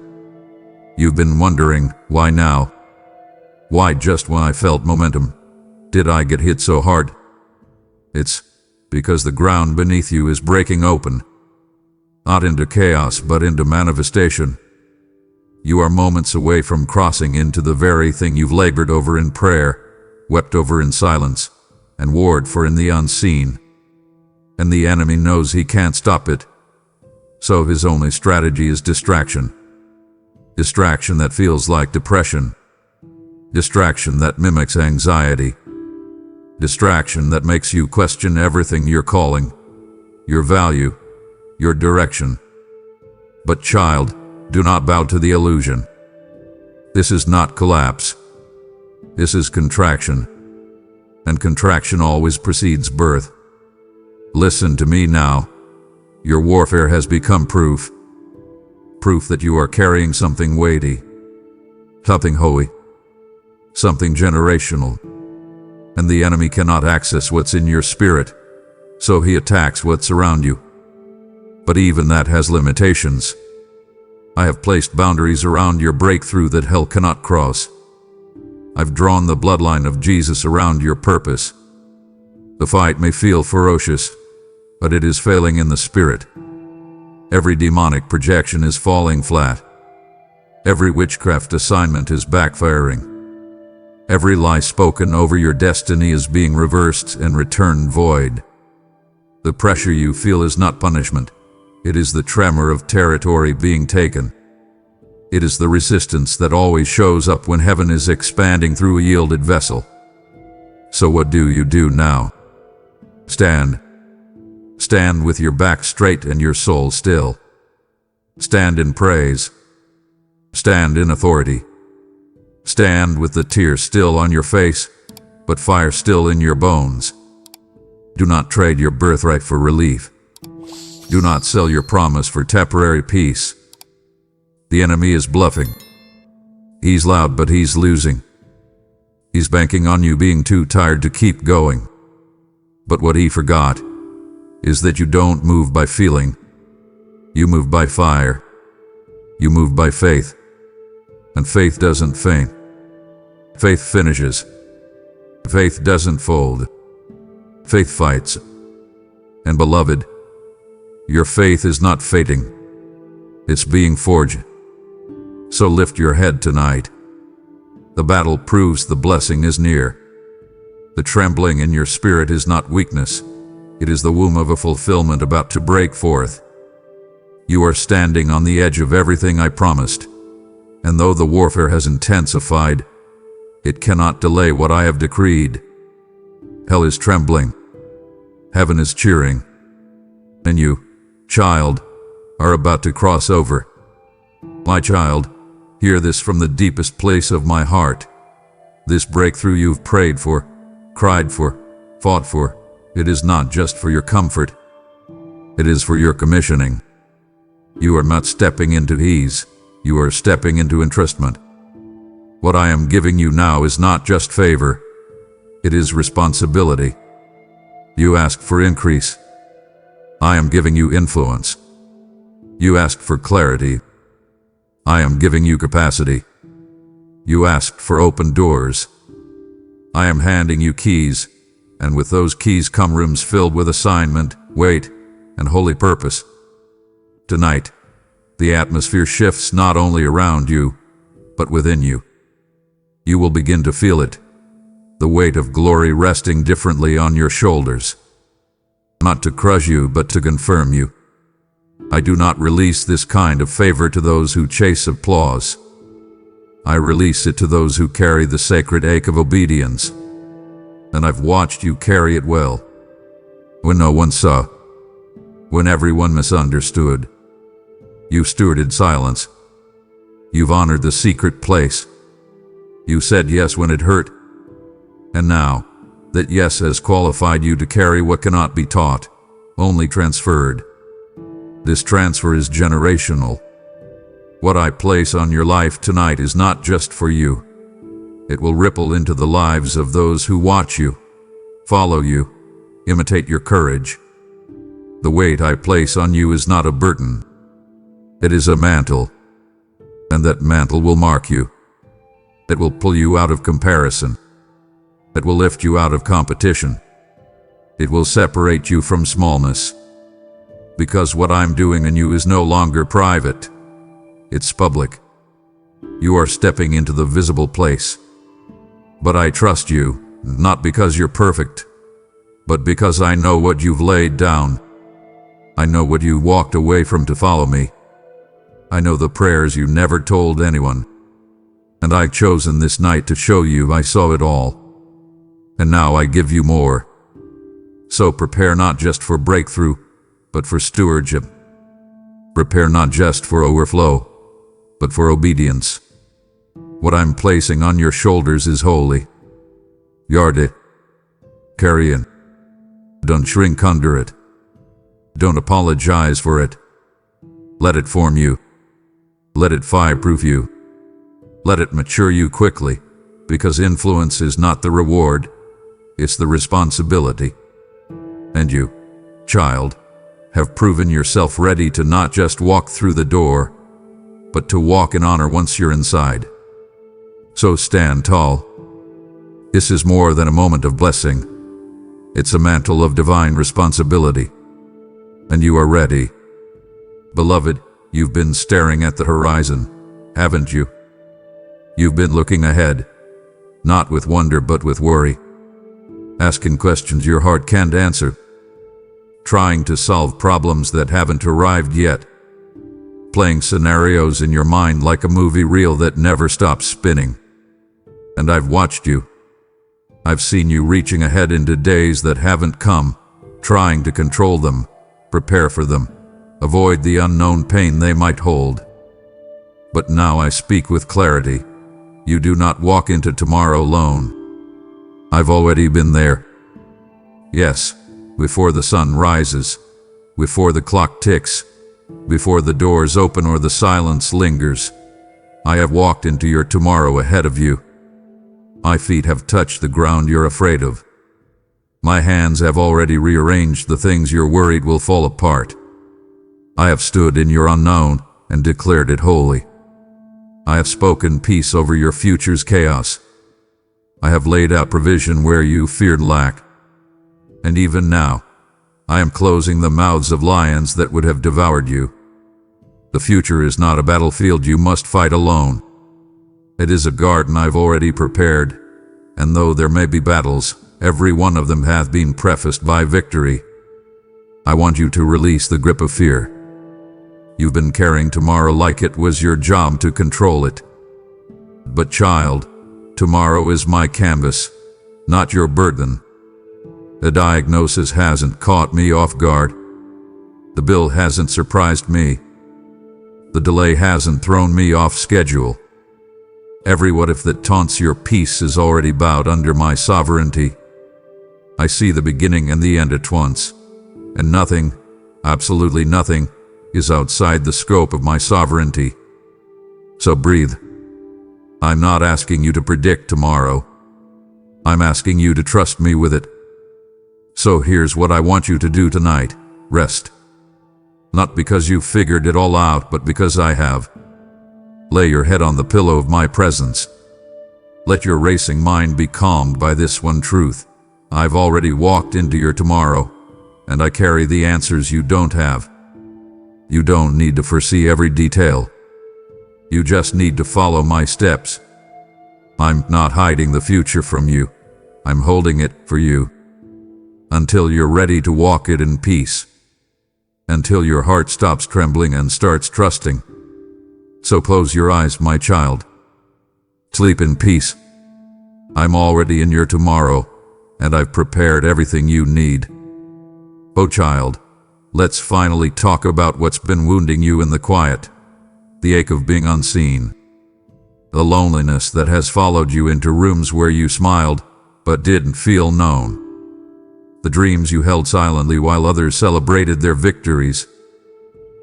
S1: You've been wondering, why now? Why just when I felt momentum did I get hit so hard? It's because the ground beneath you is breaking open. Not into chaos, but into manifestation. You are moments away from crossing into the very thing you've labored over in prayer, wept over in silence, and warred for in the unseen. And the enemy knows he can't stop it. So his only strategy is distraction. Distraction that feels like depression. Distraction that mimics anxiety. Distraction that makes you question everything you're calling, your value, your direction. But child, do not bow to the illusion. This is not collapse. This is contraction. And contraction always precedes birth. Listen to me now. Your warfare has become proof. Proof that you are carrying something weighty, something holy, something generational. And the enemy cannot access what's in your spirit, so he attacks what's around you. But even that has limitations. I have placed boundaries around your breakthrough that hell cannot cross. I've drawn the bloodline of Jesus around your purpose. The fight may feel ferocious, but it is failing in the spirit. Every demonic projection is falling flat. Every witchcraft assignment is backfiring. Every lie spoken over your destiny is being reversed and returned void. The pressure you feel is not punishment. It is the tremor of territory being taken. It is the resistance that always shows up when heaven is expanding through a yielded vessel. So what do you do now? Stand. Stand with your back straight and your soul still. Stand in praise. Stand in authority. Stand with the tears still on your face, but fire still in your bones. Do not trade your birthright for relief. Do not sell your promise for temporary peace. The enemy is bluffing. He's loud, but he's losing. He's banking on you being too tired to keep going. But what he forgot is that you don't move by feeling. You move by fire. You move by faith. And faith doesn't faint. Faith finishes. Faith doesn't fold. Faith fights. And beloved, your faith is not fading. It's being forged. So lift your head tonight. The battle proves the blessing is near. The trembling in your spirit is not weakness. It is the womb of a fulfillment about to break forth. You are standing on the edge of everything I promised. And though the warfare has intensified, it cannot delay what I have decreed. Hell is trembling. Heaven is cheering. And you, child, are about to cross over. My child, hear this from the deepest place of my heart. This breakthrough you've prayed for, cried for, fought for, it is not just for your comfort. It is for your commissioning. You are not stepping into ease. You are stepping into entrustment. What I am giving you now is not just favor. It is responsibility. You asked for increase. I am giving you influence. You asked for clarity. I am giving you capacity. You asked for open doors. I am handing you keys, and with those keys come rooms filled with assignment, weight, and holy purpose. Tonight, the atmosphere shifts not only around you, but within you. You will begin to feel it, the weight of glory resting differently on your shoulders. Not to crush you, but to confirm you. I do not release this kind of favor to those who chase applause. I release it to those who carry the sacred ache of obedience. And I've watched you carry it well. When no one saw, when everyone misunderstood, you stewarded silence. You've honored the secret place. You said yes when it hurt. And now, that yes has qualified you to carry what cannot be taught, only transferred. This transfer is generational. What I place on your life tonight is not just for you. It will ripple into the lives of those who watch you, follow you, imitate your courage. The weight I place on you is not a burden. It is a mantle, and that mantle will mark you. It will pull you out of comparison. It will lift you out of competition. It will separate you from smallness. Because what I'm doing in you is no longer private. It's public. You are stepping into the visible place. But I trust you, not because you're perfect, but because I know what you've laid down. I know what you walked away from to follow me. I know the prayers you never told anyone. And I've chosen this night to show you I saw it all. And now I give you more. So prepare not just for breakthrough, but for stewardship. Prepare not just for overflow, but for obedience. What I'm placing on your shoulders is holy. Guard it. Carry it. Don't shrink under it. Don't apologize for it. Let it form you. Let it fireproof you. Let it mature you quickly, because influence is not the reward, it's the responsibility. And you, child, have proven yourself ready to not just walk through the door, but to walk in honor once you're inside. So stand tall. This is more than a moment of blessing. It's a mantle of divine responsibility. And you are ready. Beloved, you've been staring at the horizon, haven't you? You've been looking ahead, not with wonder but with worry. Asking questions your heart can't answer. Trying to solve problems that haven't arrived yet. Playing scenarios in your mind like a movie reel that never stops spinning. And I've watched you. I've seen you reaching ahead into days that haven't come, trying to control them, prepare for them, avoid the unknown pain they might hold. But now I speak with clarity. You do not walk into tomorrow alone. I've already been there. Yes, before the sun rises, before the clock ticks, before the doors open or the silence lingers, I have walked into your tomorrow ahead of you. My feet have touched the ground you're afraid of. My hands have already rearranged the things you're worried will fall apart. I have stood in your unknown and declared it holy. I have spoken peace over your future's chaos. I have laid out provision where you feared lack. And even now, I am closing the mouths of lions that would have devoured you. The future is not a battlefield you must fight alone. It is a garden I've already prepared, and though there may be battles, every one of them hath been prefaced by victory. I want you to release the grip of fear. You've been carrying tomorrow like it was your job to control it. But child, tomorrow is my canvas, not your burden. The diagnosis hasn't caught me off guard. The bill hasn't surprised me. The delay hasn't thrown me off schedule. Every what if that taunts your peace is already bowed under my sovereignty. I see the beginning and the end at once, and nothing, absolutely nothing, is outside the scope of my sovereignty. So breathe. I'm not asking you to predict tomorrow. I'm asking you to trust me with it. So here's what I want you to do tonight. Rest. Not because you've figured it all out, but because I have. Lay your head on the pillow of my presence. Let your racing mind be calmed by this one truth. I've already walked into your tomorrow, and I carry the answers you don't have. You don't need to foresee every detail. You just need to follow my steps. I'm not hiding the future from you. I'm holding it for you. Until you're ready to walk it in peace. Until your heart stops trembling and starts trusting. So close your eyes, my child. Sleep in peace. I'm already in your tomorrow, and I've prepared everything you need. Oh child, let's finally talk about what's been wounding you in the quiet. The ache of being unseen. The loneliness that has followed you into rooms where you smiled, but didn't feel known. The dreams you held silently while others celebrated their victories.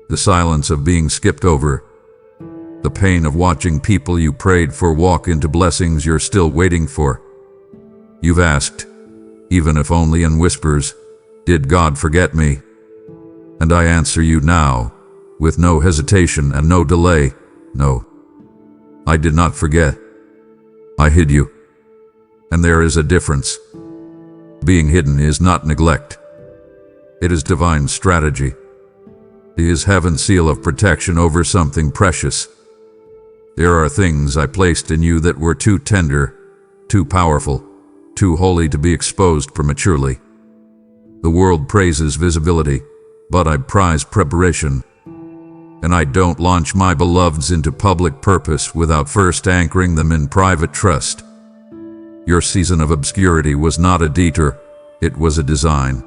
S1: The silence of being skipped over. The pain of watching people you prayed for walk into blessings you're still waiting for. You've asked, even if only in whispers, did God forget me? And I answer you now, with no hesitation and no delay, no. I did not forget. I hid you. And there is a difference. Being hidden is not neglect. It is divine strategy. It is heaven's seal of protection over something precious. There are things I placed in you that were too tender, too powerful, too holy to be exposed prematurely. The world praises visibility, but I prize preparation. And I don't launch my beloveds into public purpose without first anchoring them in private trust. Your season of obscurity was not a detour, it was a design.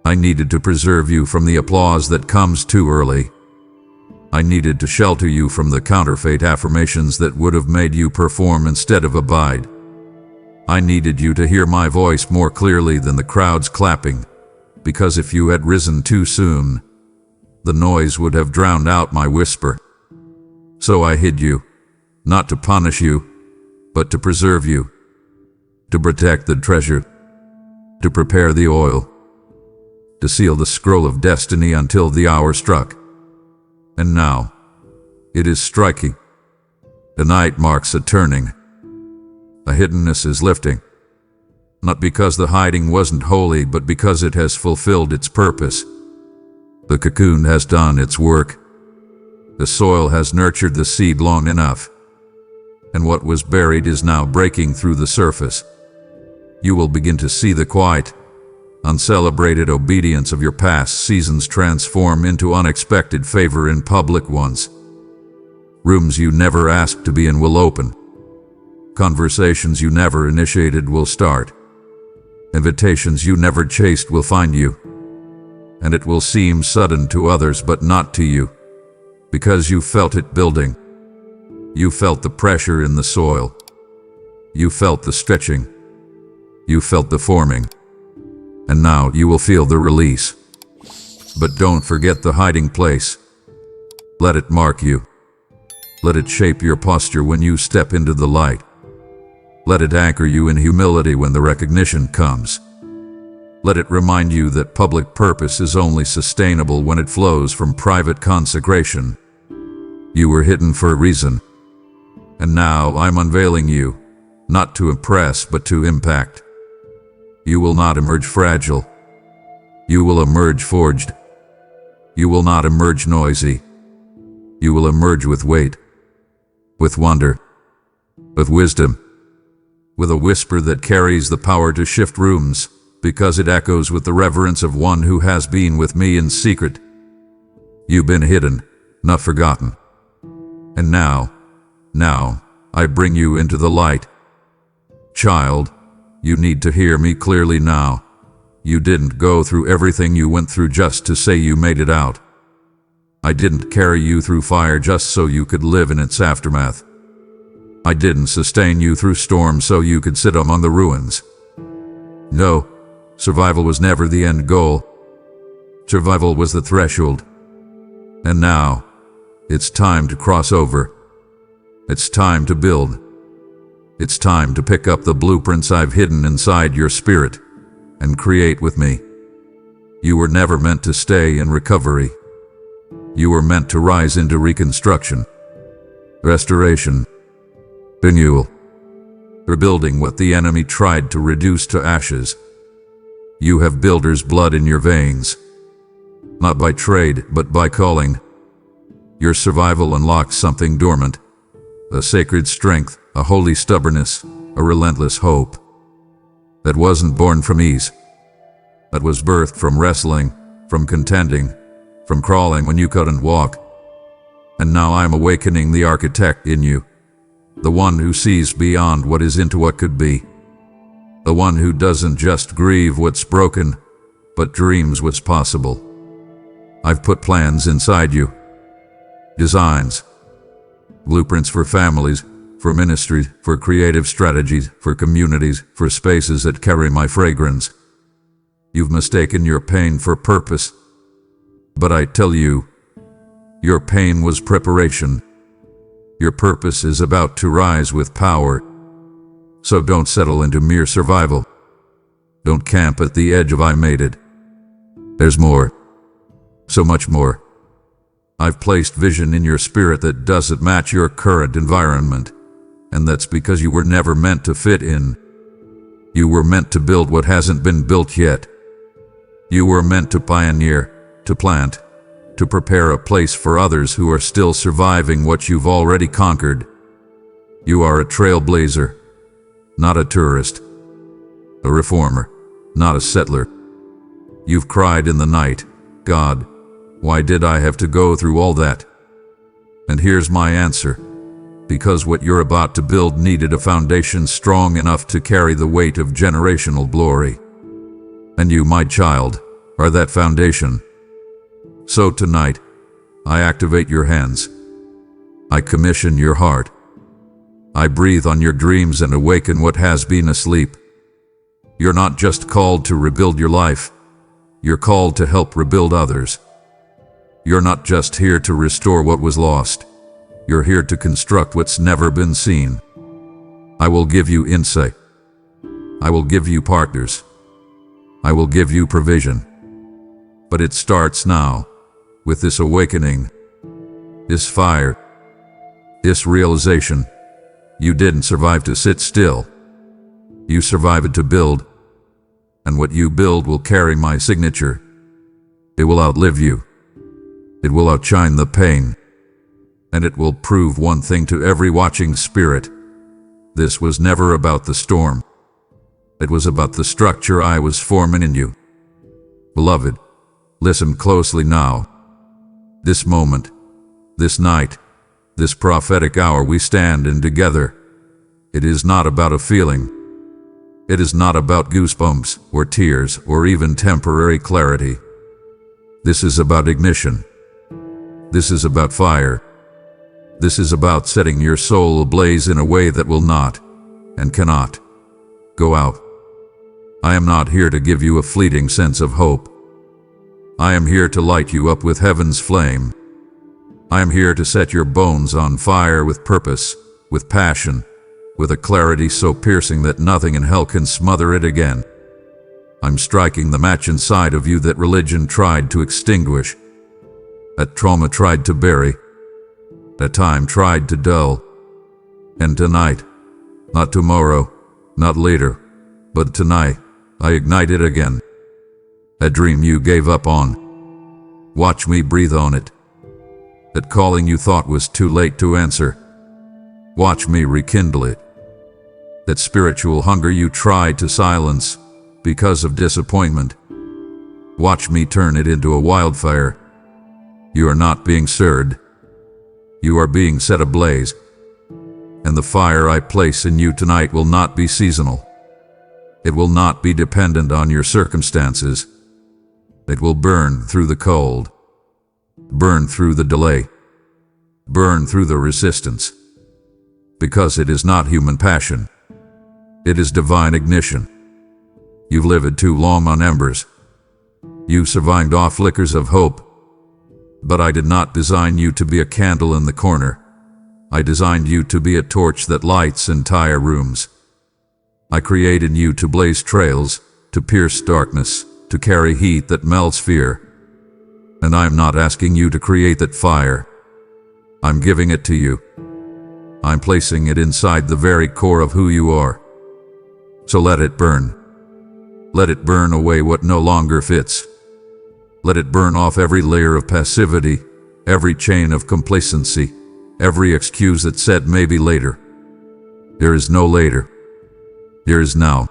S1: I needed to preserve you from the applause that comes too early. I needed to shelter you from the counterfeit affirmations that would have made you perform instead of abide. I needed you to hear my voice more clearly than the crowd's clapping, because if you had risen too soon, the noise would have drowned out my whisper. So I hid you, not to punish you, but to preserve you, to protect the treasure, to prepare the oil, to seal the scroll of destiny until the hour struck. And now, it is striking. The night marks a turning. The hiddenness is lifting. Not because the hiding wasn't holy, but because it has fulfilled its purpose. The cocoon has done its work. The soil has nurtured the seed long enough. and what was buried is now breaking through the surface. You will begin to see the quiet, uncelebrated obedience of your past seasons transform into unexpected favor in public ones. Rooms you never asked to be in will open. Conversations you never initiated will start. Invitations you never chased will find you. And it will seem sudden to others but not to you, because you felt it building. You felt the pressure in the soil. You felt the stretching. You felt the forming. And now you will feel the release. But don't forget the hiding place. Let it mark you. Let it shape your posture when you step into the light. Let it anchor you in humility when the recognition comes. Let it remind you that public purpose is only sustainable when it flows from private consecration. You were hidden for a reason. And now I'm unveiling you, not to impress but to impact. You will not emerge fragile. You will emerge forged. You will not emerge noisy. You will emerge with weight, with wonder, with wisdom, with a whisper that carries the power to shift rooms, because it echoes with the reverence of one who has been with me in secret. You've been hidden, not forgotten. And now, I bring you into the light. Child, you need to hear me clearly now. You didn't go through everything you went through just to say you made it out. I didn't carry you through fire just so you could live in its aftermath. I didn't sustain you through storms so you could sit among the ruins. No, survival was never the end goal. Survival was the threshold. And now, it's time to cross over. It's time to build. It's time to pick up the blueprints I've hidden inside your spirit and create with me. You were never meant to stay in recovery. You were meant to rise into reconstruction, restoration, renewal, rebuilding what the enemy tried to reduce to ashes. You have builder's blood in your veins, not by trade but by calling. Your survival unlocks something dormant, a sacred strength, a holy stubbornness, a relentless hope. That wasn't born from ease. That was birthed from wrestling, from contending, from crawling when you couldn't walk. And now I'm awakening the architect in you, the one who sees beyond what is into what could be, the one who doesn't just grieve what's broken, but dreams what's possible. I've put plans inside you, designs, blueprints for families, for ministries, for creative strategies, for communities, for spaces that carry my fragrance. You've mistaken your pain for purpose. But I tell you, your pain was preparation. Your purpose is about to rise with power. So don't settle into mere survival. Don't camp at the edge of I made it. There's more. So much more. I've placed vision in your spirit that doesn't match your current environment. And that's because you were never meant to fit in. You were meant to build what hasn't been built yet. You were meant to pioneer, to plant, to prepare a place for others who are still surviving what you've already conquered. You are a trailblazer, not a tourist, a reformer, not a settler. You've cried in the night, God, why did I have to go through all that? And here's my answer. Because what you're about to build needed a foundation strong enough to carry the weight of generational glory. And you, my child, are that foundation. So tonight, I activate your hands. I commission your heart. I breathe on your dreams and awaken what has been asleep. You're not just called to rebuild your life. You're called to help rebuild others. You're not just here to restore what was lost. You're here to construct what's never been seen. I will give you insight. I will give you partners. I will give you provision. But it starts now, with this awakening, this fire, this realization. You didn't survive to sit still. You survived to build. And what you build will carry my signature. It will outlive you. It will outshine the pain. And it will prove one thing to every watching spirit. This was never about the storm. It was about the structure I was forming in you. Beloved, listen closely now. This moment, this night, this prophetic hour we stand in together, it is not about a feeling. It is not about goosebumps or tears or even temporary clarity. This is about ignition. This is about fire. This is about setting your soul ablaze in a way that will not and cannot go out. I am not here to give you a fleeting sense of hope. I am here to light you up with heaven's flame. I am here to set your bones on fire with purpose, with passion, with a clarity so piercing that nothing in hell can smother it again. I'm striking the match inside of you that religion tried to extinguish, that trauma tried to bury, that time tried to dull. And tonight, not tomorrow, not later, but tonight, I ignite it again. A dream you gave up on. Watch me breathe on it. That calling you thought was too late to answer. Watch me rekindle it. That spiritual hunger you tried to silence because of disappointment. Watch me turn it into a wildfire. You are not being stirred. You are being set ablaze. And the fire I place in you tonight will not be seasonal. It will not be dependent on your circumstances. It will burn through the cold, burn through the delay, burn through the resistance. Because it is not human passion. It is divine ignition. You've lived too long on embers. You survived off flickers of hope. But I did not design you to be a candle in the corner. I designed you to be a torch that lights entire rooms. I created you to blaze trails, to pierce darkness, to carry heat that melts fear. And I'm not asking you to create that fire. I'm giving it to you. I'm placing it inside the very core of who you are. So let it burn. Let it burn away what no longer fits. Let it burn off every layer of passivity, every chain of complacency, every excuse that said maybe later. There is no later. There is now.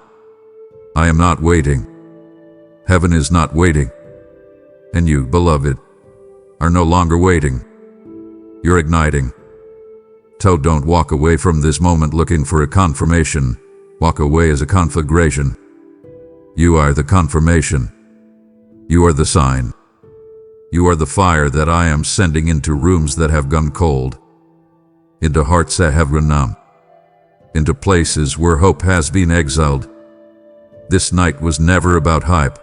S1: I am not waiting. Heaven is not waiting. And you, beloved, are no longer waiting. You're igniting. So don't walk away from this moment looking for a confirmation. Walk away as a conflagration. You are the confirmation. You are the sign. You are the fire that I am sending into rooms that have gone cold, into hearts that have run numb, into places where hope has been exiled. This night was never about hype.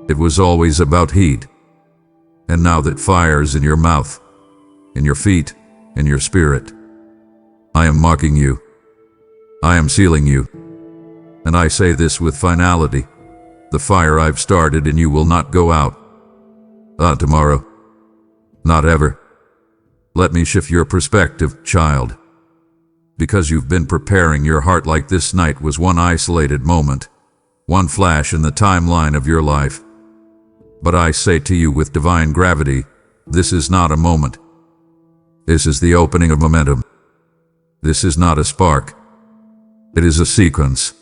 S1: It was always about heat. And now that fire's in your mouth, in your feet, in your spirit, I am marking you. I am sealing you. And I say this with finality. The fire I've started in you will not go out. Not tomorrow. Not ever. Let me shift your perspective, child. Because you've been preparing your heart like this night was one isolated moment, one flash in the timeline of your life. But I say to you with divine gravity, this is not a moment. This is the opening of momentum. This is not a spark. It is a sequence.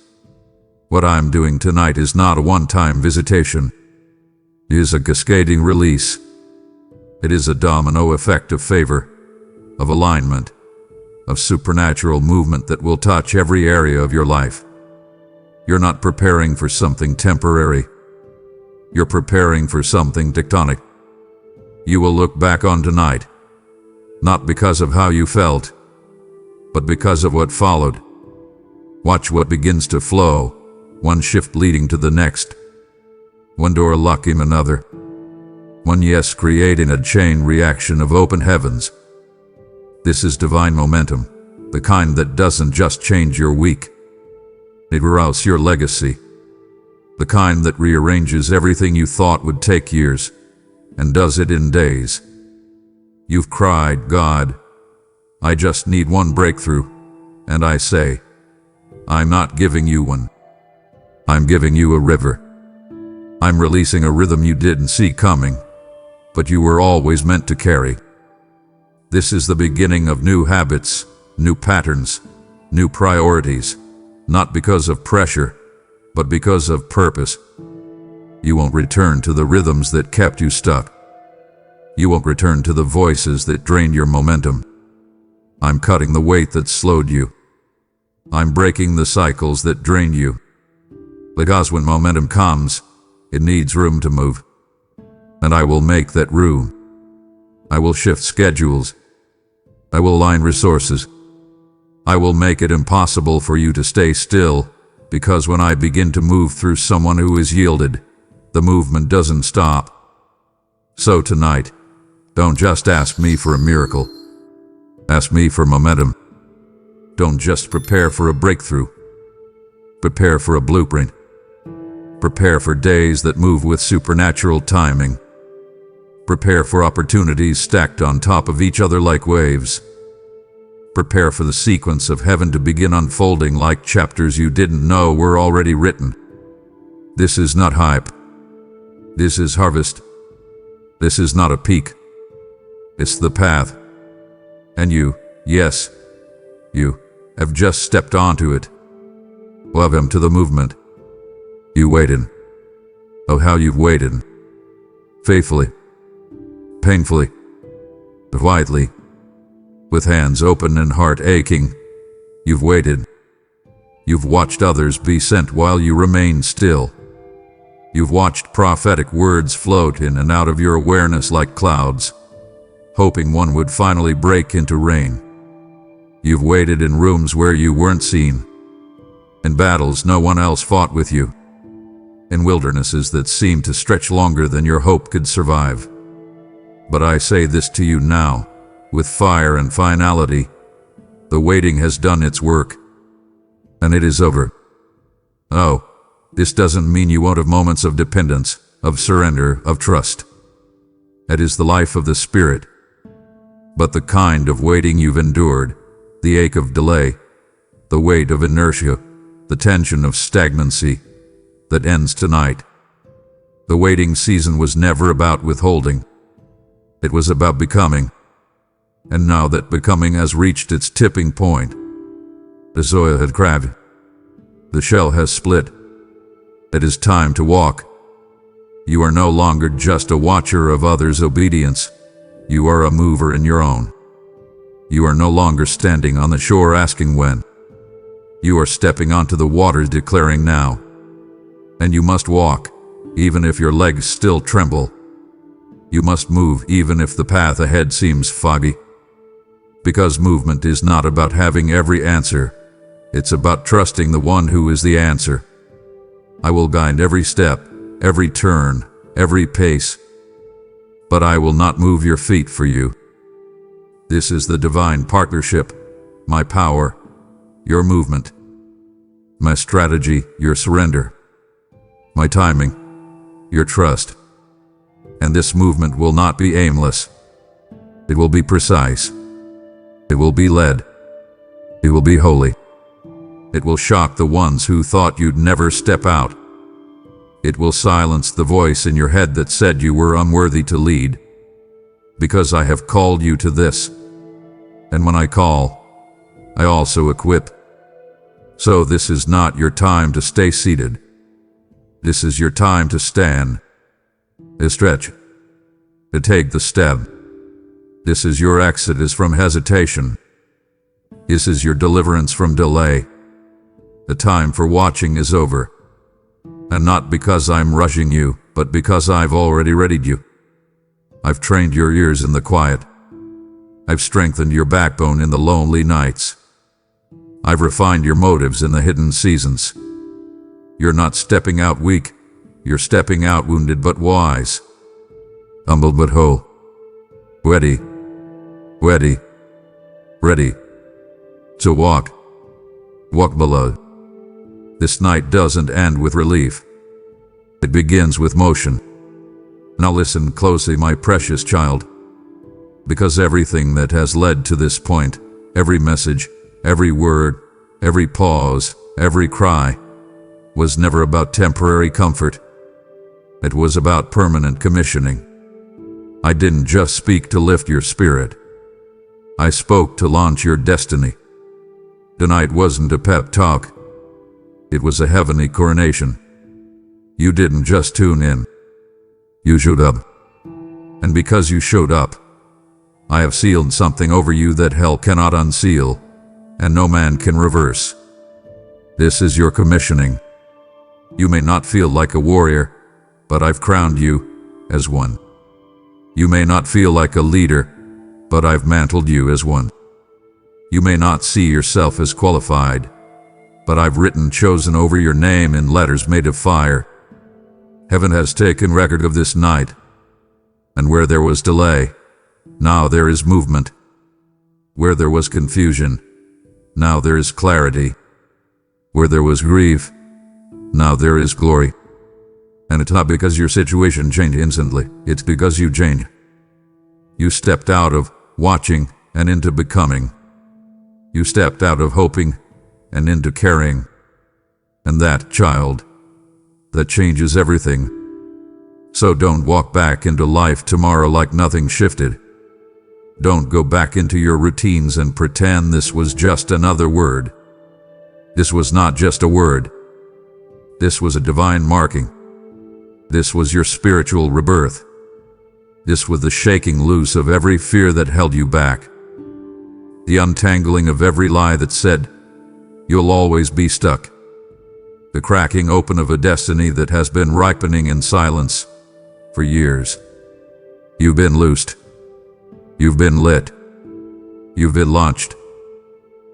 S1: What I'm doing tonight is not a one-time visitation. It is a cascading release. It is a domino effect of favor, of alignment, of supernatural movement that will touch every area of your life. You're not preparing for something temporary. You're preparing for something tectonic. You will look back on tonight, not because of how you felt, but because of what followed. Watch what begins to flow, one shift leading to the next, one door locking another, one yes creating a chain reaction of open heavens. This is divine momentum, the kind that doesn't just change your week. It rewrites your legacy. The kind that rearranges everything you thought would take years, and does it in days. You've cried, God, I just need one breakthrough, and I say, I'm not giving you one. I'm giving you a river. I'm releasing a rhythm you didn't see coming, but you were always meant to carry. This is the beginning of new habits, new patterns, new priorities, not because of pressure, but because of purpose. You won't return to the rhythms that kept you stuck. You won't return to the voices that drained your momentum. I'm cutting the weight that slowed you. I'm breaking the cycles that drained you. Because when momentum comes, it needs room to move. And I will make that room. I will shift schedules. I will align resources. I will make it impossible for you to stay still, because when I begin to move through someone who is yielded, the movement doesn't stop. So tonight, don't just ask me for a miracle. Ask me for momentum. Don't just prepare for a breakthrough. Prepare for a blueprint. Prepare for days that move with supernatural timing. Prepare for opportunities stacked on top of each other like waves. Prepare for the sequence of heaven to begin unfolding like chapters you didn't know were already written. This is not hype. This is harvest. This is not a peak. It's the path. And you, yes, you, have just stepped onto it. Welcome to the movement. You waited. Oh, how you've waited. Faithfully. Painfully. Quietly. With hands open and heart aching. You've waited. You've watched others be sent while you remained still. You've watched prophetic words float in and out of your awareness like clouds, hoping one would finally break into rain. You've waited in rooms where you weren't seen, in battles no one else fought with you, in wildernesses that seemed to stretch longer than your hope could survive. But I say this to you now, with fire and finality: the waiting has done its work, and it is over. Oh, this doesn't mean you won't have moments of dependence, of surrender, of trust. It is the life of the Spirit. But the kind of waiting you've endured, the ache of delay, the weight of inertia, the tension of stagnancy, that ends tonight. The waiting season was never about withholding. It was about becoming. And now that becoming has reached its tipping point, the soil had cracked. The shell has split. It is time to walk. You are no longer just a watcher of others' obedience. You are a mover in your own. You are no longer standing on the shore asking when. You are stepping onto the waters declaring now. And you must walk, even if your legs still tremble. You must move even if the path ahead seems foggy. Because movement is not about having every answer. It's about trusting the one who is the answer. I will guide every step, every turn, every pace. But I will not move your feet for you. This is the divine partnership, my power, your movement, my strategy, your surrender, my timing, your trust. And this movement will not be aimless. It will be precise. It will be led. It will be holy. It will shock the ones who thought you'd never step out. It will silence the voice in your head that said you were unworthy to lead. Because I have called you to this. And when I call, I also equip. So this is not your time to stay seated. This is your time to stand, to stretch, to take the step. This is your exodus from hesitation. This is your deliverance from delay. The time for watching is over. And not because I'm rushing you, but because I've already readied you. I've trained your ears in the quiet. I've strengthened your backbone in the lonely nights. I've refined your motives in the hidden seasons. You're not stepping out weak. You're stepping out wounded but wise. Humble but whole. Ready. Ready. Ready. To walk. Walk below. This night doesn't end with relief. It begins with motion. Now listen closely, my precious child. Because everything that has led to this point, every message, every word, every pause, every cry, was never about temporary comfort. It was about permanent commissioning. I didn't just speak to lift your spirit. I spoke to launch your destiny. Tonight wasn't a pep talk. It was a heavenly coronation. You didn't just tune in. You showed up. And because you showed up, I have sealed something over you that hell cannot unseal, and no man can reverse. This is your commissioning. You may not feel like a warrior, but I've crowned you as one. You may not feel like a leader, but I've mantled you as one. You may not see yourself as qualified, but I've written chosen over your name in letters made of fire. Heaven has taken record of this night, and where there was delay, now there is movement. Where there was confusion, now there is clarity. Where there was grief, now there is glory. And it's not because your situation changed instantly, it's because you changed. You stepped out of watching and into becoming. You stepped out of hoping and into caring. And that, child, that changes everything. So don't walk back into life tomorrow like nothing shifted. Don't go back into your routines and pretend this was just another word. This was not just a word. This was a divine marking. This was your spiritual rebirth. This was the shaking loose of every fear that held you back. The untangling of every lie that said, you'll always be stuck. The cracking open of a destiny that has been ripening in silence for years. You've been loosed. You've been lit. You've been launched.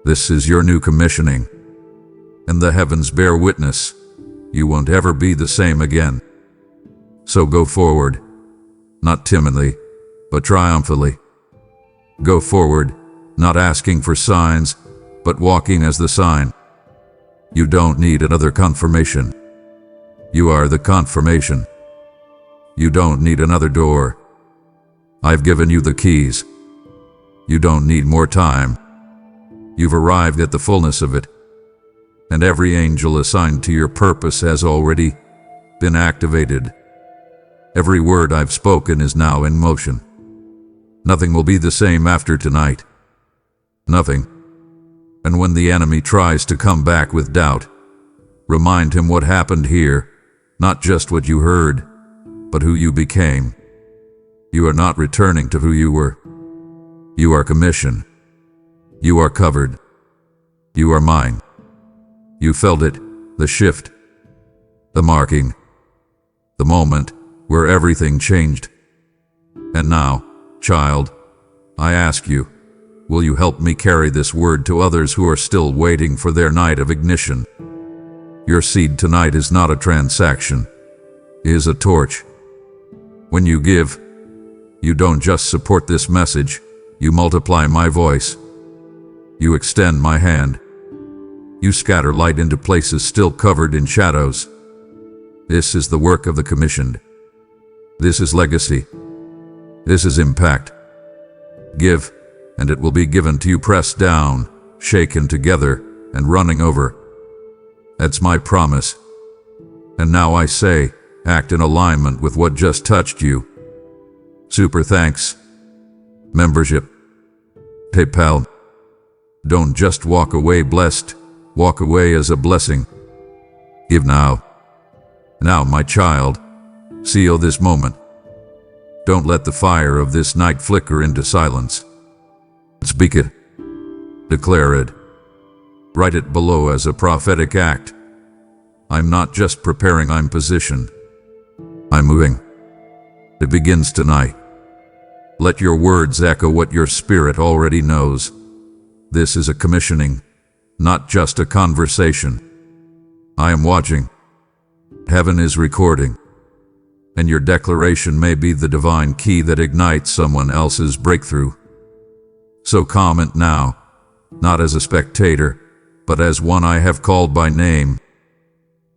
S1: This is your new commissioning. And the heavens bear witness, you won't ever be the same again. So go forward, not timidly, but triumphantly. Go forward, not asking for signs, but walking as the sign. You don't need another confirmation. You are the confirmation. You don't need another door. I've given you the keys. You don't need more time. You've arrived at the fullness of it. And every angel assigned to your purpose has already been activated. Every word I've spoken is now in motion. Nothing will be the same after tonight. Nothing. And when the enemy tries to come back with doubt, remind him what happened here, not just what you heard, but who you became. You are not returning to who you were. You are commissioned. You are covered. You are mine. You felt it, the shift, the marking, the moment where everything changed. And now, child, I ask you, will you help me carry this word to others who are still waiting for their night of ignition? Your seed tonight is not a transaction, it is a torch. When you give, you don't just support this message, you multiply my voice. You extend my hand. You scatter light into places still covered in shadows. This is the work of the commissioned. This is legacy. This is impact. Give, and it will be given to you pressed down, shaken together, and running over. That's my promise. And now I say, act in alignment with what just touched you. Super thanks. Membership. PayPal. Don't just walk away blessed. Walk away as a blessing. Give now. Now, my child, seal this moment. Don't let the fire of this night flicker into silence. Speak it. Declare it. Write it below as a prophetic act. I'm not just preparing, I'm positioned. I'm moving. It begins tonight. Let your words echo what your spirit already knows. This is a commissioning, not just a conversation. I am watching. Heaven is recording. And your declaration may be the divine key that ignites someone else's breakthrough. So comment now, not as a spectator, but as one I have called by name.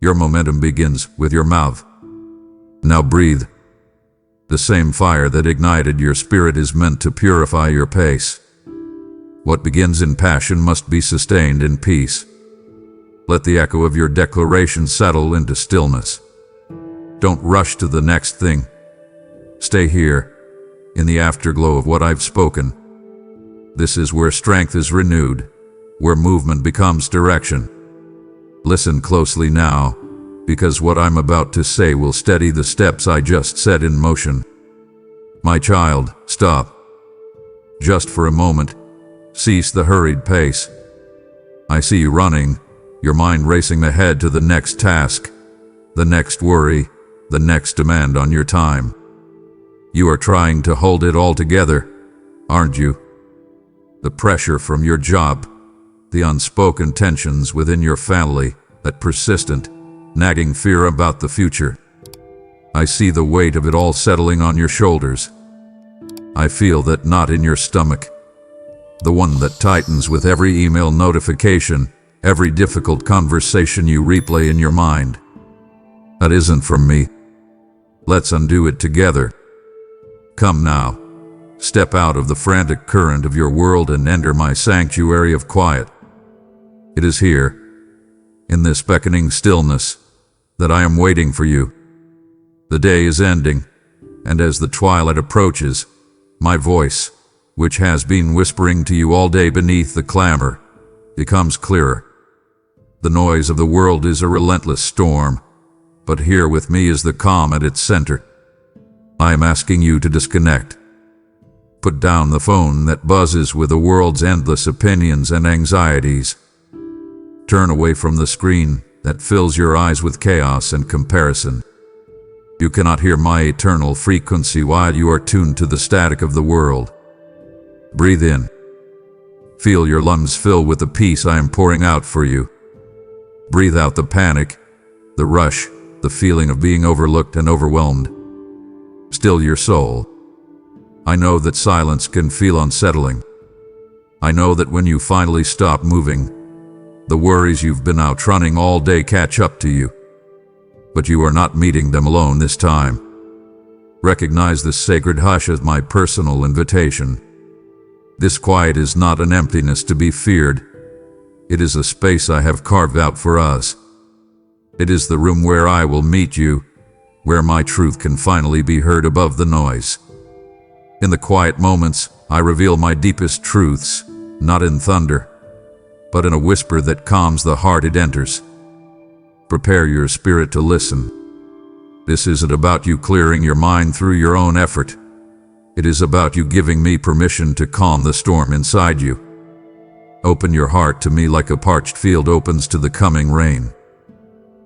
S1: Your momentum begins with your mouth. Now breathe. The same fire that ignited your spirit is meant to purify your pace. What begins in passion must be sustained in peace. Let the echo of your declaration settle into stillness. Don't rush to the next thing. Stay here, in the afterglow of what I've spoken. This is where strength is renewed, where movement becomes direction. Listen closely now, because what I'm about to say will steady the steps I just set in motion. My child, stop. Just for a moment, cease the hurried pace. I see you running, your mind racing ahead to the next task, the next worry, the next demand on your time. You are trying to hold it all together, aren't you? The pressure from your job, the unspoken tensions within your family, that persistent, nagging fear about the future. I see the weight of it all settling on your shoulders. I feel that knot in your stomach, the one that tightens with every email notification, every difficult conversation you replay in your mind. That isn't from me. Let's undo it together. Come now. Step out of the frantic current of your world and enter my sanctuary of quiet. It is here, in this beckoning stillness, that I am waiting for you. The day is ending, and as the twilight approaches, my voice, which has been whispering to you all day beneath the clamor, becomes clearer. The noise of the world is a relentless storm, but here with me is the calm at its center. I am asking you to disconnect. Put down the phone that buzzes with the world's endless opinions and anxieties. Turn away from the screen that fills your eyes with chaos and comparison. You cannot hear my eternal frequency while you are tuned to the static of the world. Breathe in. Feel your lungs fill with the peace I am pouring out for you. Breathe out the panic, the rush, the feeling of being overlooked and overwhelmed. Still your soul. I know that silence can feel unsettling. I know that when you finally stop moving, the worries you've been outrunning all day catch up to you. But you are not meeting them alone this time. Recognize this sacred hush as my personal invitation. This quiet is not an emptiness to be feared. It is a space I have carved out for us. It is the room where I will meet you, where my truth can finally be heard above the noise. In the quiet moments, I reveal my deepest truths, not in thunder, but in a whisper that calms the heart it enters. Prepare your spirit to listen. This isn't about you clearing your mind through your own effort. It is about you giving me permission to calm the storm inside you. Open your heart to me like a parched field opens to the coming rain.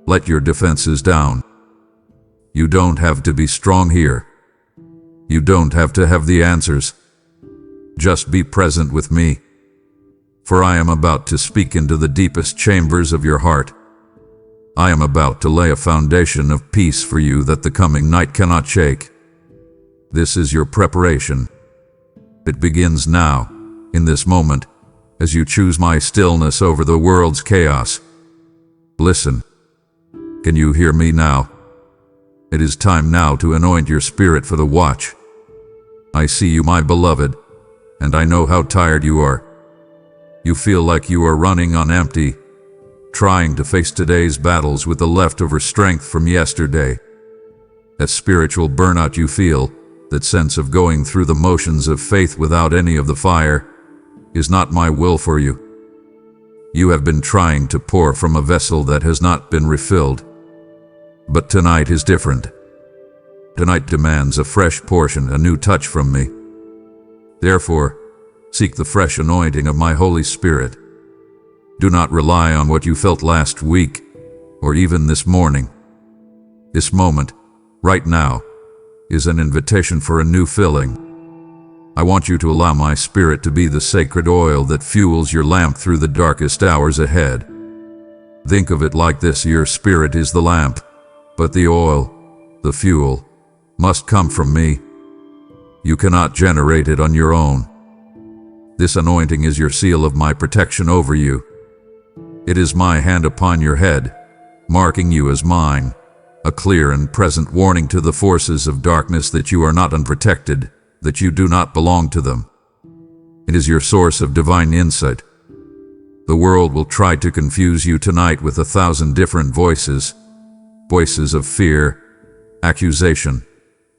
S1: Let your defenses down. You don't have to be strong here. You don't have to have the answers. Just be present with me. For I am about to speak into the deepest chambers of your heart. I am about to lay a foundation of peace for you that the coming night cannot shake. This is your preparation. It begins now, in this moment, as you choose my stillness over the world's chaos. Listen. Can you hear me now? It is time now to anoint your spirit for the watch. I see you, my beloved, and I know how tired you are. You feel like you are running on empty, trying to face today's battles with the leftover strength from yesterday. That spiritual burnout you feel, that sense of going through the motions of faith without any of the fire, is not my will for you. You have been trying to pour from a vessel that has not been refilled. But tonight is different. Tonight demands a fresh portion, a new touch from me. Therefore, seek the fresh anointing of my Holy Spirit. Do not rely on what you felt last week, or even this morning. This moment, right now, is an invitation for a new filling. I want you to allow my spirit to be the sacred oil that fuels your lamp through the darkest hours ahead. Think of it like this: your spirit is the lamp, but the oil, the fuel, must come from me. You cannot generate it on your own. This anointing is your seal of my protection over you. It is my hand upon your head, marking you as mine, a clear and present warning to the forces of darkness that you are not unprotected, that you do not belong to them. It is your source of divine insight. The world will try to confuse you tonight with 1,000 different voices of fear, accusation,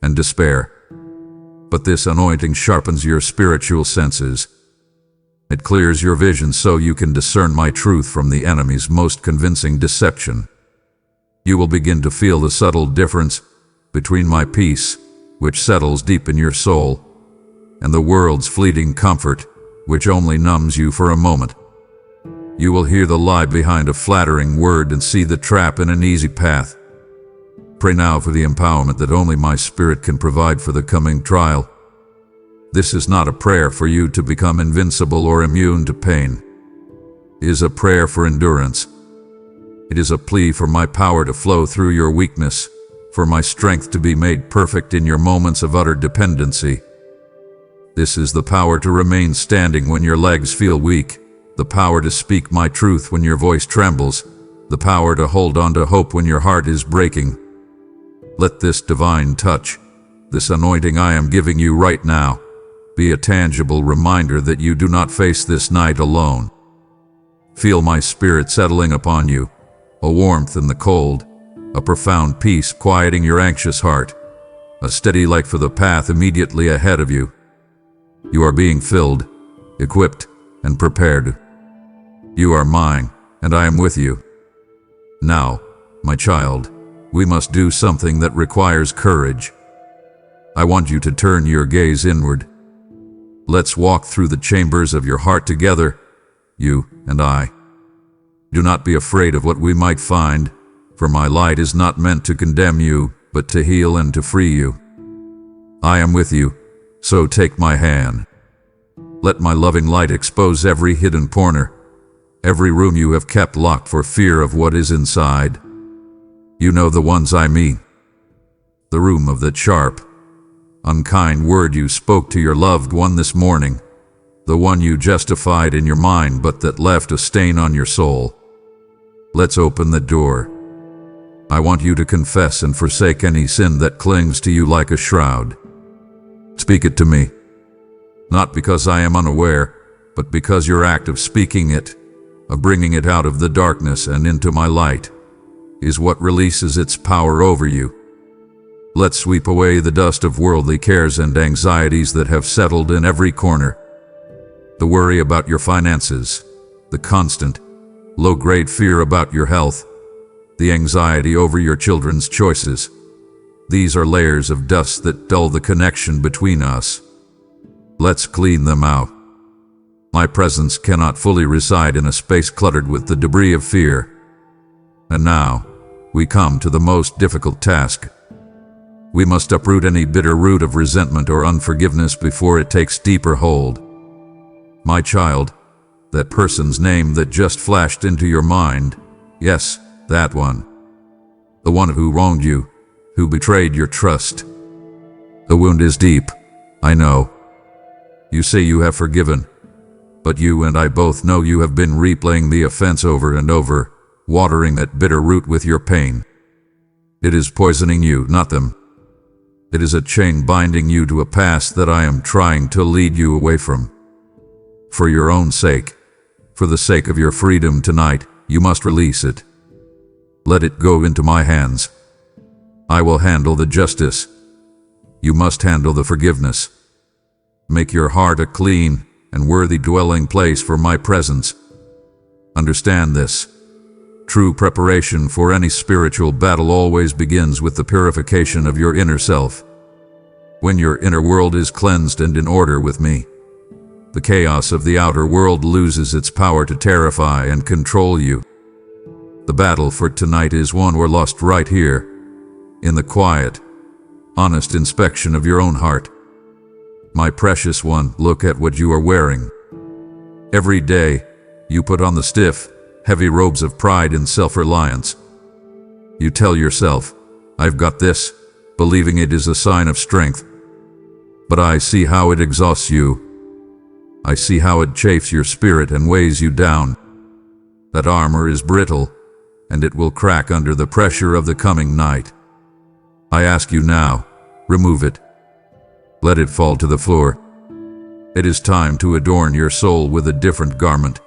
S1: and despair. But this anointing sharpens your spiritual senses. It clears your vision so you can discern my truth from the enemy's most convincing deception. You will begin to feel the subtle difference between my peace, which settles deep in your soul, and the world's fleeting comfort, which only numbs you for a moment. You will hear the lie behind a flattering word and see the trap in an easy path. Pray now for the empowerment that only my Spirit can provide for the coming trial. This is not a prayer for you to become invincible or immune to pain. It is a prayer for endurance. It is a plea for my power to flow through your weakness, for my strength to be made perfect in your moments of utter dependency. This is the power to remain standing when your legs feel weak, the power to speak my truth when your voice trembles, the power to hold on to hope when your heart is breaking. Let this divine touch, this anointing I am giving you right now, be a tangible reminder that you do not face this night alone. Feel my Spirit settling upon you, a warmth in the cold, a profound peace quieting your anxious heart, a steady light for the path immediately ahead of you. You are being filled, equipped, and prepared. You are mine, and I am with you. Now, my child, we must do something that requires courage. I want you to turn your gaze inward. Let's walk through the chambers of your heart together, you and I. Do not be afraid of what we might find, for my light is not meant to condemn you, but to heal and to free you. I am with you, so take my hand. Let my loving light expose every hidden corner, every room you have kept locked for fear of what is inside. You know the ones I mean. The room of that sharp, unkind word you spoke to your loved one this morning, the one you justified in your mind but that left a stain on your soul. Let's open the door. I want you to confess and forsake any sin that clings to you like a shroud. Speak it to me, not because I am unaware, but because your act of speaking it, of bringing it out of the darkness and into my light, is what releases its power over you. Let's sweep away the dust of worldly cares and anxieties that have settled in every corner. The worry about your finances, the constant, low-grade fear about your health, the anxiety over your children's choices. These are layers of dust that dull the connection between us. Let's clean them out. My presence cannot fully reside in a space cluttered with the debris of fear. And now, we come to the most difficult task. We must uproot any bitter root of resentment or unforgiveness before it takes deeper hold. My child, that person's name that just flashed into your mind, yes, that one. The one who wronged you, who betrayed your trust. The wound is deep, I know. You say you have forgiven, but you and I both know you have been replaying the offense over and over, watering that bitter root with your pain. It is poisoning you, not them. It is a chain binding you to a past that I am trying to lead you away from. For your own sake, for the sake of your freedom tonight, you must release it. Let it go into my hands. I will handle the justice. You must handle the forgiveness. Make your heart a clean and worthy dwelling place for my presence. Understand this. True preparation for any spiritual battle always begins with the purification of your inner self. When your inner world is cleansed and in order with me, the chaos of the outer world loses its power to terrify and control you. The battle for tonight is won or lost right here, in the quiet, honest inspection of your own heart. My precious one, look at what you are wearing. Every day, you put on the stiff, heavy robes of pride and self-reliance. You tell yourself, I've got this, believing it is a sign of strength. But I see how it exhausts you. I see how it chafes your spirit and weighs you down. That armor is brittle, and it will crack under the pressure of the coming night. I ask you now, remove it. Let it fall to the floor. It is time to adorn your soul with a different garment,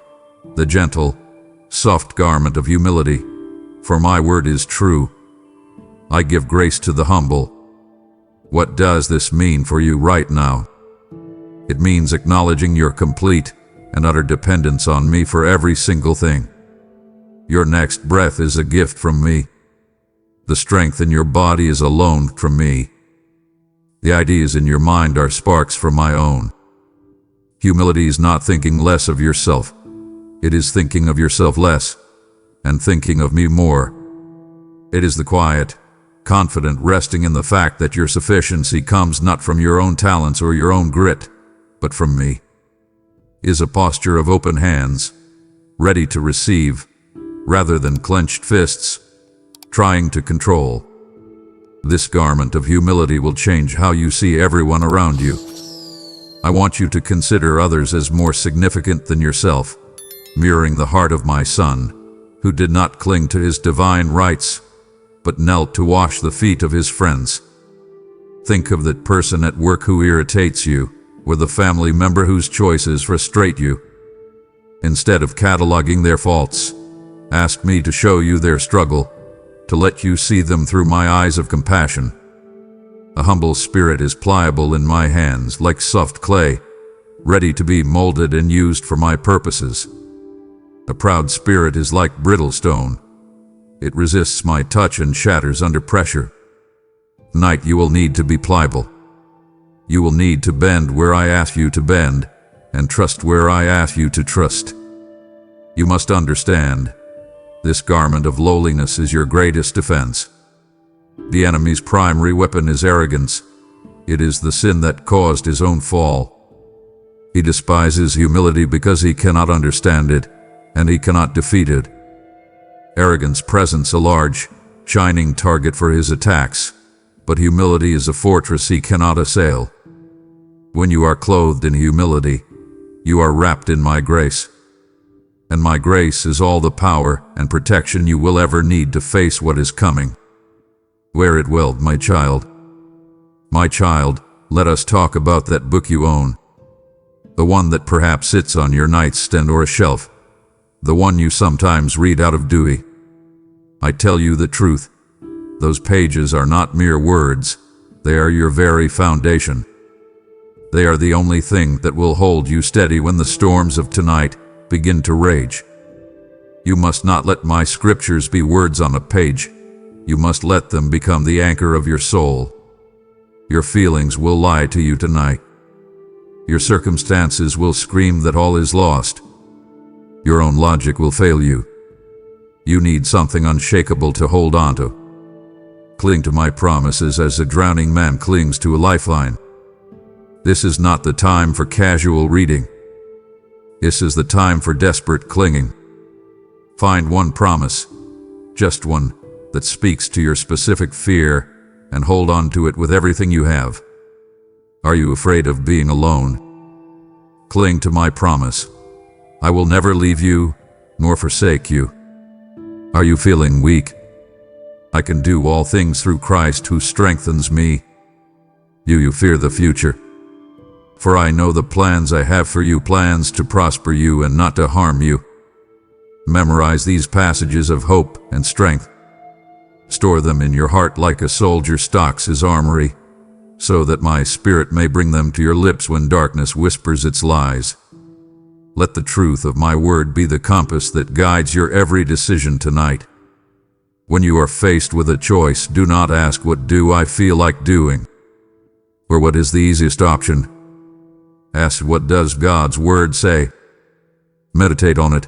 S1: the gentle, soft garment of humility, for my word is true. I give grace to the humble. What does this mean for you right now? It means acknowledging your complete, and utter dependence on me for every single thing. Your next breath is a gift from me. The strength in your body is a loan from me. The ideas in your mind are sparks from my own. Humility is not thinking less of yourself. It is thinking of yourself less and thinking of me more. It is the quiet, confident resting in the fact that your sufficiency comes not from your own talents or your own grit, but from me. Is a posture of open hands, ready to receive, rather than clenched fists, trying to control. This garment of humility will change how you see everyone around you. I want you to consider others as more significant than yourself, mirroring the heart of my Son, who did not cling to his divine rights, but knelt to wash the feet of his friends. Think of that person at work who irritates you, or the family member whose choices frustrate you. Instead of cataloging their faults, ask me to show you their struggle, to let you see them through my eyes of compassion. A humble spirit is pliable in my hands like soft clay, ready to be molded and used for my purposes. A proud spirit is like brittle stone. It resists my touch and shatters under pressure. Tonight you will need to be pliable. You will need to bend where I ask you to bend, and trust where I ask you to trust. You must understand, this garment of lowliness is your greatest defense. The enemy's primary weapon is arrogance. It is the sin that caused his own fall. He despises humility because he cannot understand it, and he cannot defeat it. Arrogance presents a large, shining target for his attacks, but humility is a fortress he cannot assail. When you are clothed in humility, you are wrapped in my grace. And my grace is all the power and protection you will ever need to face what is coming. Wear it well, my child. My child, let us talk about that book you own. The one that perhaps sits on your nightstand or a shelf. The one you sometimes read out of Dewey. I tell you the truth. Those pages are not mere words. They are your very foundation. They are the only thing that will hold you steady when the storms of tonight begin to rage. You must not let my scriptures be words on a page. You must let them become the anchor of your soul. Your feelings will lie to you tonight. Your circumstances will scream that all is lost. Your own logic will fail you. You need something unshakable to hold on to. Cling to my promises as a drowning man clings to a lifeline. This is not the time for casual reading. This is the time for desperate clinging. Find one promise, just one, that speaks to your specific fear, and hold on to it with everything you have. Are you afraid of being alone? Cling to my promise. I will never leave you, nor forsake you. Are you feeling weak? I can do all things through Christ who strengthens me. Do you fear the future? For I know the plans I have for you, plans to prosper you and not to harm you. Memorize these passages of hope and strength. Store them in your heart like a soldier stocks his armory, so that my spirit may bring them to your lips when darkness whispers its lies. Let the truth of my word be the compass that guides your every decision tonight. When you are faced with a choice, do not ask, what do I feel like doing? Or what is the easiest option? Ask, what does God's word say? Meditate on it.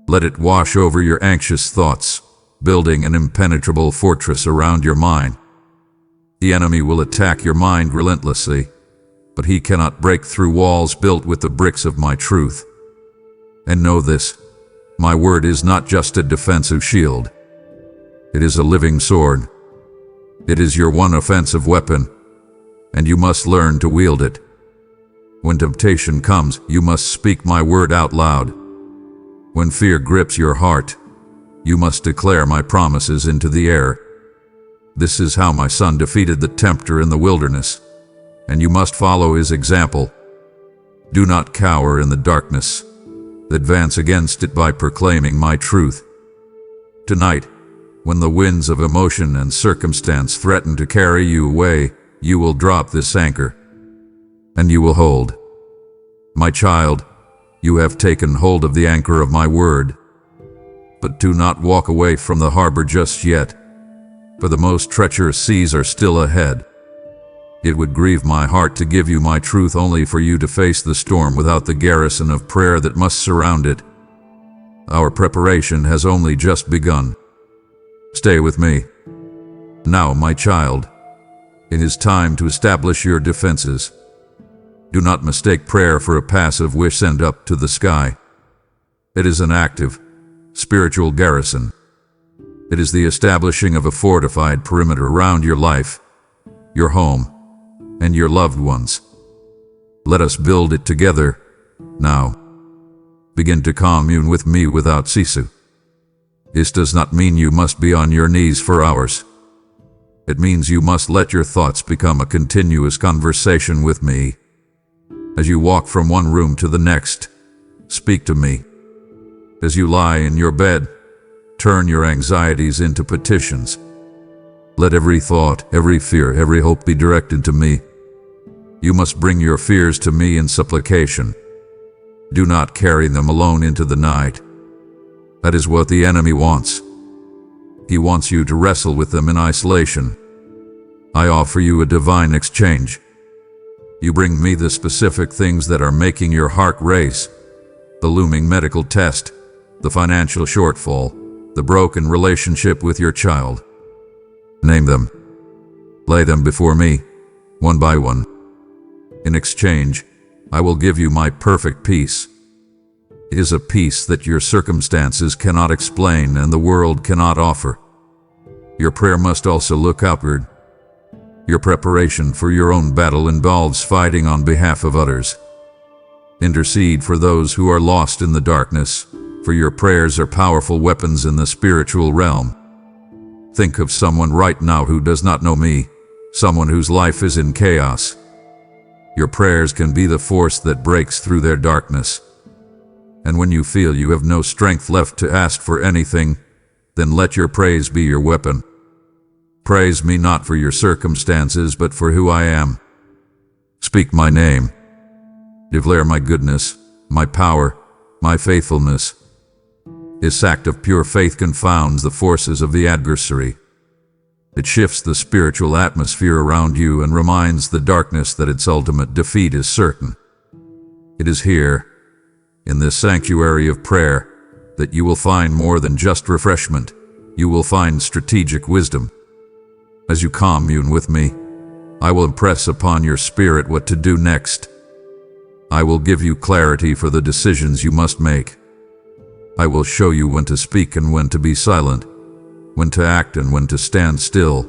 S1: Let it wash over your anxious thoughts, building an impenetrable fortress around your mind. The enemy will attack your mind relentlessly, but he cannot break through walls built with the bricks of my truth. And know this, my word is not just a defensive shield. It is a living sword. It is your one offensive weapon, and you must learn to wield it. When temptation comes, you must speak my word out loud. When fear grips your heart, you must declare my promises into the air. This is how my son defeated the tempter in the wilderness, and you must follow his example. Do not cower in the darkness. Advance against it by proclaiming my truth. Tonight, when the winds of emotion and circumstance threaten to carry you away, you will drop this anchor, and you will hold. My child, You have taken hold of the anchor of my word. But do not walk away from the harbor just yet, for the most treacherous seas are still ahead. It would grieve my heart to give you my truth only for you to face the storm without the garrison of prayer that must surround it. Our preparation has only just begun. Stay with me. Now, my child, it is time to establish your defenses. Do not mistake prayer for a passive wish sent up to the sky. It is an active, spiritual garrison. It is the establishing of a fortified perimeter around your life, your home, and your loved ones. Let us build it together now. Begin to commune with me without ceasing. This does not mean you must be on your knees for hours. It means you must let your thoughts become a continuous conversation with me. As you walk from one room to the next, speak to me. As you lie in your bed, turn your anxieties into petitions. Let every thought, every fear, every hope be directed to me. You must bring your fears to me in supplication. Do not carry them alone into the night. That is what the enemy wants. He wants you to wrestle with them in isolation. I offer you a divine exchange. You bring me the specific things that are making your heart race: the looming medical test, the financial shortfall, the broken relationship with your child. Name them. Lay them before me, one by one. In exchange, I will give you my perfect peace. It is a peace that your circumstances cannot explain and the world cannot offer. Your prayer must also look outward. Your preparation for your own battle involves fighting on behalf of others. Intercede for those who are lost in the darkness, for your prayers are powerful weapons in the spiritual realm. Think of someone right now who does not know me, someone whose life is in chaos. Your prayers can be the force that breaks through their darkness. And when you feel you have no strength left to ask for anything, then let your praise be your weapon. Praise me not for your circumstances, but for who I am. Speak my name. Declare my goodness, my power, my faithfulness. This act of pure faith confounds the forces of the adversary. It shifts the spiritual atmosphere around you and reminds the darkness that its ultimate defeat is certain. It is here, in this sanctuary of prayer, that you will find more than just refreshment. You will find strategic wisdom. As you commune with me, I will impress upon your spirit what to do next. I will give you clarity for the decisions you must make. I will show you when to speak and when to be silent, when to act and when to stand still.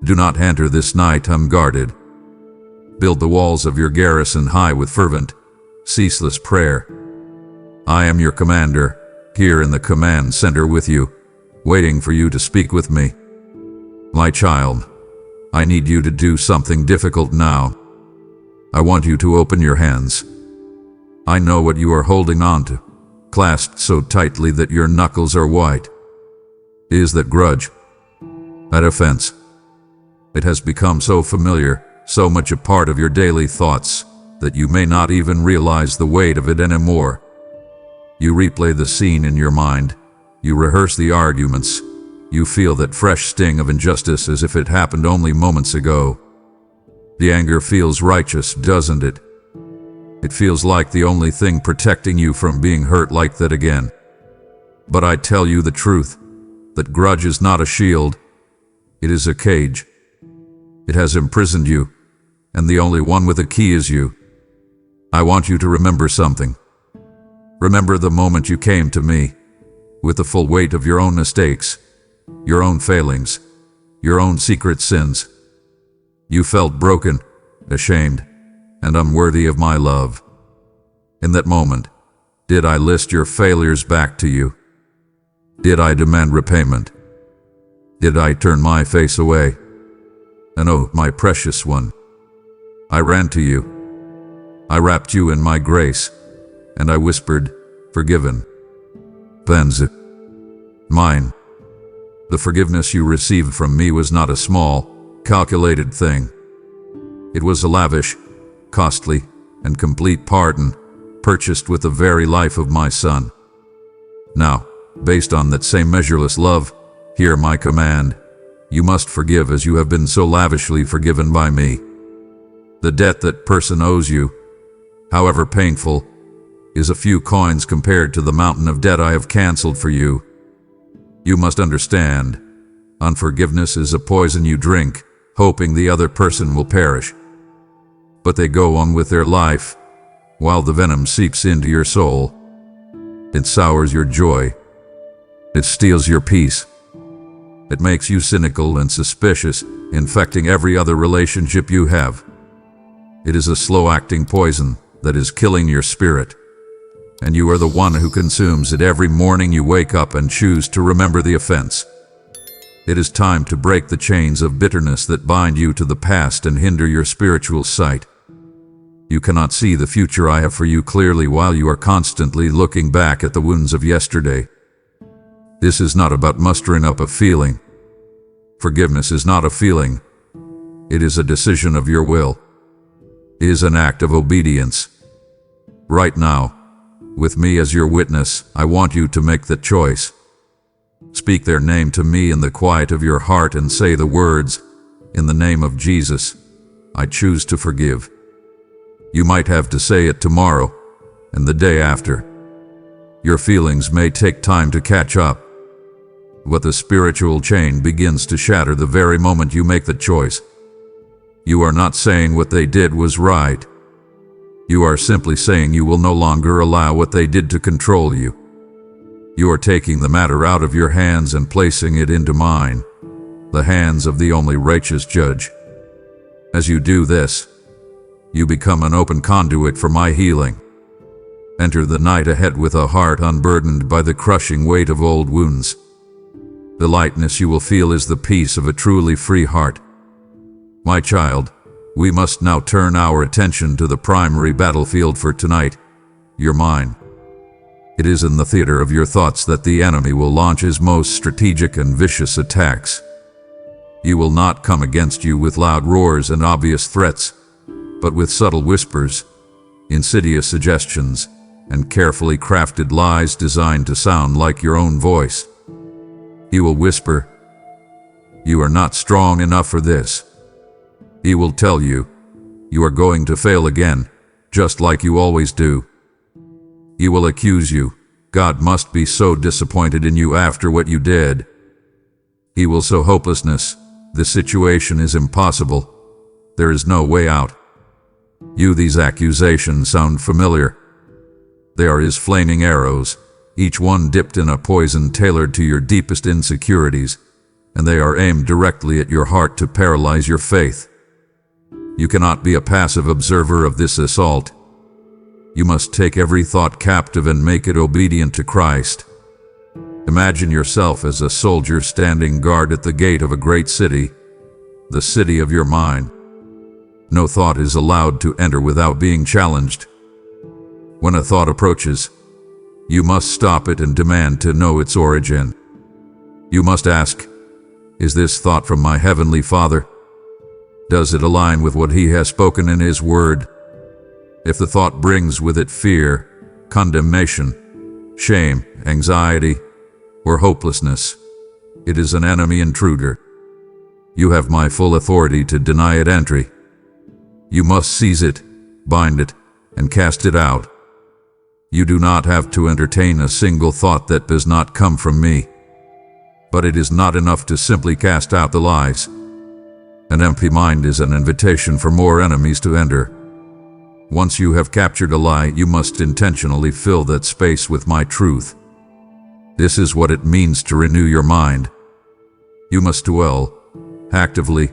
S1: Do not enter this night unguarded. Build the walls of your garrison high with fervent, ceaseless prayer. I am your commander, here in the command center with you, waiting for you to speak with me. My child, I need you to do something difficult now. I want you to open your hands. I know what you are holding on to, clasped so tightly that your knuckles are white. Is that grudge? That offense? It has become so familiar, so much a part of your daily thoughts, that you may not even realize the weight of it anymore. You replay the scene in your mind. You rehearse the arguments. You feel that fresh sting of injustice as if it happened only moments ago. The anger feels righteous, doesn't it? It feels like the only thing protecting you from being hurt like that again. But I tell you the truth, that grudge is not a shield. It is a cage. It has imprisoned you, and the only one with a key is you. I want you to remember something. Remember the moment you came to me, with the full weight of your own mistakes, your own failings, your own secret sins. You felt broken, ashamed, and unworthy of my love. In that moment, did I list your failures back to you? Did I demand repayment? Did I turn my face away? And oh, my precious one, I ran to you. I wrapped you in my grace, and I whispered, forgiven. Cleanse. Mine. The forgiveness you received from me was not a small, calculated thing. It was a lavish, costly, and complete pardon, purchased with the very life of my Son. Now, based on that same measureless love, hear my command. You must forgive as you have been so lavishly forgiven by me. The debt that person owes you, however painful, is a few coins compared to the mountain of debt I have canceled for you. You must understand, unforgiveness is a poison you drink, hoping the other person will perish. But they go on with their life, while the venom seeps into your soul. It sours your joy. It steals your peace. It makes you cynical and suspicious, infecting every other relationship you have. It is a slow-acting poison that is killing your spirit, and you are the one who consumes it every morning you wake up and choose to remember the offense. It is time to break the chains of bitterness that bind you to the past and hinder your spiritual sight. You cannot see the future I have for you clearly while you are constantly looking back at the wounds of yesterday. This is not about mustering up a feeling. Forgiveness is not a feeling. It is a decision of your will. It is an act of obedience. Right now, with me as your witness, I want you to make the choice. Speak their name to me in the quiet of your heart and say the words, "In the name of Jesus, I choose to forgive." You might have to say it tomorrow and the day after. Your feelings may take time to catch up, but the spiritual chain begins to shatter the very moment you make the choice. You are not saying what they did was right. You are simply saying you will no longer allow what they did to control you. You are taking the matter out of your hands and placing it into mine, the hands of the only righteous judge. As you do this, you become an open conduit for my healing. Enter the night ahead with a heart unburdened by the crushing weight of old wounds. The lightness you will feel is the peace of a truly free heart. My child, we must now turn our attention to the primary battlefield for tonight, your mind. It is in the theater of your thoughts that the enemy will launch his most strategic and vicious attacks. He will not come against you with loud roars and obvious threats, but with subtle whispers, insidious suggestions, and carefully crafted lies designed to sound like your own voice. He will whisper, "You are not strong enough for this." He will tell you, "You are going to fail again, just like you always do." He will accuse you, "God must be so disappointed in you after what you did." He will sow hopelessness, "This situation is impossible. There is no way out." These accusations sound familiar. They are his flaming arrows, each one dipped in a poison tailored to your deepest insecurities, and they are aimed directly at your heart to paralyze your faith. You cannot be a passive observer of this assault. You must take every thought captive and make it obedient to Christ. Imagine yourself as a soldier standing guard at the gate of a great city, the city of your mind. No thought is allowed to enter without being challenged. When a thought approaches, you must stop it and demand to know its origin. You must ask, "Is this thought from my Heavenly Father? Does it align with what He has spoken in His Word?" If the thought brings with it fear, condemnation, shame, anxiety, or hopelessness, it is an enemy intruder. You have my full authority to deny it entry. You must seize it, bind it, and cast it out. You do not have to entertain a single thought that does not come from me. But it is not enough to simply cast out the lies. An empty mind is an invitation for more enemies to enter. Once you have captured a lie, you must intentionally fill that space with my truth. This is what it means to renew your mind. You must dwell, actively,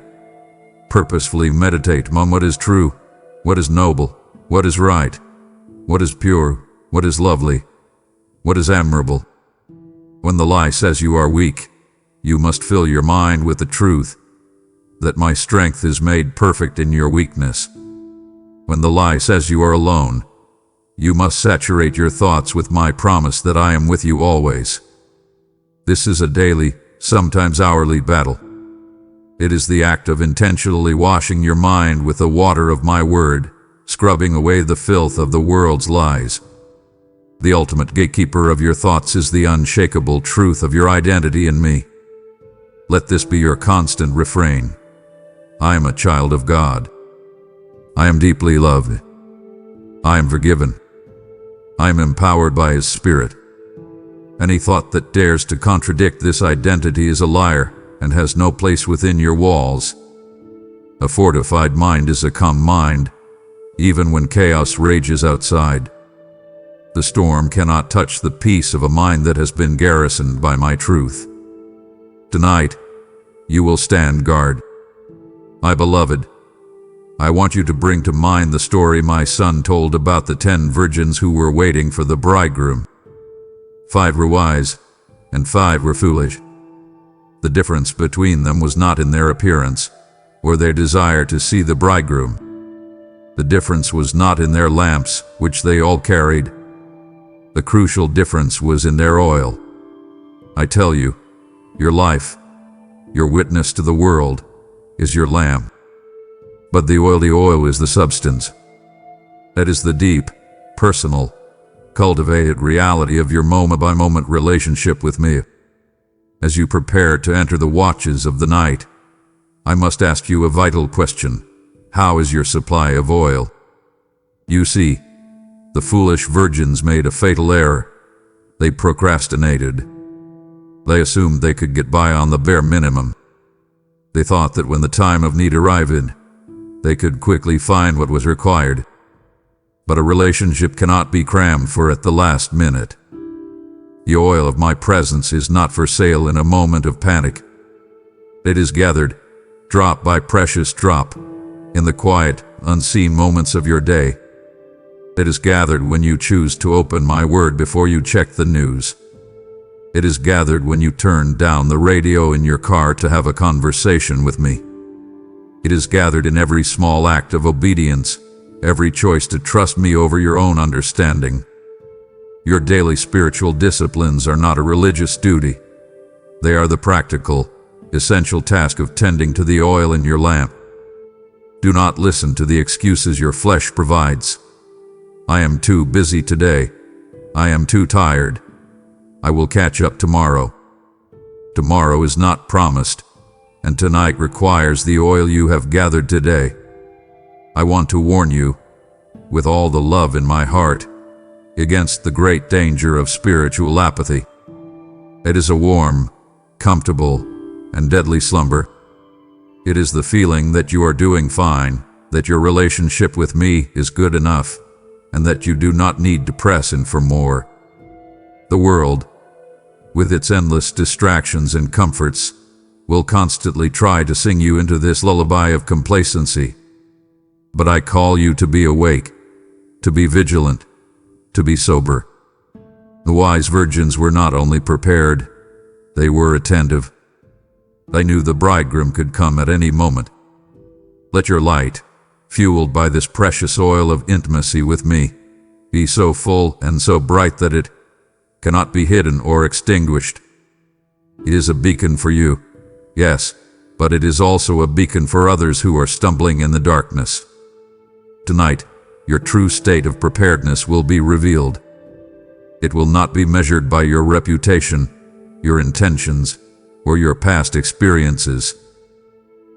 S1: purposefully meditate on what is true, what is noble, what is right, what is pure, what is lovely, what is admirable. When the lie says you are weak, you must fill your mind with the truth that my strength is made perfect in your weakness. When the lie says you are alone, you must saturate your thoughts with my promise that I am with you always. This is a daily, sometimes hourly battle. It is the act of intentionally washing your mind with the water of my word, scrubbing away the filth of the world's lies. The ultimate gatekeeper of your thoughts is the unshakable truth of your identity in me. Let this be your constant refrain. I am a child of God. I am deeply loved. I am forgiven. I am empowered by His Spirit. Any thought that dares to contradict this identity is a liar and has no place within your walls. A fortified mind is a calm mind, even when chaos rages outside. The storm cannot touch the peace of a mind that has been garrisoned by my truth. Tonight, you will stand guard. My beloved, I want you to bring to mind the story my son told about the 10 virgins who were waiting for the bridegroom. 5 were wise, and 5 were foolish. The difference between them was not in their appearance, or their desire to see the bridegroom. The difference was not in their lamps, which they all carried. The crucial difference was in their oil. I tell you, your life, your witness to the world, is your lamp. But the oil is the substance. That is the deep, personal, cultivated reality of your moment-by-moment relationship with me. As you prepare to enter the watches of the night, I must ask you a vital question. How is your supply of oil? You see, the foolish virgins made a fatal error. They procrastinated. They assumed they could get by on the bare minimum. They thought that when the time of need arrived, they could quickly find what was required. But a relationship cannot be crammed for at the last minute. The oil of my presence is not for sale in a moment of panic. It is gathered, drop by precious drop, in the quiet, unseen moments of your day. It is gathered when you choose to open my word before you check the news. It is gathered when you turn down the radio in your car to have a conversation with me. It is gathered in every small act of obedience, every choice to trust me over your own understanding. Your daily spiritual disciplines are not a religious duty. They are the practical, essential task of tending to the oil in your lamp. Do not listen to the excuses your flesh provides. I am too busy today. I am too tired. I will catch up tomorrow. Tomorrow is not promised, and tonight requires the oil you have gathered today. I want to warn you, with all the love in my heart, against the great danger of spiritual apathy. It is a warm, comfortable, and deadly slumber. It is the feeling that you are doing fine, that your relationship with me is good enough, and that you do not need to press in for more. The world, with its endless distractions and comforts, will constantly try to sing you into this lullaby of complacency. But I call you to be awake, to be vigilant, to be sober. The wise virgins were not only prepared, they were attentive. They knew the bridegroom could come at any moment. Let your light, fueled by this precious oil of intimacy with me, be so full and so bright that it cannot be hidden or extinguished. It is a beacon for you, yes, but it is also a beacon for others who are stumbling in the darkness. Tonight, your true state of preparedness will be revealed. It will not be measured by your reputation, your intentions, or your past experiences.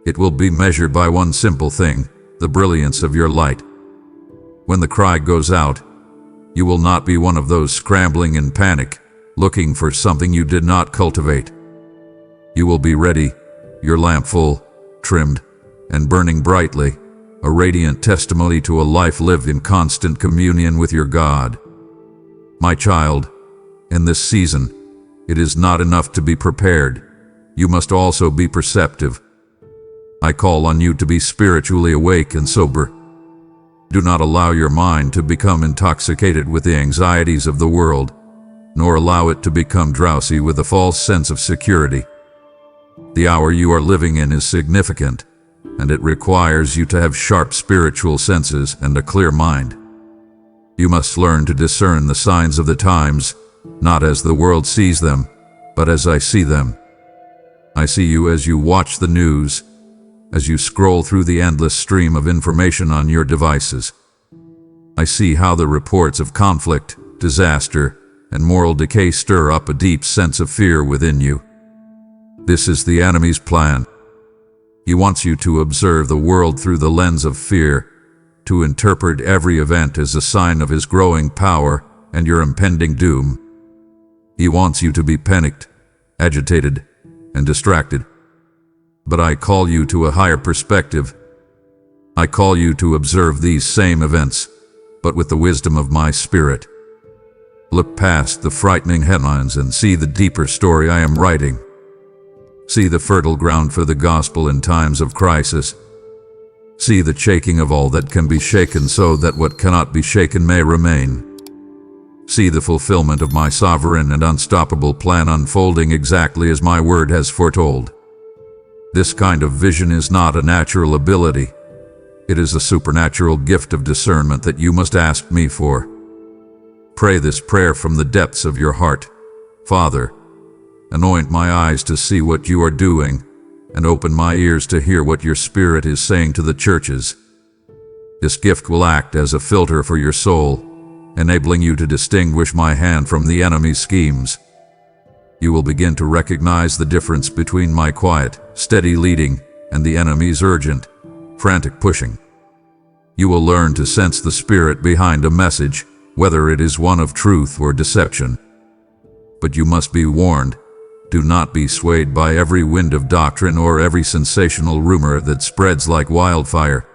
S1: It will be measured by one simple thing, the brilliance of your light. When the cry goes out, you will not be one of those scrambling in panic, looking for something you did not cultivate. You will be ready, your lamp full, trimmed, and burning brightly, a radiant testimony to a life lived in constant communion with your God. My child, in this season, it is not enough to be prepared. You must also be perceptive. I call on you to be spiritually awake and sober. Do not allow your mind to become intoxicated with the anxieties of the world, nor allow it to become drowsy with a false sense of security. The hour you are living in is significant, and it requires you to have sharp spiritual senses and a clear mind. You must learn to discern the signs of the times, not as the world sees them, but as I see them. I see you as you watch the news, as you scroll through the endless stream of information on your devices. I see how the reports of conflict, disaster, and moral decay stir up a deep sense of fear within you. This is the enemy's plan. He wants you to observe the world through the lens of fear, to interpret every event as a sign of his growing power and your impending doom. He wants you to be panicked, agitated, and distracted. But I call you to a higher perspective. I call you to observe these same events, but with the wisdom of my Spirit. Look past the frightening headlines and see the deeper story I am writing. See the fertile ground for the gospel in times of crisis. See the shaking of all that can be shaken so that what cannot be shaken may remain. See the fulfillment of my sovereign and unstoppable plan unfolding exactly as my word has foretold. This kind of vision is not a natural ability. It is a supernatural gift of discernment that you must ask me for. Pray this prayer from the depths of your heart. Father, anoint my eyes to see what you are doing, and open my ears to hear what your Spirit is saying to the churches. This gift will act as a filter for your soul, enabling you to distinguish my hand from the enemy's schemes. You will begin to recognize the difference between my quiet, steady leading and the enemy's urgent, frantic pushing. You will learn to sense the spirit behind a message, whether it is one of truth or deception. But you must be warned. Do not be swayed by every wind of doctrine or every sensational rumor that spreads like wildfire.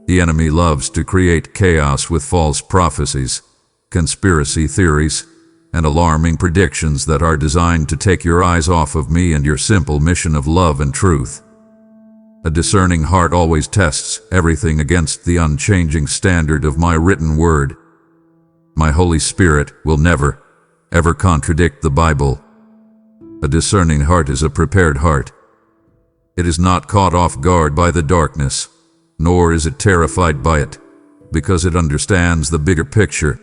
S1: The enemy loves to create chaos with false prophecies, conspiracy theories, and alarming predictions that are designed to take your eyes off of me and your simple mission of love and truth. A discerning heart always tests everything against the unchanging standard of my written word. My Holy Spirit will never, ever contradict the Bible. A discerning heart is a prepared heart. It is not caught off guard by the darkness, nor is it terrified by it, because it understands the bigger picture.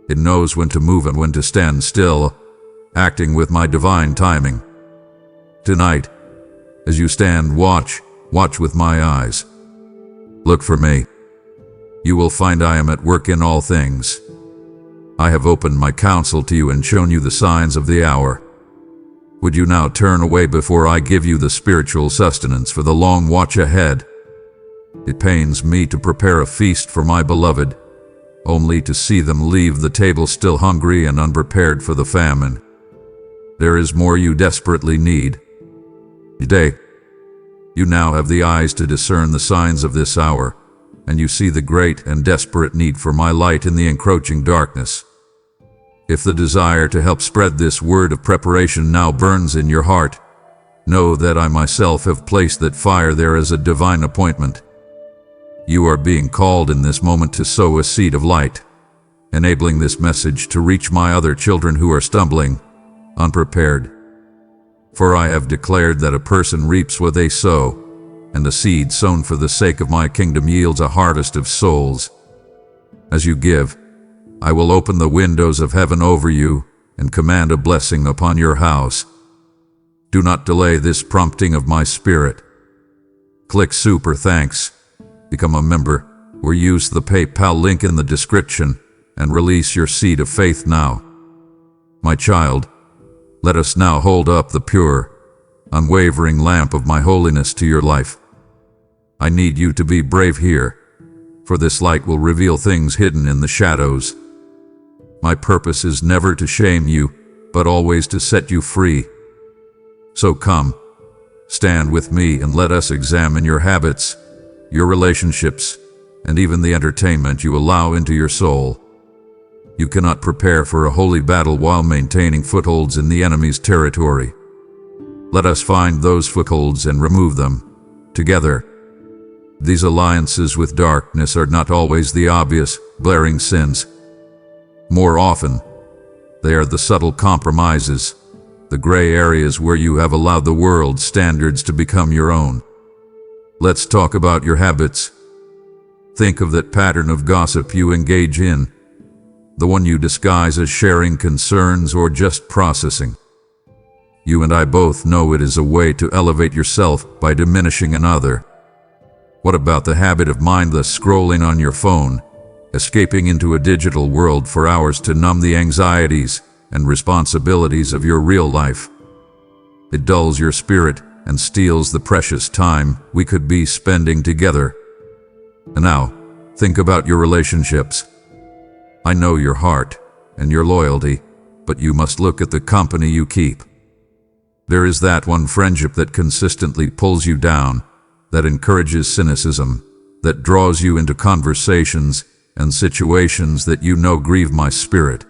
S1: It knows when to move and when to stand still, acting with my divine timing. Tonight, as you stand, watch with my eyes. Look for me. You will find I am at work in all things. I have opened my counsel to you and shown you the signs of the hour. Would you now turn away before I give you the spiritual sustenance for the long watch ahead? It pains me to prepare a feast for my beloved, only to see them leave the table still hungry and unprepared for the famine. There is more you desperately need. Today, you now have the eyes to discern the signs of this hour, and you see the great and desperate need for my light in the encroaching darkness. If the desire to help spread this word of preparation now burns in your heart, know that I myself have placed that fire there as a divine appointment. You are being called in this moment to sow a seed of light, enabling this message to reach my other children who are stumbling, unprepared. For I have declared that a person reaps what they sow, and the seed sown for the sake of my kingdom yields a harvest of souls. As you give, I will open the windows of heaven over you and command a blessing upon your house. Do not delay this prompting of my Spirit. Click Super Thanks, become a member, or use the PayPal link in the description and release your seed of faith now. My child, let us now hold up the pure, unwavering lamp of my holiness to your life. I need you to be brave here, for this light will reveal things hidden in the shadows. My purpose is never to shame you, but always to set you free. So come, stand with me and let us examine your habits, your relationships, and even the entertainment you allow into your soul. You cannot prepare for a holy battle while maintaining footholds in the enemy's territory. Let us find those footholds and remove them, together. These alliances with darkness are not always the obvious, glaring sins. More often, they are the subtle compromises, the gray areas where you have allowed the world's standards to become your own. Let's talk about your habits. Think of that pattern of gossip you engage in, the one you disguise as sharing concerns or just processing. You and I both know it is a way to elevate yourself by diminishing another. What about the habit of mindless scrolling on your phone, escaping into a digital world for hours to numb the anxieties and responsibilities of your real life. It dulls your spirit and steals the precious time we could be spending together. And now, think about your relationships. I know your heart and your loyalty, but you must look at the company you keep. There is that one friendship that consistently pulls you down, that encourages cynicism, that draws you into conversations and situations that you know grieve my spirit.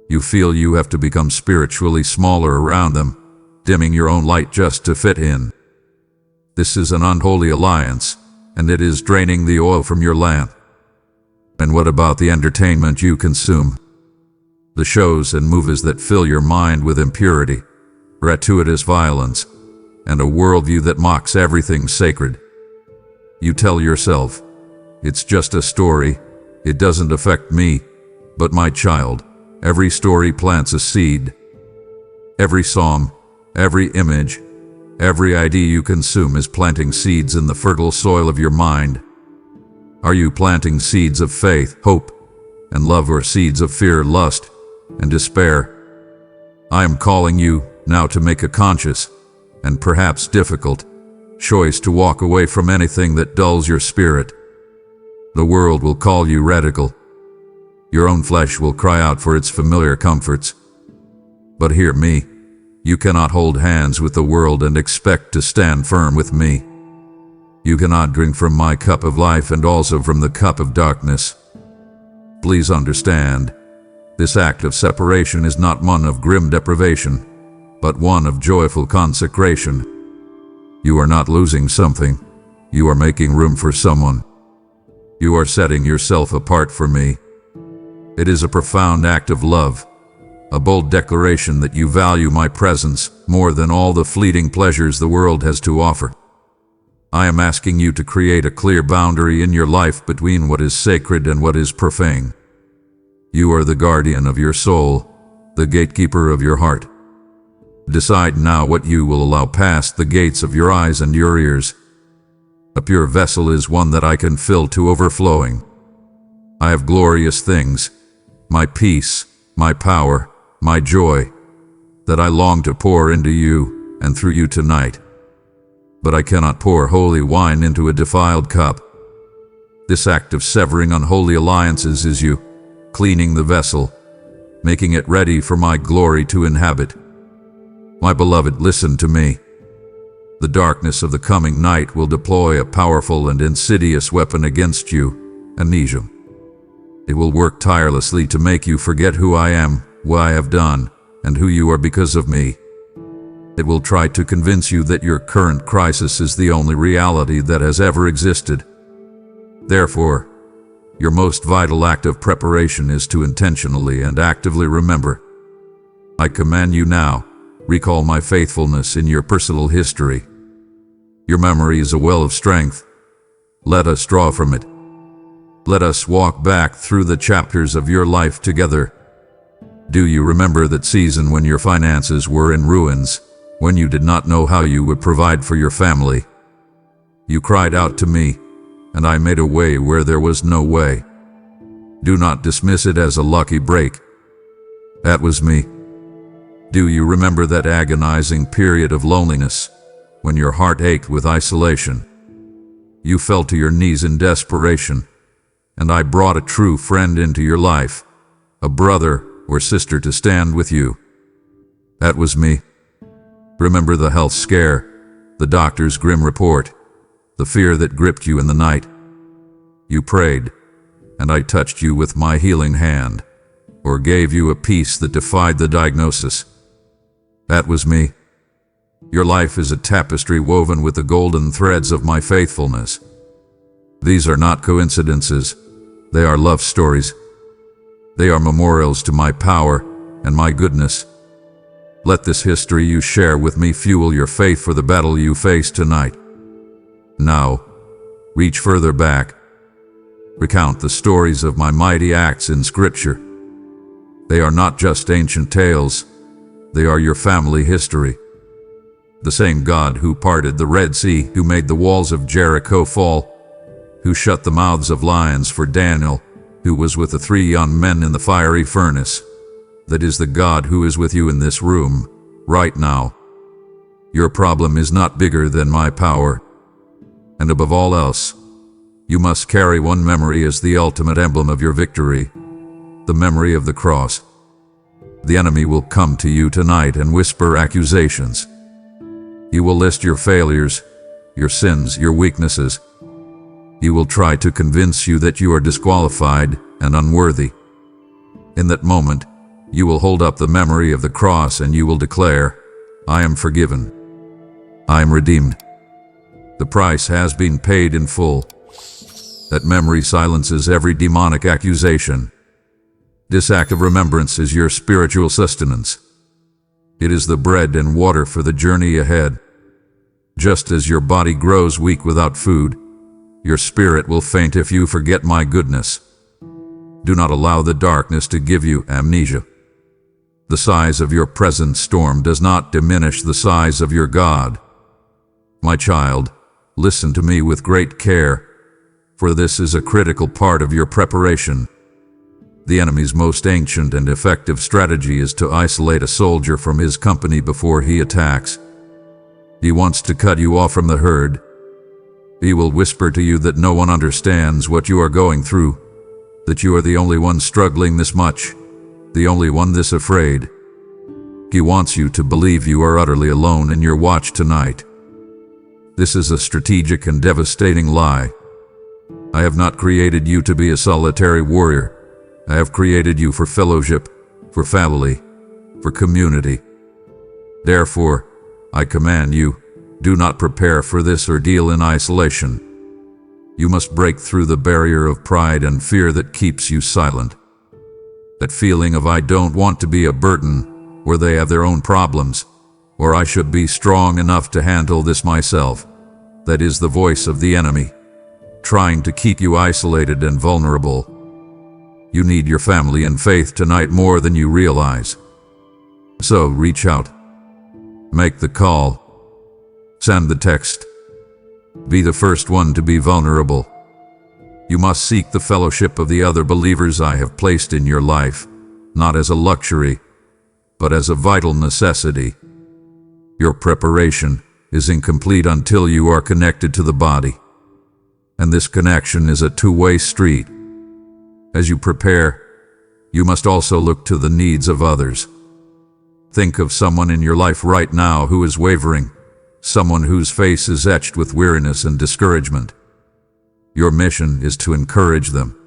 S1: You feel you have to become spiritually smaller around them, dimming your own light just to fit in. This is an unholy alliance, and it is draining the oil from your lamp. And what about the entertainment you consume? The shows and movies that fill your mind with impurity, gratuitous violence, and a worldview that mocks everything sacred. You tell yourself, it's just a story, it doesn't affect me, but my child, every story plants a seed. Every song, every image, every idea you consume is planting seeds in the fertile soil of your mind. Are you planting seeds of faith, hope, and love, or seeds of fear, lust, and despair? I am calling you now to make a conscious, and perhaps difficult, choice to walk away from anything that dulls your spirit. The world will call you radical. Your own flesh will cry out for its familiar comforts. But hear me. You cannot hold hands with the world and expect to stand firm with me. You cannot drink from my cup of life and also from the cup of darkness. Please understand, this act of separation is not one of grim deprivation, but one of joyful consecration. You are not losing something, you are making room for someone. You are setting yourself apart for me. It is a profound act of love, a bold declaration that you value my presence more than all the fleeting pleasures the world has to offer. I am asking you to create a clear boundary in your life between what is sacred and what is profane. You are the guardian of your soul, the gatekeeper of your heart. Decide now what you will allow past the gates of your eyes and your ears. A pure vessel is one that I can fill to overflowing. I have glorious things, my peace, my power, my joy, that I long to pour into you and through you tonight. But I cannot pour holy wine into a defiled cup. This act of severing unholy alliances is you, cleaning the vessel, making it ready for my glory to inhabit. My beloved, listen to me. The darkness of the coming night will deploy a powerful and insidious weapon against you, amnesia. It will work tirelessly to make you forget who I am, what I have done, and who you are because of me. It will try to convince you that your current crisis is the only reality that has ever existed. Therefore, your most vital act of preparation is to intentionally and actively remember. I command you now, recall my faithfulness in your personal history. Your memory is a well of strength. Let us draw from it. Let us walk back through the chapters of your life together. Do you remember that season when your finances were in ruins, when you did not know how you would provide for your family? You cried out to me, and I made a way where there was no way. Do not dismiss it as a lucky break. That was me. Do you remember that agonizing period of loneliness, when your heart ached with isolation? You fell to your knees in desperation, and I brought a true friend into your life, a brother or sister to stand with you. That was me. Remember the health scare, the doctor's grim report, the fear that gripped you in the night? You prayed, and I touched you with my healing hand, or gave you a peace that defied the diagnosis. That was me. Your life is a tapestry woven with the golden threads of my faithfulness. These are not coincidences, they are love stories. They are memorials to my power and my goodness. Let this history you share with me fuel your faith for the battle you face tonight. Now, reach further back. Recount the stories of my mighty acts in Scripture. They are not just ancient tales, they are your family history. The same God who parted the Red Sea, who made the walls of Jericho fall, who shut the mouths of lions for Daniel, who was with the 3 young men in the fiery furnace. That is the God who is with you in this room, right now. Your problem is not bigger than my power. And above all else, you must carry one memory as the ultimate emblem of your victory, the memory of the cross. The enemy will come to you tonight and whisper accusations. He will list your failures, your sins, your weaknesses. He will try to convince you that you are disqualified and unworthy. In that moment, you will hold up the memory of the cross and you will declare, I am forgiven. I am redeemed. The price has been paid in full. That memory silences every demonic accusation. This act of remembrance is your spiritual sustenance. It is the bread and water for the journey ahead. Just as your body grows weak without food, your spirit will faint if you forget my goodness. Do not allow the darkness to give you amnesia. The size of your present storm does not diminish the size of your God. My child, listen to me with great care, for this is a critical part of your preparation. The enemy's most ancient and effective strategy is to isolate a soldier from his company before he attacks. He wants to cut you off from the herd. He will whisper to you that no one understands what you are going through, that you are the only one struggling this much, the only one this afraid. He wants you to believe you are utterly alone in your watch tonight. This is a strategic and devastating lie. I have not created you to be a solitary warrior. I have created you for fellowship, for family, for community. Therefore, I command you, do not prepare for this ordeal in isolation. You must break through the barrier of pride and fear that keeps you silent. That feeling of I don't want to be a burden, or they have their own problems, or I should be strong enough to handle this myself. That is the voice of the enemy, trying to keep you isolated and vulnerable. You need your family and faith tonight more than you realize. So reach out. Make the call. Send the text. Be the first one to be vulnerable. You must seek the fellowship of the other believers I have placed in your life, not as a luxury, but as a vital necessity. Your preparation is incomplete until you are connected to the body. And this connection is a two-way street. As you prepare, you must also look to the needs of others. Think of someone in your life right now who is wavering, someone whose face is etched with weariness and discouragement. Your mission is to encourage them.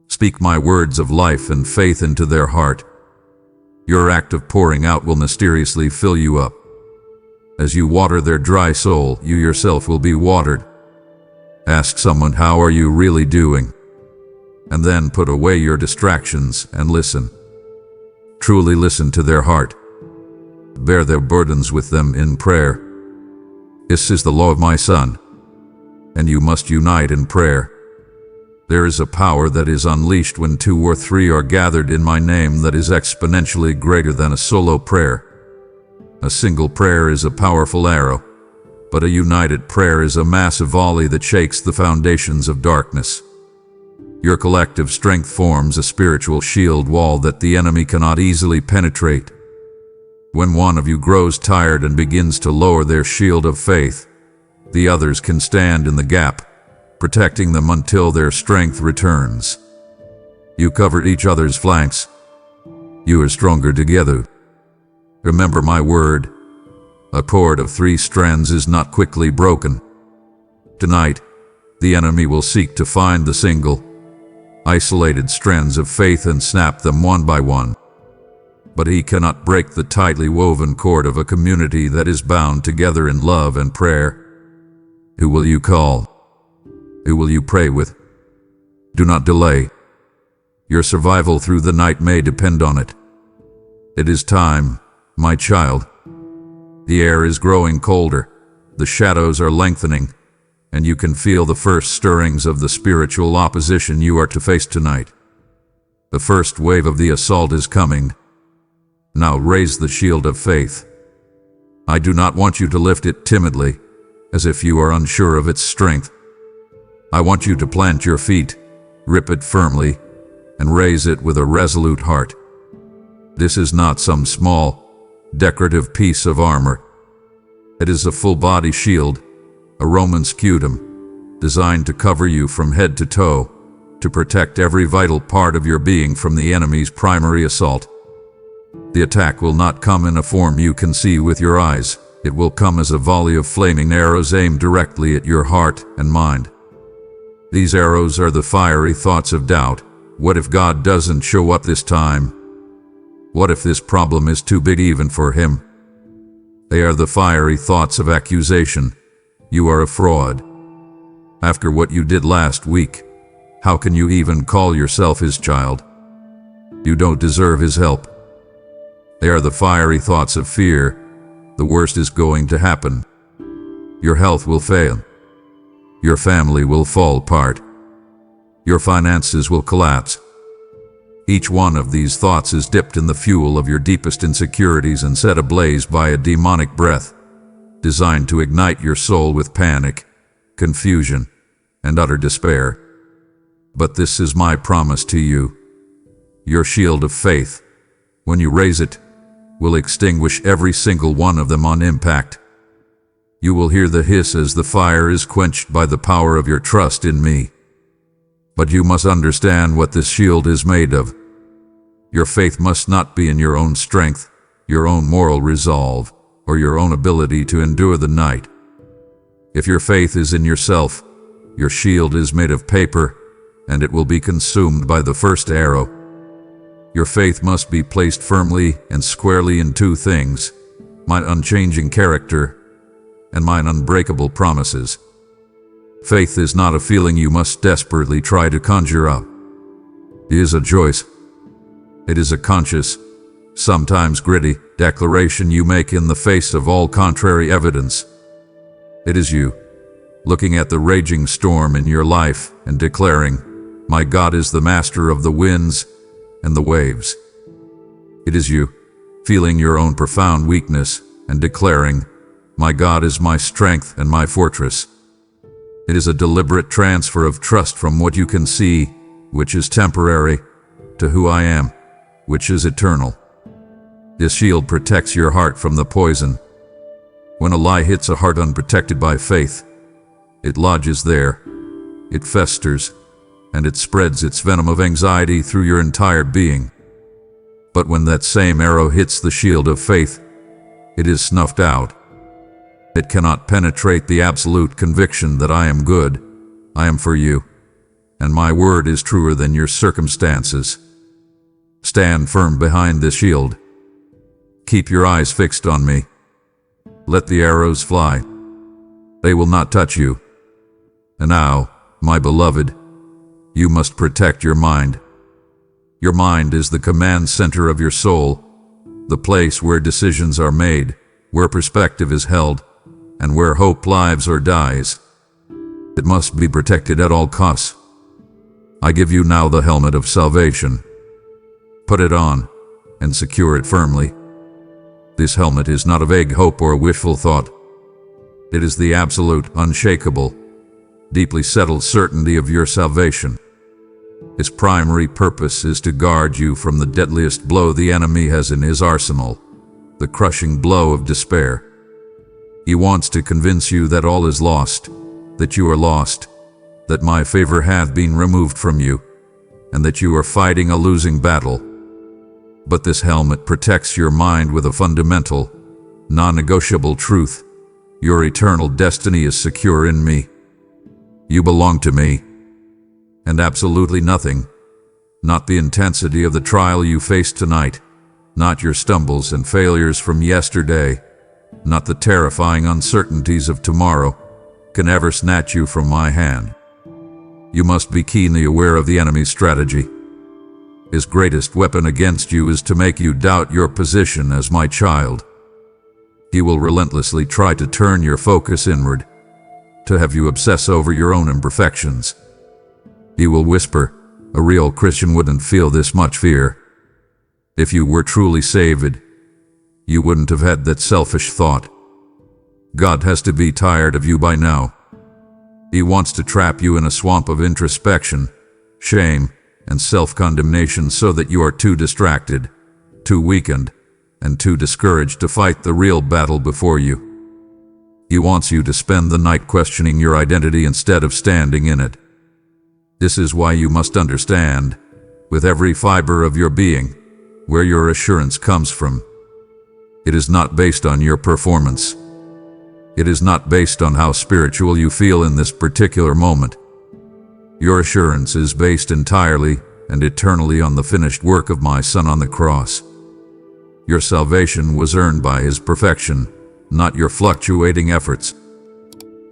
S1: Speak my words of life and faith into their heart. Your act of pouring out will mysteriously fill you up. As you water their dry soul, you yourself will be watered. Ask someone, how are you really doing? And then put away your distractions and listen. Truly listen to their heart. Bear their burdens with them in prayer. This is the law of my Son, and you must unite in prayer. There is a power that is unleashed when 2 or 3 are gathered in my name that is exponentially greater than a solo prayer. A single prayer is a powerful arrow, but a united prayer is a massive volley that shakes the foundations of darkness. Your collective strength forms a spiritual shield wall that the enemy cannot easily penetrate. When one of you grows tired and begins to lower their shield of faith, the others can stand in the gap, protecting them until their strength returns. You cover each other's flanks. You are stronger together. Remember my word. A cord of 3 strands is not quickly broken. Tonight, the enemy will seek to find the single, isolated strands of faith and snap them one by one. But he cannot break the tightly woven cord of a community that is bound together in love and prayer. Who will you call? Who will you pray with? Do not delay. Your survival through the night may depend on it. It is time, my child. The air is growing colder, the shadows are lengthening, and you can feel the first stirrings of the spiritual opposition you are to face tonight. The first wave of the assault is coming. Now raise the shield of faith. I do not want you to lift it timidly, as if you are unsure of its strength. I want you to plant your feet, grip it firmly, and raise it with a resolute heart. This is not some small, decorative piece of armor. It is a full-body shield, a Roman scutum, designed to cover you from head to toe, to protect every vital part of your being from the enemy's primary assault. The attack will not come in a form you can see with your eyes. It will come as a volley of flaming arrows aimed directly at your heart and mind. These arrows are the fiery thoughts of doubt. What if God doesn't show up this time? What if this problem is too big even for him? They are the fiery thoughts of accusation. You are a fraud. After what you did last week, how can you even call yourself his child? You don't deserve his help. They are the fiery thoughts of fear. The worst is going to happen. Your health will fail. Your family will fall apart. Your finances will collapse. Each one of these thoughts is dipped in the fuel of your deepest insecurities and set ablaze by a demonic breath, designed to ignite your soul with panic, confusion, and utter despair. But this is my promise to you. Your shield of faith, when you raise it, will extinguish every single one of them on impact. You will hear the hiss as the fire is quenched by the power of your trust in me. But you must understand what this shield is made of. Your faith must not be in your own strength, your own moral resolve, or your own ability to endure the night. If your faith is in yourself, your shield is made of paper, and it will be consumed by the first arrow. Your faith must be placed firmly and squarely in two things: my unchanging character and mine unbreakable promises. Faith is not a feeling you must desperately try to conjure up. It is a choice. It is a conscious, sometimes gritty, declaration you make in the face of all contrary evidence. It is you, looking at the raging storm in your life and declaring, "My God is the master of the winds and the waves." It is you, feeling your own profound weakness and declaring, "My God is my strength and my fortress." It is a deliberate transfer of trust from what you can see, which is temporary, to who I am, which is eternal. This shield protects your heart from the poison. When a lie hits a heart unprotected by faith, it lodges there, it festers, and it spreads its venom of anxiety through your entire being. But when that same arrow hits the shield of faith, it is snuffed out. It cannot penetrate the absolute conviction that I am good, I am for you, and my word is truer than your circumstances. Stand firm behind this shield. Keep your eyes fixed on me. Let the arrows fly. They will not touch you. And now, my beloved, you must protect your mind. Your mind is the command center of your soul, the place where decisions are made, where perspective is held, and where hope lives or dies. It must be protected at all costs. I give you now the helmet of salvation. Put it on, and secure it firmly. This helmet is not a vague hope or a wishful thought. It is the absolute, unshakable, deeply settled certainty of your salvation. Its primary purpose is to guard you from the deadliest blow the enemy has in his arsenal, the crushing blow of despair. He wants to convince you that all is lost, that you are lost, that my favor hath been removed from you, and that you are fighting a losing battle. But this helmet protects your mind with a fundamental, non-negotiable truth. Your eternal destiny is secure in me. You belong to me. And absolutely nothing, not the intensity of the trial you face tonight, not your stumbles and failures from yesterday, not the terrifying uncertainties of tomorrow, can ever snatch you from my hand. You must be keenly aware of the enemy's strategy. His greatest weapon against you is to make you doubt your position as my child. He will relentlessly try to turn your focus inward, to have you obsess over your own imperfections. He will whisper, "A real Christian wouldn't feel this much fear. If you were truly saved, you wouldn't have had that selfish thought. God has to be tired of you by now." He wants to trap you in a swamp of introspection, shame, and self-condemnation so that you are too distracted, too weakened, and too discouraged to fight the real battle before you. He wants you to spend the night questioning your identity instead of standing in it. This is why you must understand, with every fiber of your being, where your assurance comes from. It is not based on your performance. It is not based on how spiritual you feel in this particular moment. Your assurance is based entirely and eternally on the finished work of my Son on the cross. Your salvation was earned by His perfection, not your fluctuating efforts.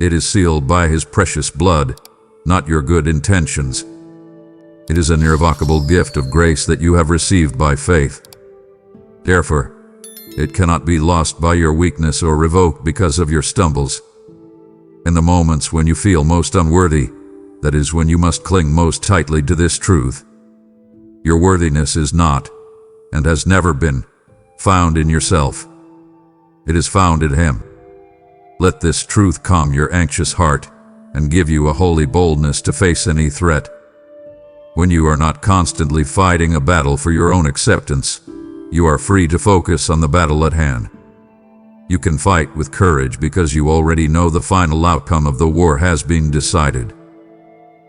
S1: It is sealed by His precious blood, not your good intentions. It is an irrevocable gift of grace that you have received by faith. Therefore, it cannot be lost by your weakness or revoked because of your stumbles. In the moments when you feel most unworthy, that is when you must cling most tightly to this truth. Your worthiness is not, and has never been, found in yourself. It is found in Him. Let this truth calm your anxious heart and give you a holy boldness to face any threat. When you are not constantly fighting a battle for your own acceptance, you are free to focus on the battle at hand. You can fight with courage because you already know the final outcome of the war has been decided.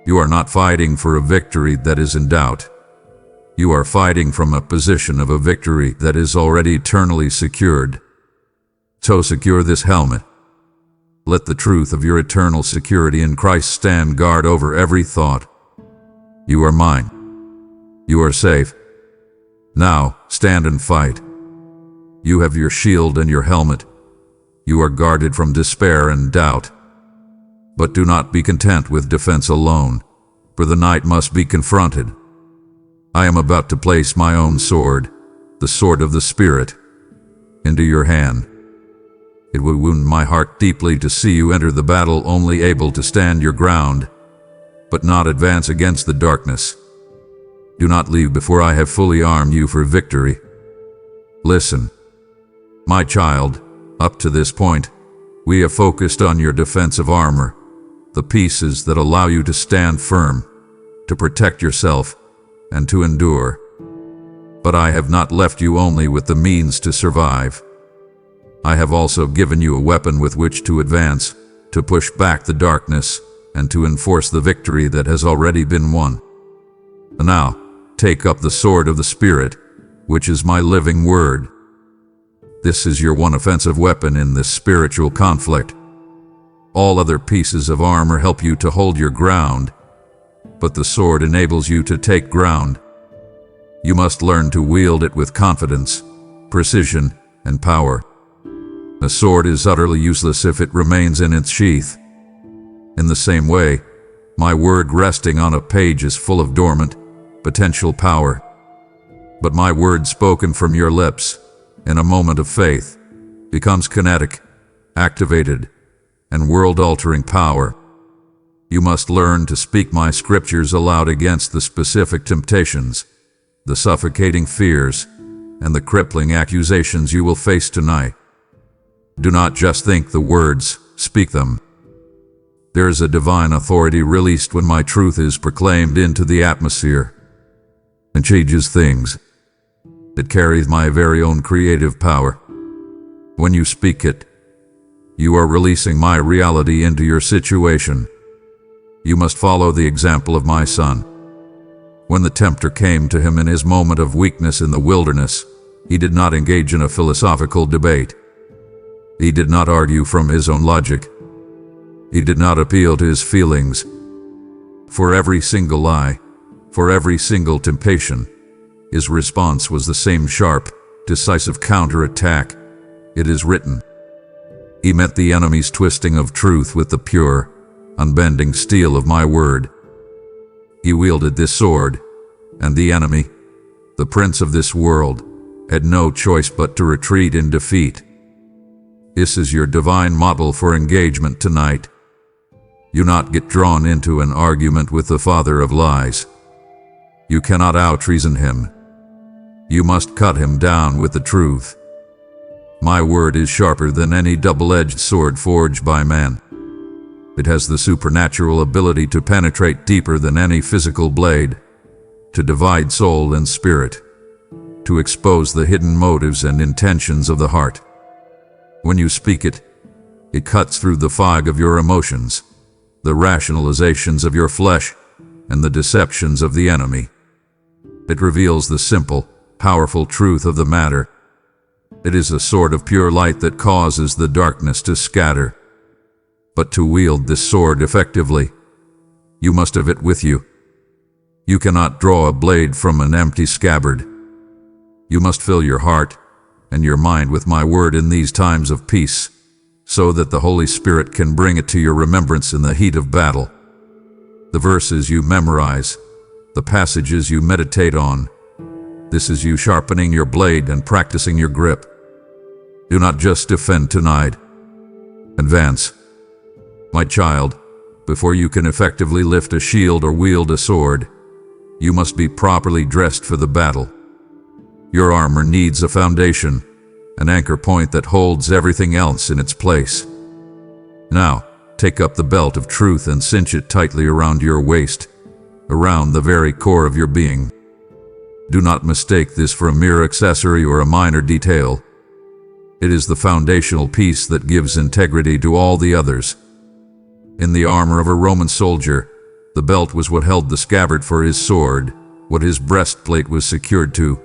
S1: You are not fighting for a victory that is in doubt. You are fighting from a position of a victory that is already eternally secured. So secure this helmet. Let the truth of your eternal security in Christ stand guard over every thought. You are mine. You are safe. Now, stand and fight. You have your shield and your helmet. You are guarded from despair and doubt. But do not be content with defense alone, for the night must be confronted. I am about to place my own sword, the sword of the Spirit, into your hand. It would wound my heart deeply to see you enter the battle only able to stand your ground, but not advance against the darkness. Do not leave before I have fully armed you for victory. Listen, my child, up to this point, we have focused on your defensive armor, the pieces that allow you to stand firm, to protect yourself, and to endure. But I have not left you only with the means to survive. I have also given you a weapon with which to advance, to push back the darkness, and to enforce the victory that has already been won. And now, take up the sword of the Spirit, which is my living word. This is your one offensive weapon in this spiritual conflict. All other pieces of armor help you to hold your ground, but the sword enables you to take ground. You must learn to wield it with confidence, precision, and power. A sword is utterly useless if it remains in its sheath. In the same way, my word resting on a page is full of dormant, potential power. But my word spoken from your lips, in a moment of faith, becomes kinetic, activated, and world-altering power. You must learn to speak my scriptures aloud against the specific temptations, the suffocating fears, and the crippling accusations you will face tonight. Do not just think the words, speak them. There is a divine authority released when my truth is proclaimed into the atmosphere. It changes things. It carries my very own creative power. When you speak it, you are releasing my reality into your situation. You must follow the example of my Son. When the tempter came to him in his moment of weakness in the wilderness, he did not engage in a philosophical debate. He did not argue from his own logic. He did not appeal to his feelings. For every single lie, for every single temptation, his response was the same sharp, decisive counterattack. It is written. He met the enemy's twisting of truth with the pure, unbending steel of my word. He wielded this sword, and the enemy, the prince of this world, had no choice but to retreat in defeat. This is your divine model for engagement tonight. You not get drawn into an argument with the father of lies. You cannot out-reason him. You must cut him down with the truth. My word is sharper than any double-edged sword forged by man. It has the supernatural ability to penetrate deeper than any physical blade, to divide soul and spirit, to expose the hidden motives and intentions of the heart. When you speak it, it cuts through the fog of your emotions, the rationalizations of your flesh, and the deceptions of the enemy. It reveals the simple, powerful truth of the matter. It is a sword of pure light that causes the darkness to scatter. But to wield this sword effectively, you must have it with you. You cannot draw a blade from an empty scabbard. You must fill your heart and your mind with my word in these times of peace, so that the Holy Spirit can bring it to your remembrance in the heat of battle. The verses you memorize, the passages you meditate on, this is you sharpening your blade and practicing your grip. Do not just defend tonight. Advance. My child, before you can effectively lift a shield or wield a sword, you must be properly dressed for the battle. Your armor needs a foundation, an anchor point that holds everything else in its place. Now, take up the belt of truth and cinch it tightly around your waist, around the very core of your being. Do not mistake this for a mere accessory or a minor detail. It is the foundational piece that gives integrity to all the others. In the armor of a Roman soldier, the belt was what held the scabbard for his sword, what his breastplate was secured to,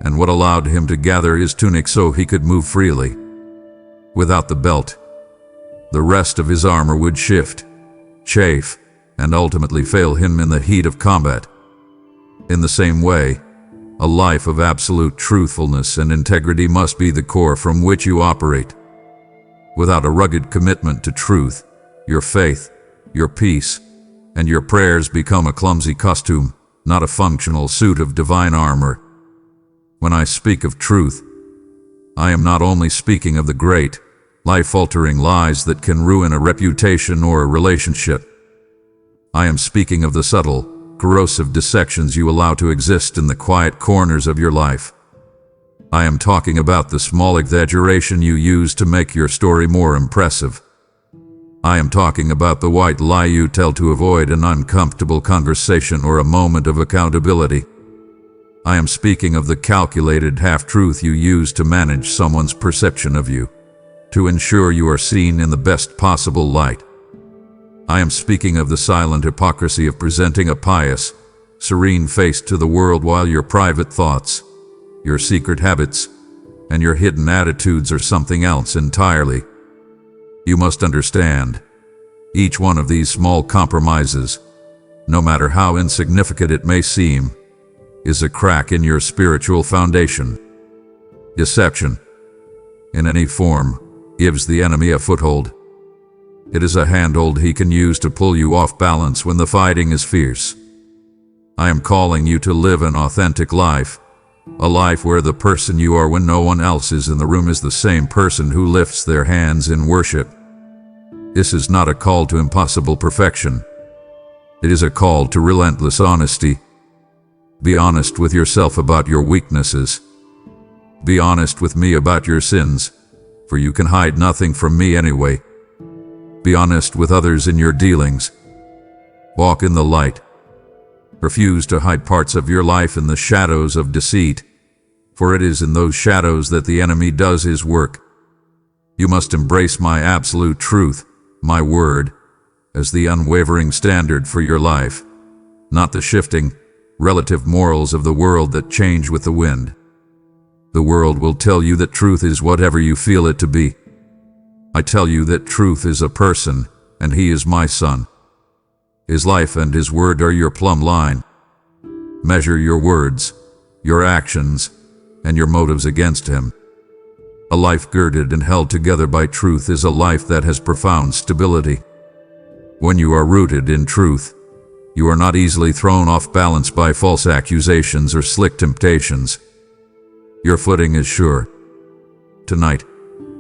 S1: and what allowed him to gather his tunic so he could move freely. Without the belt, the rest of his armor would shift, chafe, and ultimately fail him in the heat of combat. In the same way, a life of absolute truthfulness and integrity must be the core from which you operate. Without a rugged commitment to truth, your faith, your peace, and your prayers become a clumsy costume, not a functional suit of divine armor. When I speak of truth, I am not only speaking of the great, life-altering lies that can ruin a reputation or a relationship. I am speaking of the subtle, corrosive dissections you allow to exist in the quiet corners of your life. I am talking about the small exaggeration you use to make your story more impressive. I am talking about the white lie you tell to avoid an uncomfortable conversation or a moment of accountability. I am speaking of the calculated half-truth you use to manage someone's perception of you, to ensure you are seen in the best possible light. I am speaking of the silent hypocrisy of presenting a pious, serene face to the world while your private thoughts, your secret habits, and your hidden attitudes are something else entirely. You must understand, each one of these small compromises, no matter how insignificant it may seem, is a crack in your spiritual foundation. Deception, in any form, gives the enemy a foothold. It is a handhold he can use to pull you off balance when the fighting is fierce. I am calling you to live an authentic life, a life where the person you are when no one else is in the room is the same person who lifts their hands in worship. This is not a call to impossible perfection. It is a call to relentless honesty. Be honest with yourself about your weaknesses. Be honest with me about your sins, for you can hide nothing from me anyway. Be honest with others in your dealings. Walk in the light. Refuse to hide parts of your life in the shadows of deceit, for it is in those shadows that the enemy does his work. You must embrace my absolute truth, my word, as the unwavering standard for your life, not the shifting, relative morals of the world that change with the wind. The world will tell you that truth is whatever you feel it to be. I tell you that truth is a person, and he is my son. His life and his word are your plumb line. Measure your words, your actions, and your motives against him. A life girded and held together by truth is a life that has profound stability. When you are rooted in truth, you are not easily thrown off balance by false accusations or slick temptations. Your footing is sure. Tonight,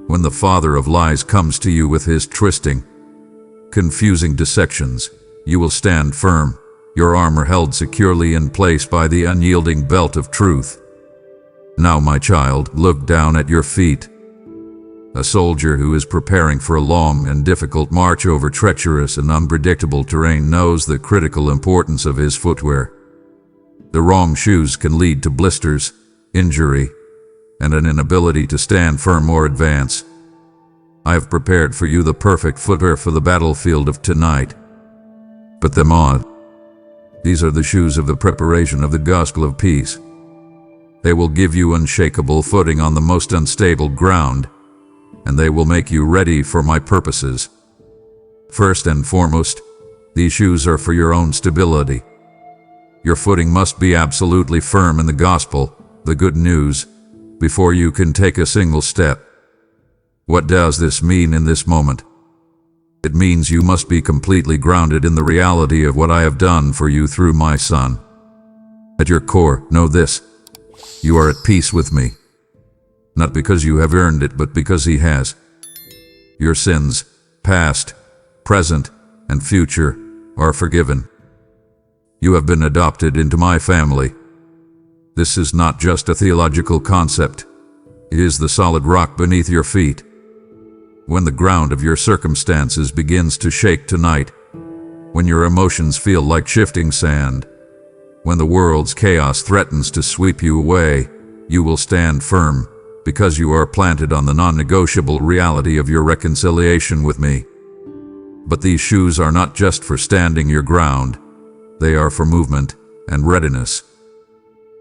S1: when the father of lies comes to you with his twisting, confusing dissections, you will stand firm, your armor held securely in place by the unyielding belt of truth. Now, my child, look down at your feet. A soldier who is preparing for a long and difficult march over treacherous and unpredictable terrain knows the critical importance of his footwear. The wrong shoes can lead to blisters, injury, and an inability to stand firm or advance. I have prepared for you the perfect footwear for the battlefield of tonight. Put them on. These are the shoes of the preparation of the gospel of peace. They will give you unshakable footing on the most unstable ground, and they will make you ready for my purposes. First and foremost, these shoes are for your own stability. Your footing must be absolutely firm in the gospel, the good news, before you can take a single step. What does this mean in this moment? It means you must be completely grounded in the reality of what I have done for you through my Son. At your core, know this: you are at peace with me. Not because you have earned it, but because He has. Your sins, past, present, and future, are forgiven. You have been adopted into my family. This is not just a theological concept. It is the solid rock beneath your feet. When the ground of your circumstances begins to shake tonight, when your emotions feel like shifting sand, when the world's chaos threatens to sweep you away, you will stand firm, because you are planted on the non-negotiable reality of your reconciliation with me. But these shoes are not just for standing your ground. They are for movement and readiness.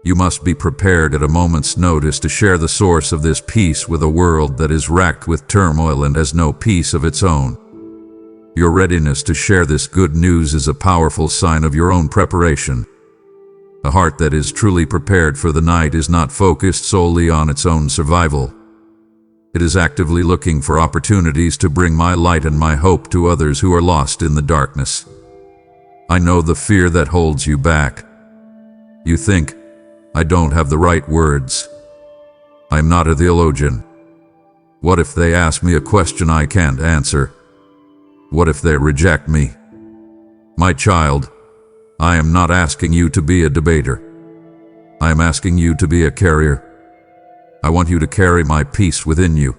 S1: You must be prepared at a moment's notice to share the source of this peace with a world that is racked with turmoil and has no peace of its own. Your readiness to share this good news is a powerful sign of your own preparation. A heart that is truly prepared for the night is not focused solely on its own survival. It is actively looking for opportunities to bring my light and my hope to others who are lost in the darkness. I know the fear that holds you back. You think, I don't have the right words. I'm not a theologian. What if they ask me a question I can't answer? What if they reject me? My child, I am not asking you to be a debater. I am asking you to be a carrier. I want you to carry my peace within you.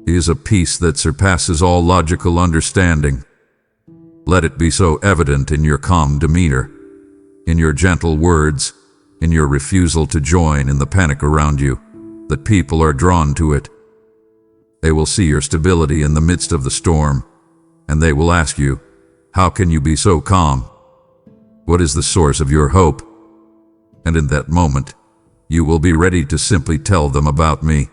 S1: It is a peace that surpasses all logical understanding. Let it be so evident in your calm demeanor, in your gentle words, in your refusal to join in the panic around you, that people are drawn to it. They will see your stability in the midst of the storm, and they will ask you, how can you be so calm? What is the source of your hope? And in that moment, you will be ready to simply tell them about me.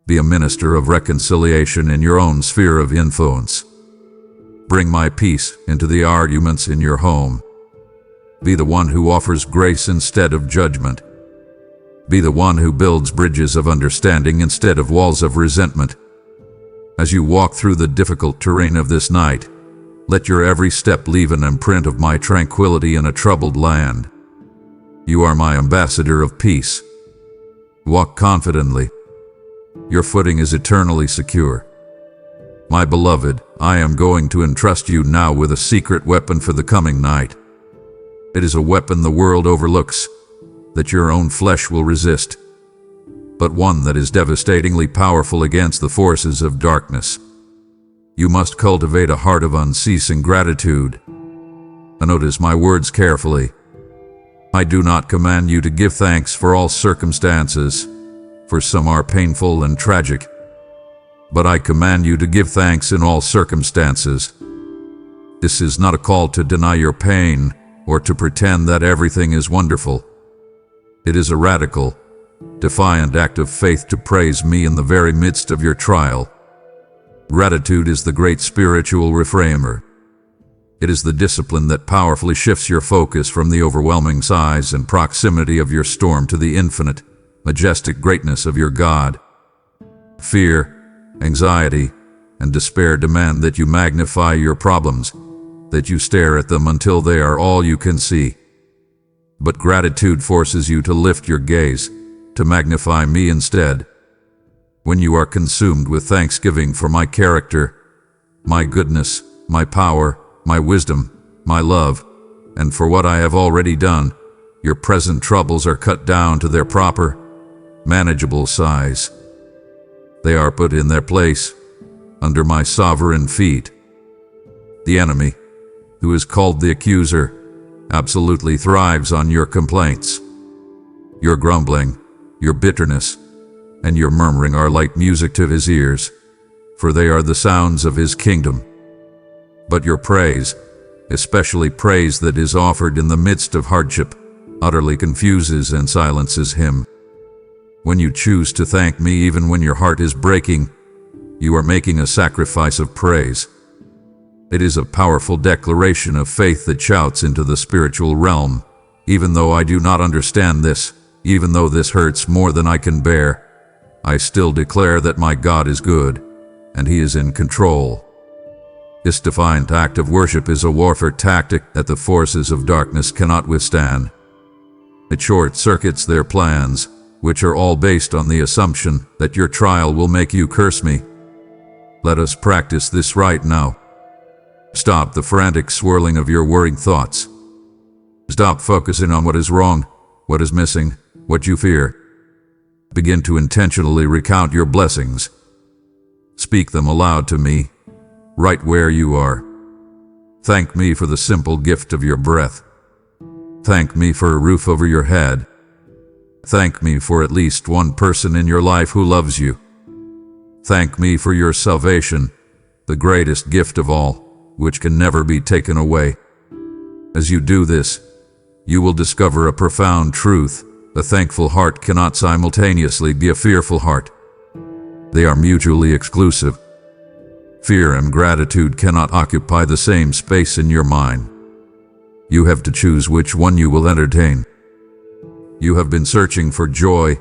S1: Be a minister of reconciliation in your own sphere of influence. Bring my peace into the arguments in your home. Be the one who offers grace instead of judgment. Be the one who builds bridges of understanding instead of walls of resentment. As you walk through the difficult terrain of this night, let your every step leave an imprint of my tranquility in a troubled land. You are my ambassador of peace. Walk confidently. Your footing is eternally secure. My beloved, I am going to entrust you now with a secret weapon for the coming night. It is a weapon the world overlooks, that your own flesh will resist, but one that is devastatingly powerful against the forces of darkness. You must cultivate a heart of unceasing gratitude. Notice my words carefully. I do not command you to give thanks for all circumstances, for some are painful and tragic, but I command you to give thanks in all circumstances. This is not a call to deny your pain or to pretend that everything is wonderful. It is a radical, defiant act of faith to praise me in the very midst of your trial. Gratitude is the great spiritual reframer. It is the discipline that powerfully shifts your focus from the overwhelming size and proximity of your storm to the infinite, majestic greatness of your God. Fear, anxiety, and despair demand that you magnify your problems, that you stare at them until they are all you can see. But gratitude forces you to lift your gaze, to magnify me instead. When you are consumed with thanksgiving for my character, my goodness, my power, my wisdom, my love, and for what I have already done, your present troubles are cut down to their proper, manageable size. They are put in their place, under my sovereign feet. The enemy, who is called the accuser, absolutely thrives on your complaints. Your grumbling, your bitterness, and your murmuring are like music to his ears, for they are the sounds of his kingdom. But your praise, especially praise that is offered in the midst of hardship, utterly confuses and silences him. When you choose to thank me even when your heart is breaking, you are making a sacrifice of praise. It is a powerful declaration of faith that shouts into the spiritual realm. Even though I do not understand this, even though this hurts more than I can bear, I still declare that my God is good, and He is in control. This defiant act of worship is a warfare tactic that the forces of darkness cannot withstand. It short-circuits their plans, which are all based on the assumption that your trial will make you curse me. Let us practice this right now. Stop the frantic swirling of your worrying thoughts. Stop focusing on what is wrong, what is missing, what you fear. Begin to intentionally recount your blessings. Speak them aloud to me, right where you are. Thank me for the simple gift of your breath. Thank me for a roof over your head. Thank me for at least one person in your life who loves you. Thank me for your salvation, the greatest gift of all, which can never be taken away. As you do this, you will discover a profound truth. A thankful heart cannot simultaneously be a fearful heart. They are mutually exclusive. Fear and gratitude cannot occupy the same space in your mind. You have to choose which one you will entertain. You have been searching for joy,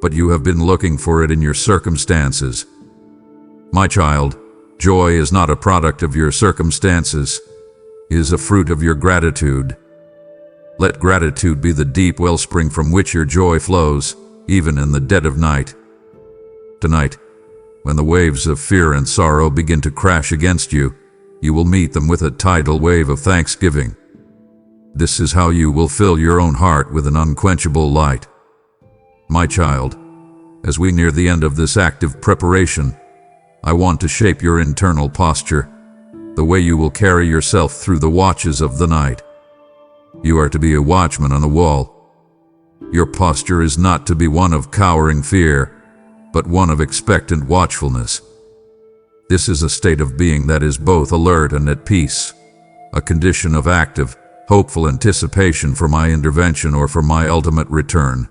S1: but you have been looking for it in your circumstances. My child, joy is not a product of your circumstances. It is a fruit of your gratitude. Let gratitude be the deep wellspring from which your joy flows, even in the dead of night. Tonight, when the waves of fear and sorrow begin to crash against you, you will meet them with a tidal wave of thanksgiving. This is how you will fill your own heart with an unquenchable light. My child, as we near the end of this active preparation, I want to shape your internal posture, the way you will carry yourself through the watches of the night. You are to be a watchman on the wall. Your posture is not to be one of cowering fear, but one of expectant watchfulness. This is a state of being that is both alert and at peace, a condition of active, hopeful anticipation for my intervention or for my ultimate return.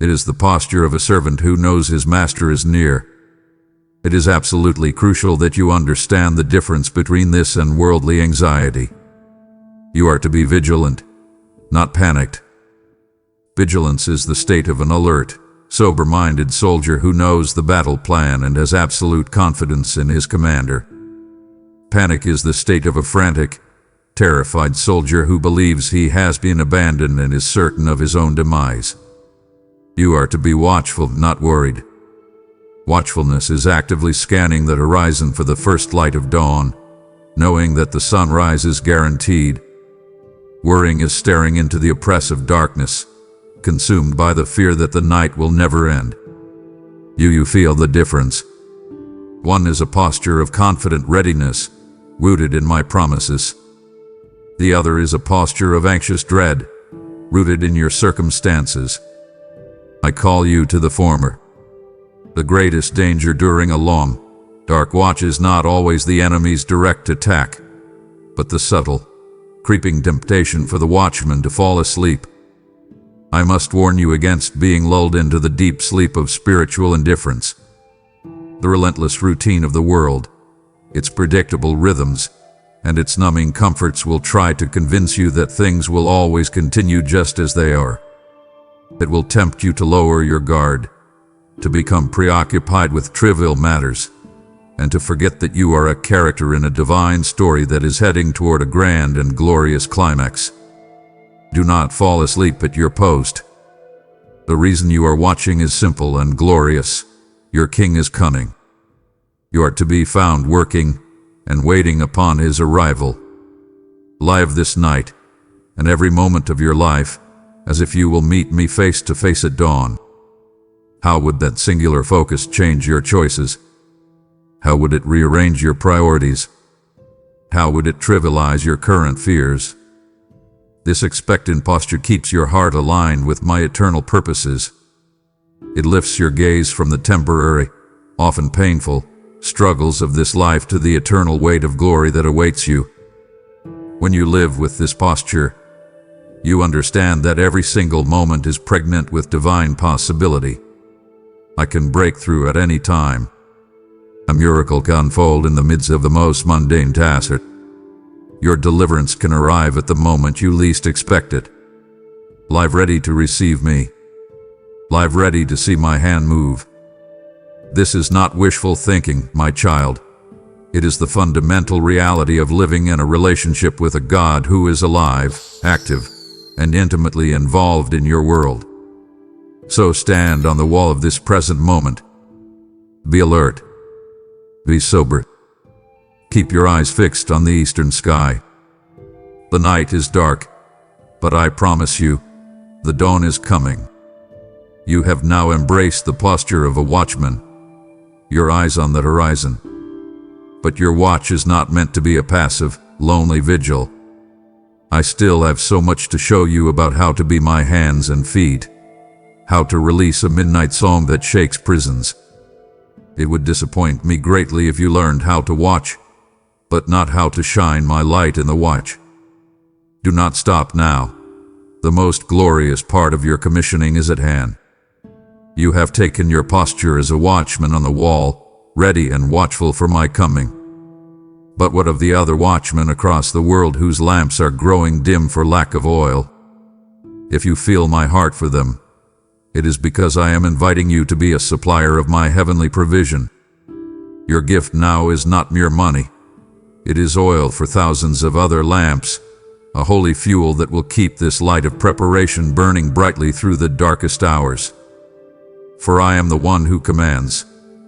S1: It is the posture of a servant who knows his master is near. It is absolutely crucial that you understand the difference between this and worldly anxiety. You are to be vigilant, not panicked. Vigilance is the state of an alert, sober-minded soldier who knows the battle plan and has absolute confidence in his commander. Panic is the state of a frantic, terrified soldier who believes he has been abandoned and is certain of his own demise. You are to be watchful, not worried. Watchfulness is actively scanning the horizon for the first light of dawn, knowing that the sunrise is guaranteed. Worrying is staring into the oppressive darkness, consumed by the fear that the night will never end. You feel the difference. One is a posture of confident readiness, rooted in my promises. The other is a posture of anxious dread, rooted in your circumstances. I call you to the former. The greatest danger during a long, dark watch is not always the enemy's direct attack, but the subtle, creeping temptation for the watchman to fall asleep. I must warn you against being lulled into the deep sleep of spiritual indifference. The relentless routine of the world, its predictable rhythms, and its numbing comforts will try to convince you that things will always continue just as they are. It will tempt you to lower your guard, to become preoccupied with trivial matters, and to forget that you are a character in a divine story that is heading toward a grand and glorious climax. Do not fall asleep at your post. The reason you are watching is simple and glorious. Your king is coming. You are to be found working and waiting upon his arrival. Live this night, and every moment of your life, as if you will meet me face to face at dawn. How would that singular focus change your choices? How would it rearrange your priorities? How would it trivialize your current fears? This expectant posture keeps your heart aligned with my eternal purposes. It lifts your gaze from the temporary, often painful, struggles of this life to the eternal weight of glory that awaits you. When you live with this posture, you understand that every single moment is pregnant with divine possibility. I can break through at any time. A miracle can unfold in the midst of the most mundane task. Your deliverance can arrive at the moment you least expect it. Live ready to receive me. Live ready to see my hand move. This is not wishful thinking, my child. It is the fundamental reality of living in a relationship with a God who is alive, active, and intimately involved in your world. So stand on the wall of this present moment. Be alert. Be sober. Keep your eyes fixed on the eastern sky. The night is dark, but I promise you, the dawn is coming. You have now embraced the posture of a watchman, your eyes on the horizon. But your watch is not meant to be a passive, lonely vigil. I still have so much to show you about how to be my hands and feet, how to release a midnight song that shakes prisons. It would disappoint me greatly if you learned how to watch, but not how to shine my light in the watch. Do not stop now. The most glorious part of your commissioning is at hand. You have taken your posture as a watchman on the wall, ready and watchful for my coming. But what of the other watchmen across the world whose lamps are growing dim for lack of oil? If you feel my heart for them, it is because I am inviting you to be a supplier of my heavenly provision. Your gift now is not mere money. It is oil for thousands of other lamps, a holy fuel that will keep this light of preparation burning brightly through the darkest hours. For I am the one who commands,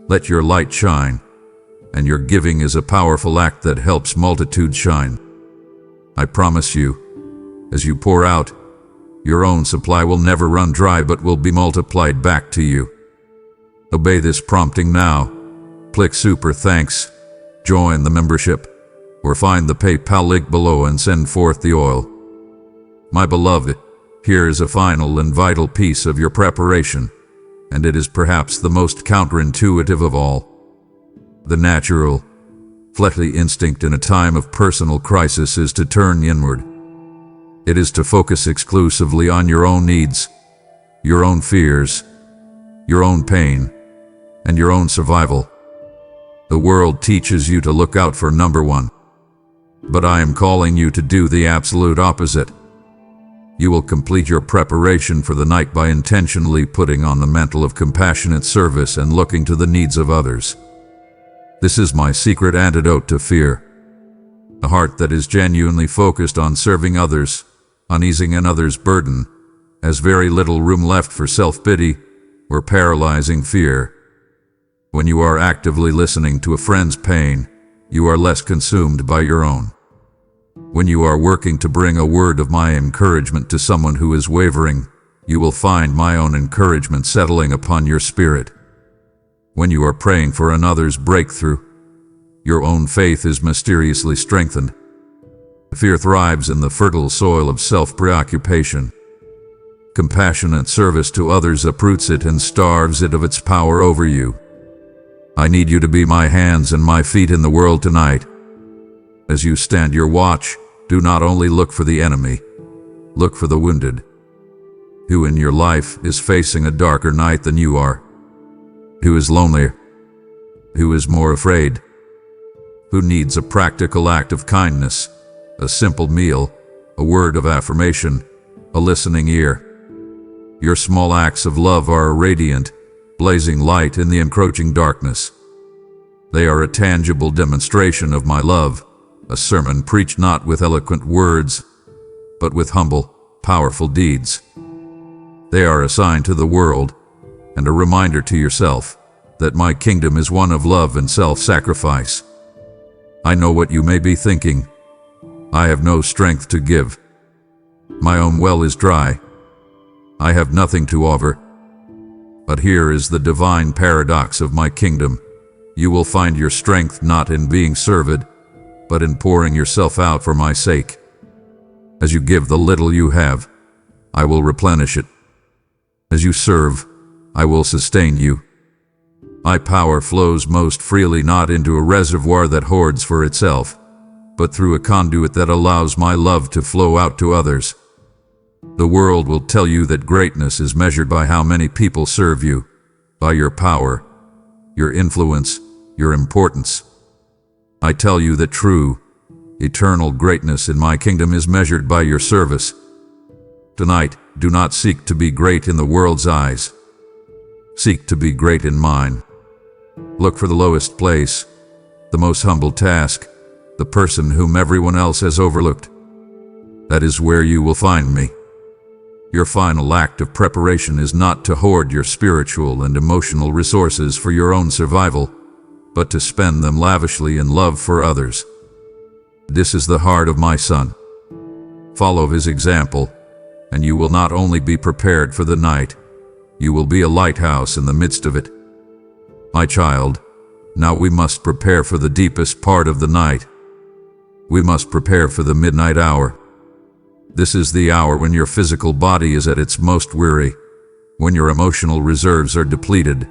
S1: let your light shine, and your giving is a powerful act that helps multitudes shine. I promise you, as you pour out, your own supply will never run dry but will be multiplied back to you. Obey this prompting now. Click Super Thanks, join the membership, or find the PayPal link below and send forth the oil. My beloved, here is a final and vital piece of your preparation, and it is perhaps the most counterintuitive of all. The natural, fleshly instinct in a time of personal crisis is to turn inward. It is to focus exclusively on your own needs, your own fears, your own pain, and your own survival. The world teaches you to look out for number one. But I am calling you to do the absolute opposite. You will complete your preparation for the night by intentionally putting on the mantle of compassionate service and looking to the needs of others. This is my secret antidote to fear. A heart that is genuinely focused on serving others, on easing another's burden, has very little room left for self-pity or paralyzing fear. When you are actively listening to a friend's pain, you are less consumed by your own. When you are working to bring a word of my encouragement to someone who is wavering, you will find my own encouragement settling upon your spirit. When you are praying for another's breakthrough, your own faith is mysteriously strengthened. Fear thrives in the fertile soil of self-preoccupation. Compassionate service to others uproots it and starves it of its power over you. I need you to be my hands and my feet in the world tonight. As you stand your watch, do not only look for the enemy, look for the wounded, who in your life is facing a darker night than you are, who is lonelier, who is more afraid, who needs a practical act of kindness, a simple meal, a word of affirmation, a listening ear. Your small acts of love are a radiant, blazing light in the encroaching darkness. They are a tangible demonstration of my love, a sermon preached not with eloquent words, but with humble, powerful deeds. They are a sign to the world, and a reminder to yourself, that my kingdom is one of love and self-sacrifice. I know what you may be thinking. I have no strength to give. My own well is dry. I have nothing to offer. But here is the divine paradox of my kingdom. You will find your strength not in being served, but in pouring yourself out for my sake. As you give the little you have, I will replenish it. As you serve, I will sustain you. My power flows most freely not into a reservoir that hoards for itself, but through a conduit that allows my love to flow out to others. The world will tell you that greatness is measured by how many people serve you, by your power, your influence, your importance. I tell you that true, eternal greatness in my kingdom is measured by your service. Tonight, do not seek to be great in the world's eyes. Seek to be great in mine. Look for the lowest place, the most humble task, the person whom everyone else has overlooked. That is where you will find me. Your final act of preparation is not to hoard your spiritual and emotional resources for your own survival, but to spend them lavishly in love for others. This is the heart of my Son. Follow his example, and you will not only be prepared for the night, you will be a lighthouse in the midst of it. My child, now we must prepare for the deepest part of the night. We must prepare for the midnight hour. This is the hour when your physical body is at its most weary, when your emotional reserves are depleted,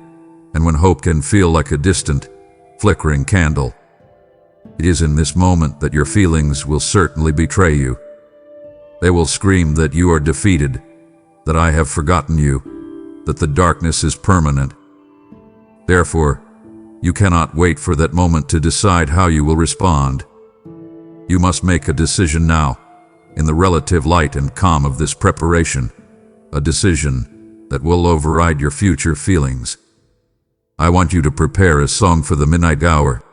S1: and when hope can feel like a distant, flickering candle. It is in this moment that your feelings will certainly betray you. They will scream that you are defeated, that I have forgotten you, that the darkness is permanent. Therefore, you cannot wait for that moment to decide how you will respond. You must make a decision now, in the relative light and calm of this preparation, a decision that will override your future feelings. I want you to prepare a song for the midnight hour.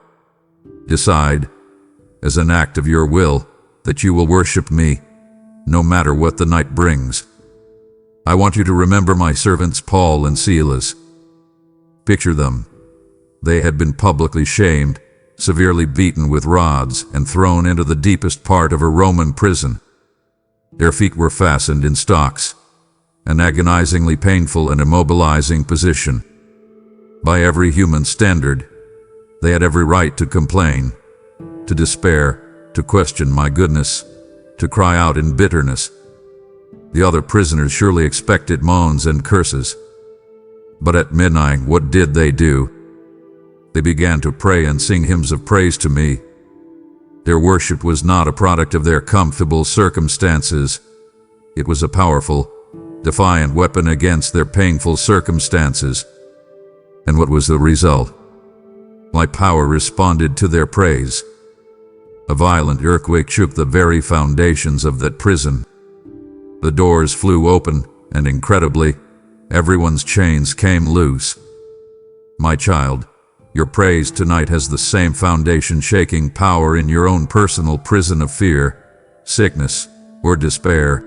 S1: Decide, as an act of your will, that you will worship me, no matter what the night brings. I want you to remember my servants Paul and Silas. Picture them. They had been publicly shamed, severely beaten with rods, and thrown into the deepest part of a Roman prison. Their feet were fastened in stocks, an agonizingly painful and immobilizing position. By every human standard, they had every right to complain, to despair, to question my goodness, to cry out in bitterness. The other prisoners surely expected moans and curses. But at midnight, what did they do? They began to pray and sing hymns of praise to me. Their worship was not a product of their comfortable circumstances. It was a powerful, defiant weapon against their painful circumstances. And what was the result? My power responded to their praise. A violent earthquake shook the very foundations of that prison. The doors flew open, and incredibly, everyone's chains came loose. My child, your praise tonight has the same foundation-shaking power in your own personal prison of fear, sickness, or despair.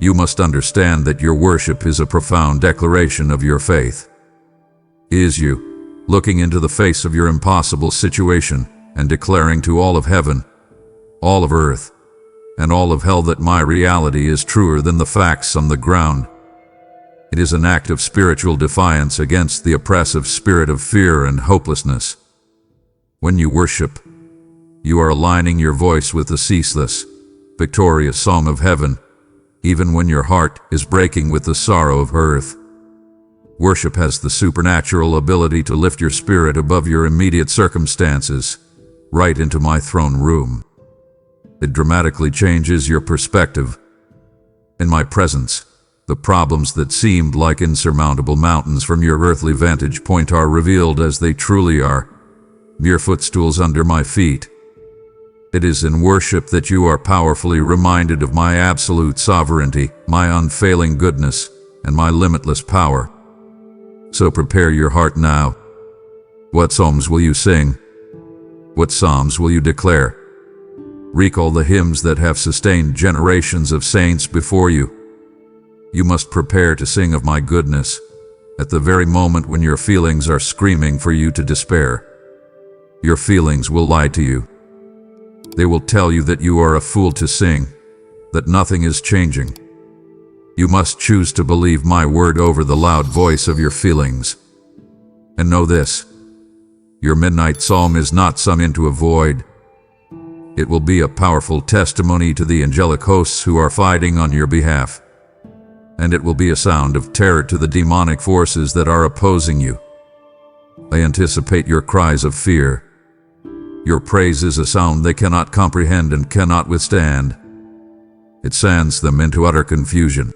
S1: You must understand that your worship is a profound declaration of your faith. It is you, looking into the face of your impossible situation and declaring to all of heaven, all of earth, and all of hell that my reality is truer than the facts on the ground. It is an act of spiritual defiance against the oppressive spirit of fear and hopelessness. When you worship, you are aligning your voice with the ceaseless, victorious song of heaven, even when your heart is breaking with the sorrow of earth. Worship has the supernatural ability to lift your spirit above your immediate circumstances, right into my throne room. It dramatically changes your perspective. In my presence, the problems that seemed like insurmountable mountains from your earthly vantage point are revealed as they truly are, mere footstools under my feet. It is in worship that you are powerfully reminded of my absolute sovereignty, my unfailing goodness, and my limitless power. So prepare your heart now. What psalms will you sing? What psalms will you declare? Recall the hymns that have sustained generations of saints before you. You must prepare to sing of my goodness at the very moment when your feelings are screaming for you to despair. Your feelings will lie to you. They will tell you that you are a fool to sing, that nothing is changing. You must choose to believe my word over the loud voice of your feelings. And know this, your midnight psalm is not sung into a void. It will be a powerful testimony to the angelic hosts who are fighting on your behalf. And it will be a sound of terror to the demonic forces that are opposing you. I anticipate your cries of fear. Your praise is a sound they cannot comprehend and cannot withstand. It sends them into utter confusion.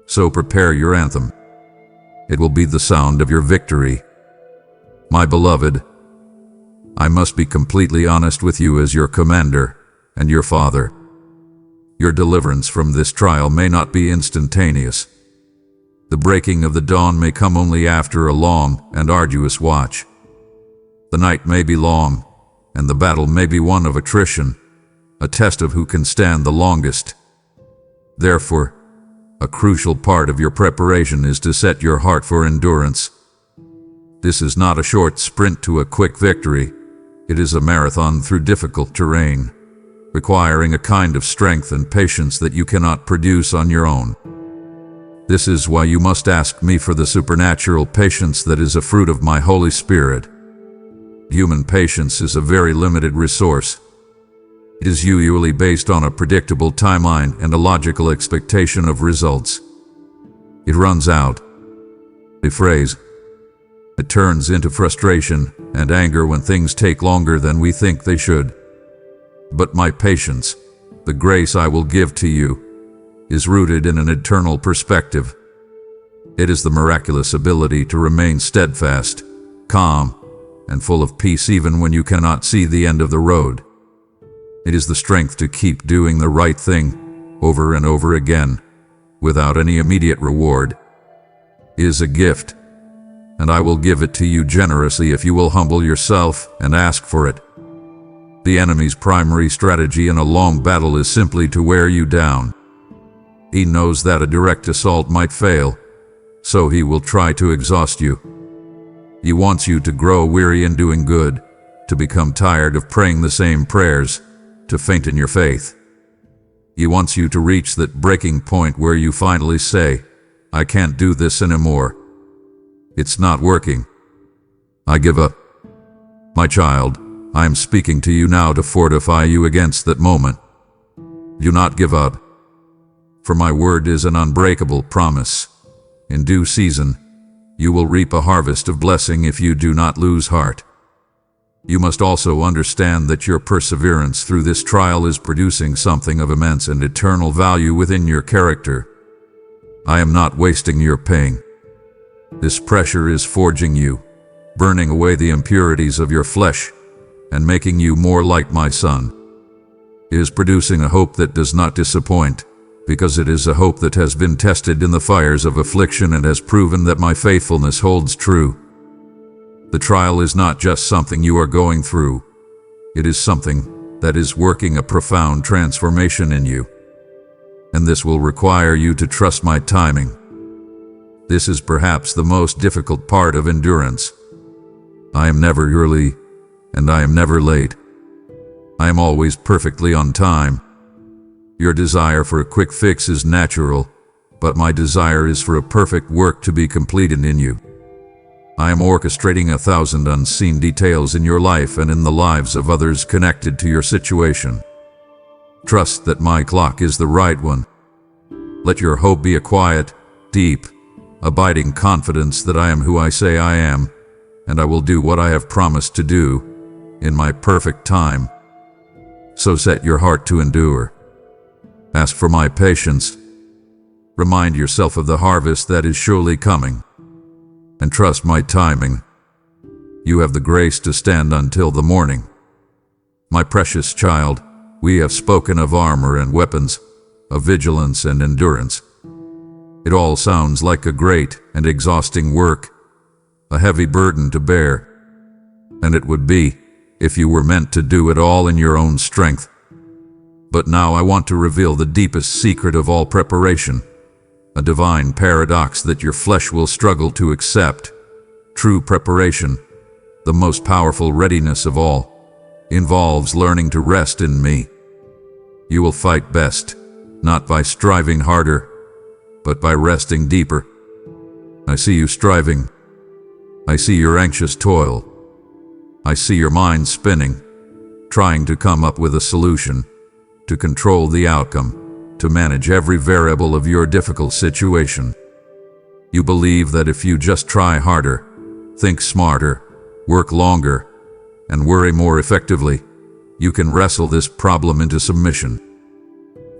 S1: So prepare your anthem. It will be the sound of your victory. My beloved, I must be completely honest with you as your commander and your father. Your deliverance from this trial may not be instantaneous. The breaking of the dawn may come only after a long and arduous watch. The night may be long, and the battle may be one of attrition, a test of who can stand the longest. Therefore, a crucial part of your preparation is to set your heart for endurance. This is not a short sprint to a quick victory. It is a marathon through difficult terrain, requiring a kind of strength and patience that you cannot produce on your own. This is why you must ask me for the supernatural patience that is a fruit of my Holy Spirit. Human patience is a very limited resource. It is usually based on a predictable timeline and a logical expectation of results. It runs out. A phrase. It turns into frustration and anger when things take longer than we think they should. But my patience, the grace I will give to you, is rooted in an eternal perspective. It is the miraculous ability to remain steadfast, calm, and full of peace even when you cannot see the end of the road. It is the strength to keep doing the right thing over and over again, without any immediate reward. It is a gift, and I will give it to you generously if you will humble yourself and ask for it. The enemy's primary strategy in a long battle is simply to wear you down. He knows that a direct assault might fail, so he will try to exhaust you. He wants you to grow weary in doing good, to become tired of praying the same prayers, to faint in your faith. He wants you to reach that breaking point where you finally say, I can't do this anymore. It's not working. I give up. My child, I am speaking to you now to fortify you against that moment. Do not give up. For my word is an unbreakable promise. In due season, you will reap a harvest of blessing if you do not lose heart. You must also understand that your perseverance through this trial is producing something of immense and eternal value within your character. I am not wasting your pain. This pressure is forging you, burning away the impurities of your flesh, and making you more like my Son. It is producing a hope that does not disappoint, because it is a hope that has been tested in the fires of affliction and has proven that my faithfulness holds true. The trial is not just something you are going through. It is something that is working a profound transformation in you. And this will require you to trust my timing. This is perhaps the most difficult part of endurance. I am never early, and I am never late. I am always perfectly on time. Your desire for a quick fix is natural, but my desire is for a perfect work to be completed in you. I am orchestrating 1,000 unseen details in your life and in the lives of others connected to your situation. Trust that my clock is the right one. Let your hope be a quiet, deep, abiding confidence that I am who I say I am, and I will do what I have promised to do in my perfect time. So set your heart to endure. Ask for my patience. Remind yourself of the harvest that is surely coming, and trust my timing. You have the grace to stand until the morning. My precious child, we have spoken of armor and weapons, of vigilance and endurance. It all sounds like a great and exhausting work, a heavy burden to bear, and it would be if you were meant to do it all in your own strength. But now I want to reveal the deepest secret of all preparation, a divine paradox that your flesh will struggle to accept. True preparation, the most powerful readiness of all, involves learning to rest in me. You will fight best, not by striving harder, but by resting deeper. I see you striving. I see your anxious toil. I see your mind spinning. trying to come up with a solution, to control the outcome, to manage every variable of your difficult situation. You believe that if you just try harder, think smarter, work longer, and worry more effectively, you can wrestle this problem into submission.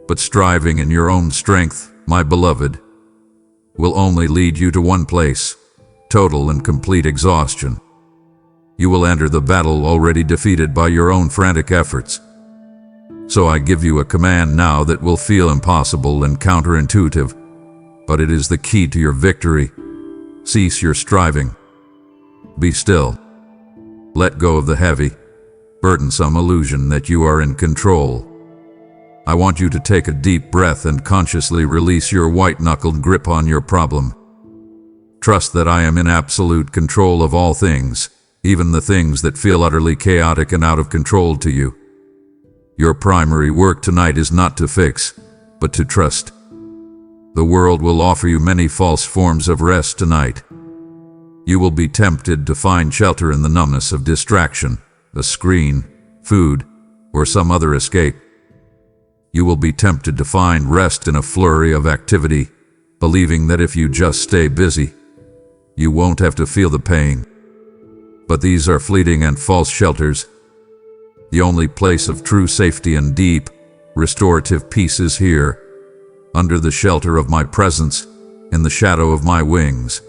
S1: But striving in your own strength, my beloved, will only lead you to one place: total and complete exhaustion. You will enter the battle already defeated by your own frantic efforts. So I give you a command now that will feel impossible and counterintuitive, but it is the key to your victory. Cease your striving. Be still. Let go of the heavy, burdensome illusion that you are in control. I want you to take a deep breath and consciously release your white-knuckled grip on your problem. Trust that I am in absolute control of all things, even the things that feel utterly chaotic and out of control to you. Your primary work tonight is not to fix, but to trust. The world will offer you many false forms of rest tonight. You will be tempted to find shelter in the numbness of distraction, a screen, food, or some other escape. You will be tempted to find rest in a flurry of activity, believing that if you just stay busy, you won't have to feel the pain. But these are fleeting and false shelters. The only place of true safety and deep, restorative peace is here, under the shelter of my presence, in the shadow of my wings.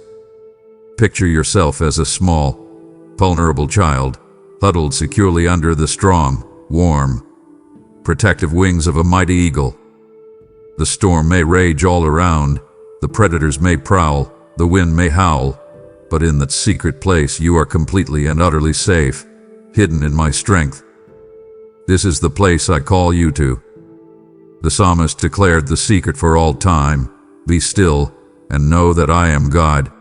S1: Picture yourself as a small, vulnerable child, huddled securely under the strong, warm, protective wings of a mighty eagle. The storm may rage all around, the predators may prowl, the wind may howl, but in that secret place you are completely and utterly safe, hidden in my strength. This is the place I call you to. The psalmist declared the secret for all time: be still and know that I am God.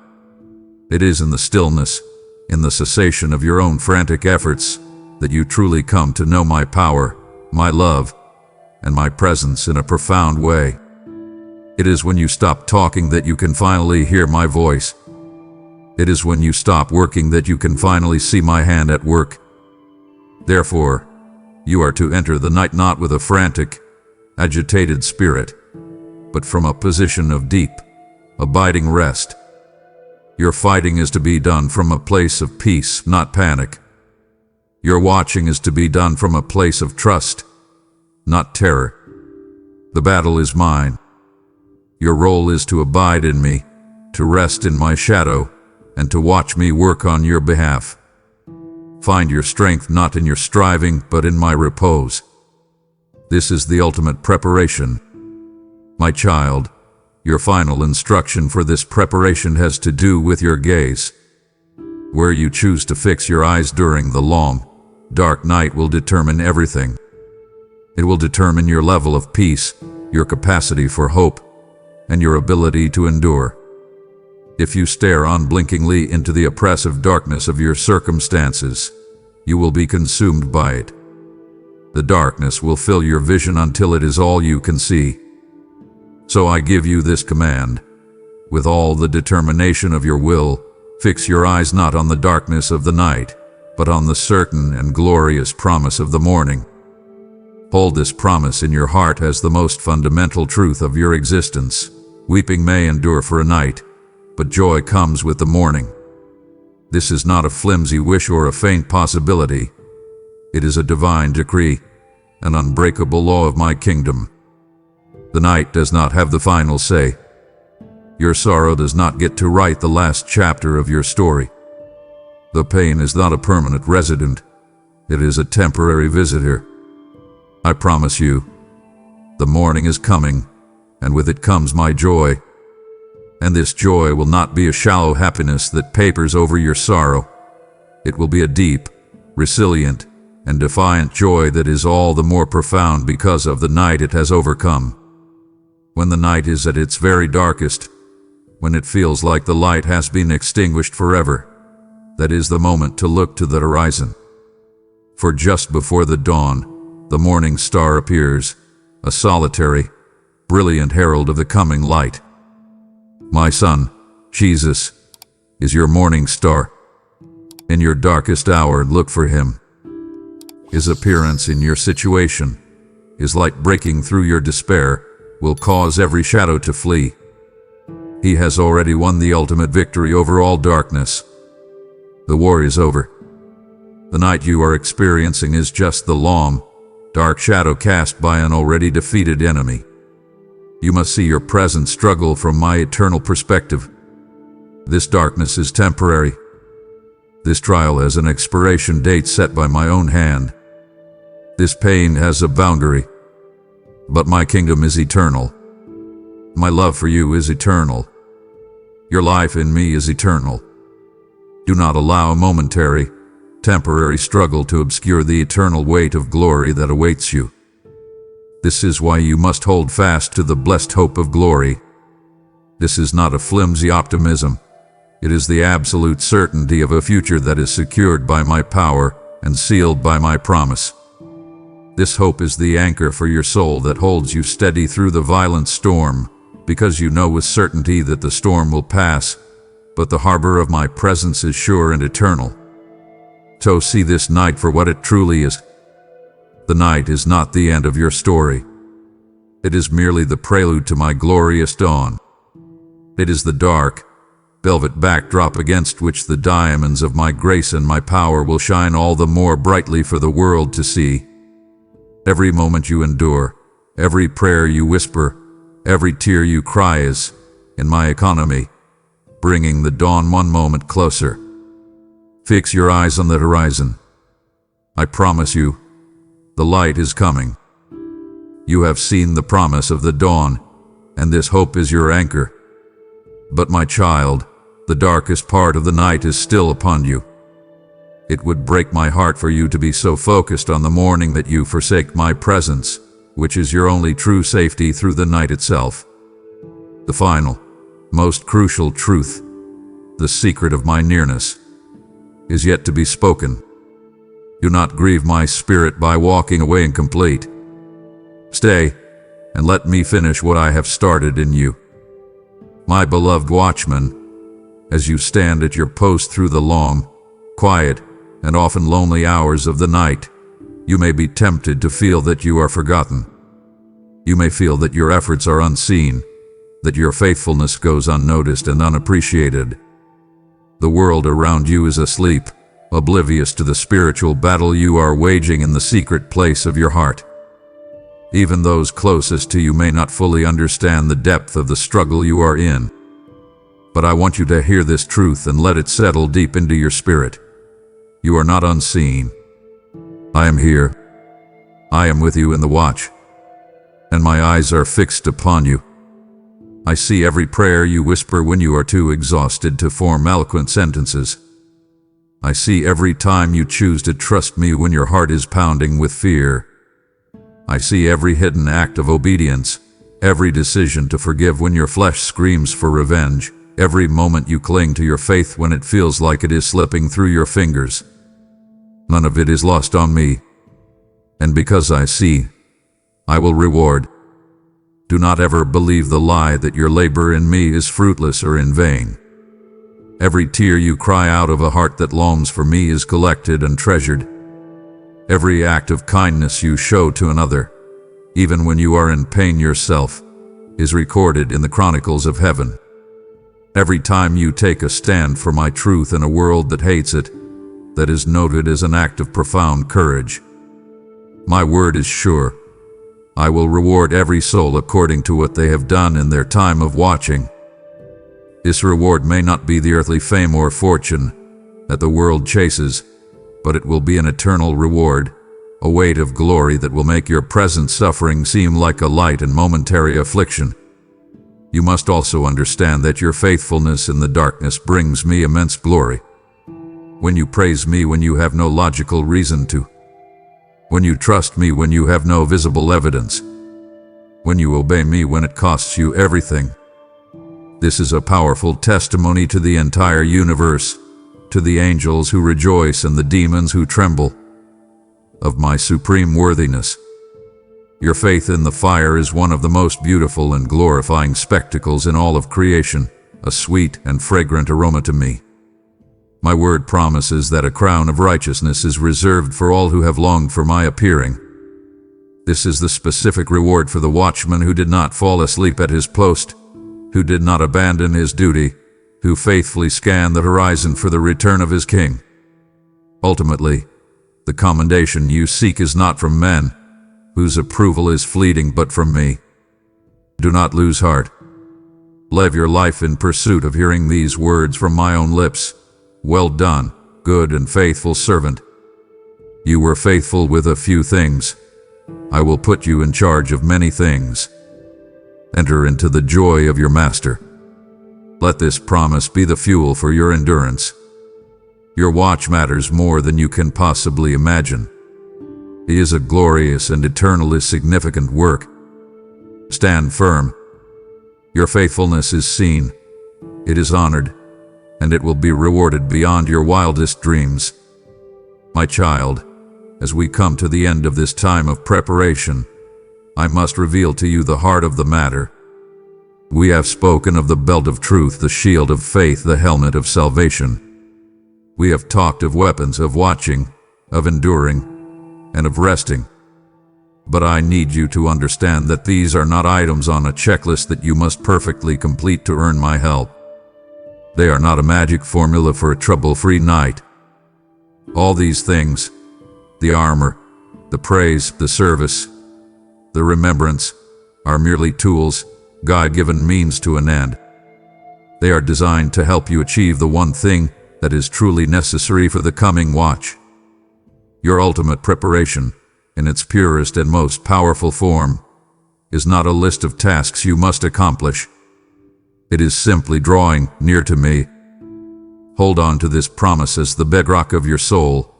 S1: It is in the stillness, in the cessation of your own frantic efforts, that you truly come to know my power, my love, and my presence in a profound way. It is when you stop talking that you can finally hear my voice. It is when you stop working that you can finally see my hand at work. Therefore, you are to enter the night not with a frantic, agitated spirit, but from a position of deep, abiding rest. Your fighting is to be done from a place of peace, not panic. Your watching is to be done from a place of trust, not terror. The battle is mine. Your role is to abide in me, to rest in my shadow, and to watch me work on your behalf. Find your strength not in your striving, but in my repose. This is the ultimate preparation. My child, your final instruction for this preparation has to do with your gaze. Where you choose to fix your eyes during the long, dark night will determine everything. It will determine your level of peace, your capacity for hope, and your ability to endure. If you stare unblinkingly into the oppressive darkness of your circumstances, you will be consumed by it. The darkness will fill your vision until it is all you can see. So I give you this command. With all the determination of your will, fix your eyes not on the darkness of the night, but on the certain and glorious promise of the morning. Hold this promise in your heart as the most fundamental truth of your existence. Weeping may endure for a night, but joy comes with the morning. This is not a flimsy wish or a faint possibility. It is a divine decree, an unbreakable law of my kingdom. The night does not have the final say. Your sorrow does not get to write the last chapter of your story. The pain is not a permanent resident. It is a temporary visitor. I promise you, the morning is coming, and with it comes my joy. And this joy will not be a shallow happiness that papers over your sorrow. It will be a deep, resilient, and defiant joy that is all the more profound because of the night it has overcome. When the night is at its very darkest, when it feels like the light has been extinguished forever, that is the moment to look to the horizon. For just before the dawn, the morning star appears, a solitary, brilliant herald of the coming light. My son, Jesus, is your morning star. In your darkest hour, look for him. His appearance in your situation, His light breaking through your despair, will cause every shadow to flee. He has already won the ultimate victory over all darkness. The war is over. The night you are experiencing is just the long, dark shadow cast by an already defeated enemy. You must see your present struggle from my eternal perspective. This darkness is temporary. This trial has an expiration date set by my own hand. This pain has a boundary. But my kingdom is eternal. My love for you is eternal. Your life in me is eternal. Do not allow a momentary, temporary struggle to obscure the eternal weight of glory that awaits you. This is why you must hold fast to the blessed hope of glory. This is not a flimsy optimism. It is the absolute certainty of a future that is secured by my power and sealed by my promise. This hope is the anchor for your soul that holds you steady through the violent storm, because you know with certainty that the storm will pass, but the harbor of my presence is sure and eternal. So see this night for what it truly is. The night is not the end of your story. It is merely the prelude to my glorious dawn. It is the dark, velvet backdrop against which the diamonds of my grace and my power will shine all the more brightly for the world to see. Every moment you endure, every prayer you whisper, every tear you cry is, in my economy, bringing the dawn one moment closer. Fix your eyes on the horizon. I promise you, the light is coming. You have seen the promise of the dawn, and this hope is your anchor. But my child, the darkest part of the night is still upon you. It would break my heart for you to be so focused on the morning that you forsake my presence, which is your only true safety through the night itself. The final, most crucial truth, the secret of my nearness, is yet to be spoken. Do not grieve my spirit by walking away incomplete. Stay, and let me finish what I have started in you. My beloved watchman, as you stand at your post through the long, quiet, and often lonely hours of the night, you may be tempted to feel that you are forgotten. You may feel that your efforts are unseen, that your faithfulness goes unnoticed and unappreciated. The world around you is asleep, oblivious to the spiritual battle you are waging in the secret place of your heart. Even those closest to you may not fully understand the depth of the struggle you are in. But I want you to hear this truth and let it settle deep into your spirit. You are not unseen. I am here. I am with you in the watch, and my eyes are fixed upon you. I see every prayer you whisper when you are too exhausted to form eloquent sentences. I see every time you choose to trust me when your heart is pounding with fear. I see every hidden act of obedience, every decision to forgive when your flesh screams for revenge, every moment you cling to your faith when it feels like it is slipping through your fingers. None of it is lost on me. And because I see, I will reward. Do not ever believe the lie that your labor in me is fruitless or in vain. Every tear you cry out of a heart that longs for me is collected and treasured. Every act of kindness you show to another, even when you are in pain yourself, is recorded in the chronicles of heaven. Every time you take a stand for my truth in a world that hates it, that is noted as an act of profound courage. My word is sure. I will reward every soul according to what they have done in their time of watching. This reward may not be the earthly fame or fortune that the world chases, but it will be an eternal reward, a weight of glory that will make your present suffering seem like a light and momentary affliction. You must also understand that your faithfulness in the darkness brings me immense glory. When you praise me when you have no logical reason to, when you trust me when you have no visible evidence, when you obey me when it costs you everything. This is a powerful testimony to the entire universe, to the angels who rejoice and the demons who tremble, of my supreme worthiness. Your faith in the fire is one of the most beautiful and glorifying spectacles in all of creation, a sweet and fragrant aroma to me. My word promises that a crown of righteousness is reserved for all who have longed for my appearing. This is the specific reward for the watchman who did not fall asleep at his post, who did not abandon his duty, who faithfully scanned the horizon for the return of his king. Ultimately, the commendation you seek is not from men, whose approval is fleeting, but from me. Do not lose heart. Live your life in pursuit of hearing these words from my own lips. Well done, good and faithful servant. You were faithful with a few things. I will put you in charge of many things. Enter into the joy of your master. Let this promise be the fuel for your endurance. Your watch matters more than you can possibly imagine. It is a glorious and eternally significant work. Stand firm. Your faithfulness is seen, it is honored, and it will be rewarded beyond your wildest dreams. My child, as we come to the end of this time of preparation, I must reveal to you the heart of the matter. We have spoken of the belt of truth, the shield of faith, the helmet of salvation. We have talked of weapons, of watching, of enduring, and of resting. But I need you to understand that these are not items on a checklist that you must perfectly complete to earn my help. They are not a magic formula for a trouble-free night. All these things, the armor, the praise, the service, the remembrance, are merely tools, God-given means to an end. They are designed to help you achieve the one thing that is truly necessary for the coming watch. Your ultimate preparation, in its purest and most powerful form, is not a list of tasks you must accomplish. It is simply drawing near to me. Hold on to this promise as the bedrock of your soul,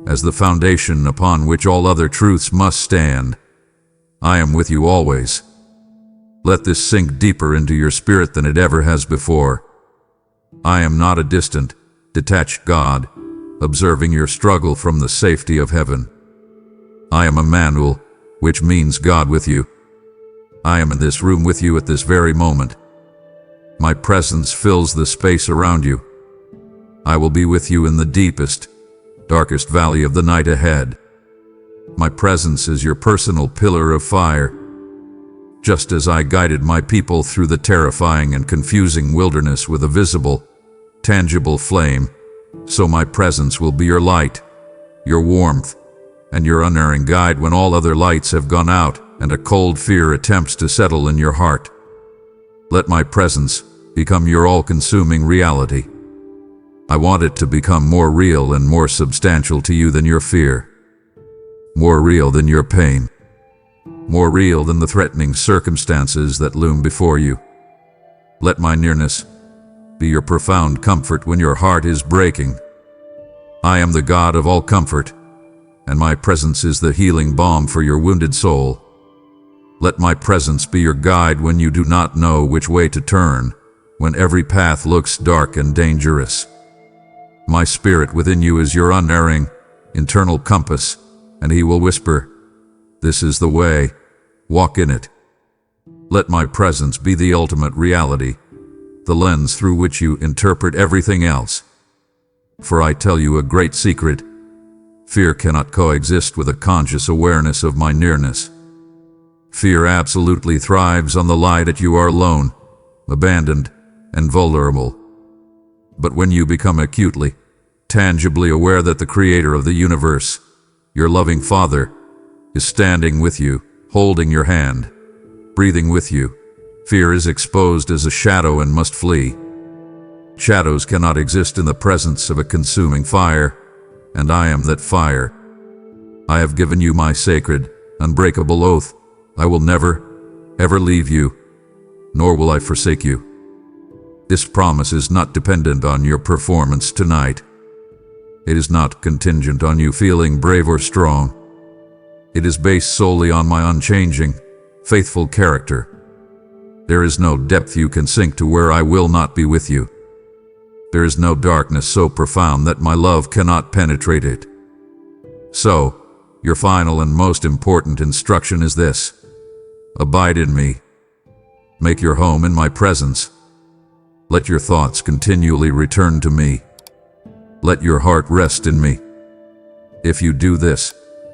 S1: as the foundation upon which all other truths must stand. I am with you always. Let this sink deeper into your spirit than it ever has before. I am not a distant, detached God, observing your struggle from the safety of heaven. I am Emmanuel, which means God with you. I am in this room with you at this very moment. My presence fills the space around you. I will be with you in the deepest, darkest valley of the night ahead. My presence is your personal pillar of fire. Just as I guided my people through the terrifying and confusing wilderness with a visible, tangible flame, so my presence will be your light, your warmth, and your unerring guide when all other lights have gone out and a cold fear attempts to settle in your heart. Let my presence become your all-consuming reality. I want it to become more real and more substantial to you than your fear, more real than your pain, more real than the threatening circumstances that loom before you. Let my nearness be your profound comfort when your heart is breaking. I am the God of all comfort, and my presence is the healing balm for your wounded soul. Let my presence be your guide when you do not know which way to turn, when every path looks dark and dangerous. My spirit within you is your unerring, internal compass, and he will whisper, "This is the way, walk in it." Let my presence be the ultimate reality, the lens through which you interpret everything else. For I tell you a great secret: fear cannot coexist with a conscious awareness of my nearness. Fear absolutely thrives on the lie that you are alone, abandoned, and vulnerable. But when you become acutely, tangibly aware that the Creator of the universe, your loving Father, is standing with you, holding your hand, breathing with you, fear is exposed as a shadow and must flee. Shadows cannot exist in the presence of a consuming fire, and I am that fire. I have given you my sacred, unbreakable oath. I will never, ever leave you, nor will I forsake you. This promise is not dependent on your performance tonight. It is not contingent on you feeling brave or strong. It is based solely on my unchanging, faithful character. There is no depth you can sink to where I will not be with you. There is no darkness so profound that my love cannot penetrate it. So, your final and most important instruction is this: abide in me. Make your home in my presence. Let your thoughts continually return to me. Let your heart rest in me. If you do this,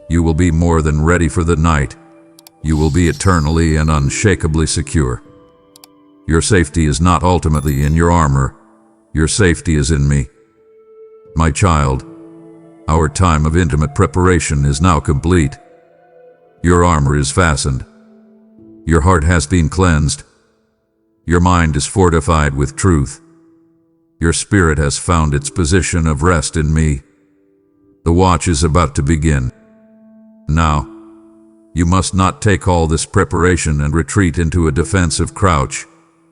S1: you will be more than ready for the night. You will be eternally and unshakably secure. Your safety is not ultimately in your armor. Your safety is in me. My child, our time of intimate preparation is now complete. Your armor is fastened. Your heart has been cleansed. Your mind is fortified with truth. Your spirit has found its position of rest in me. The watch is about to begin. Now, you must not take all this preparation and retreat into a defensive crouch,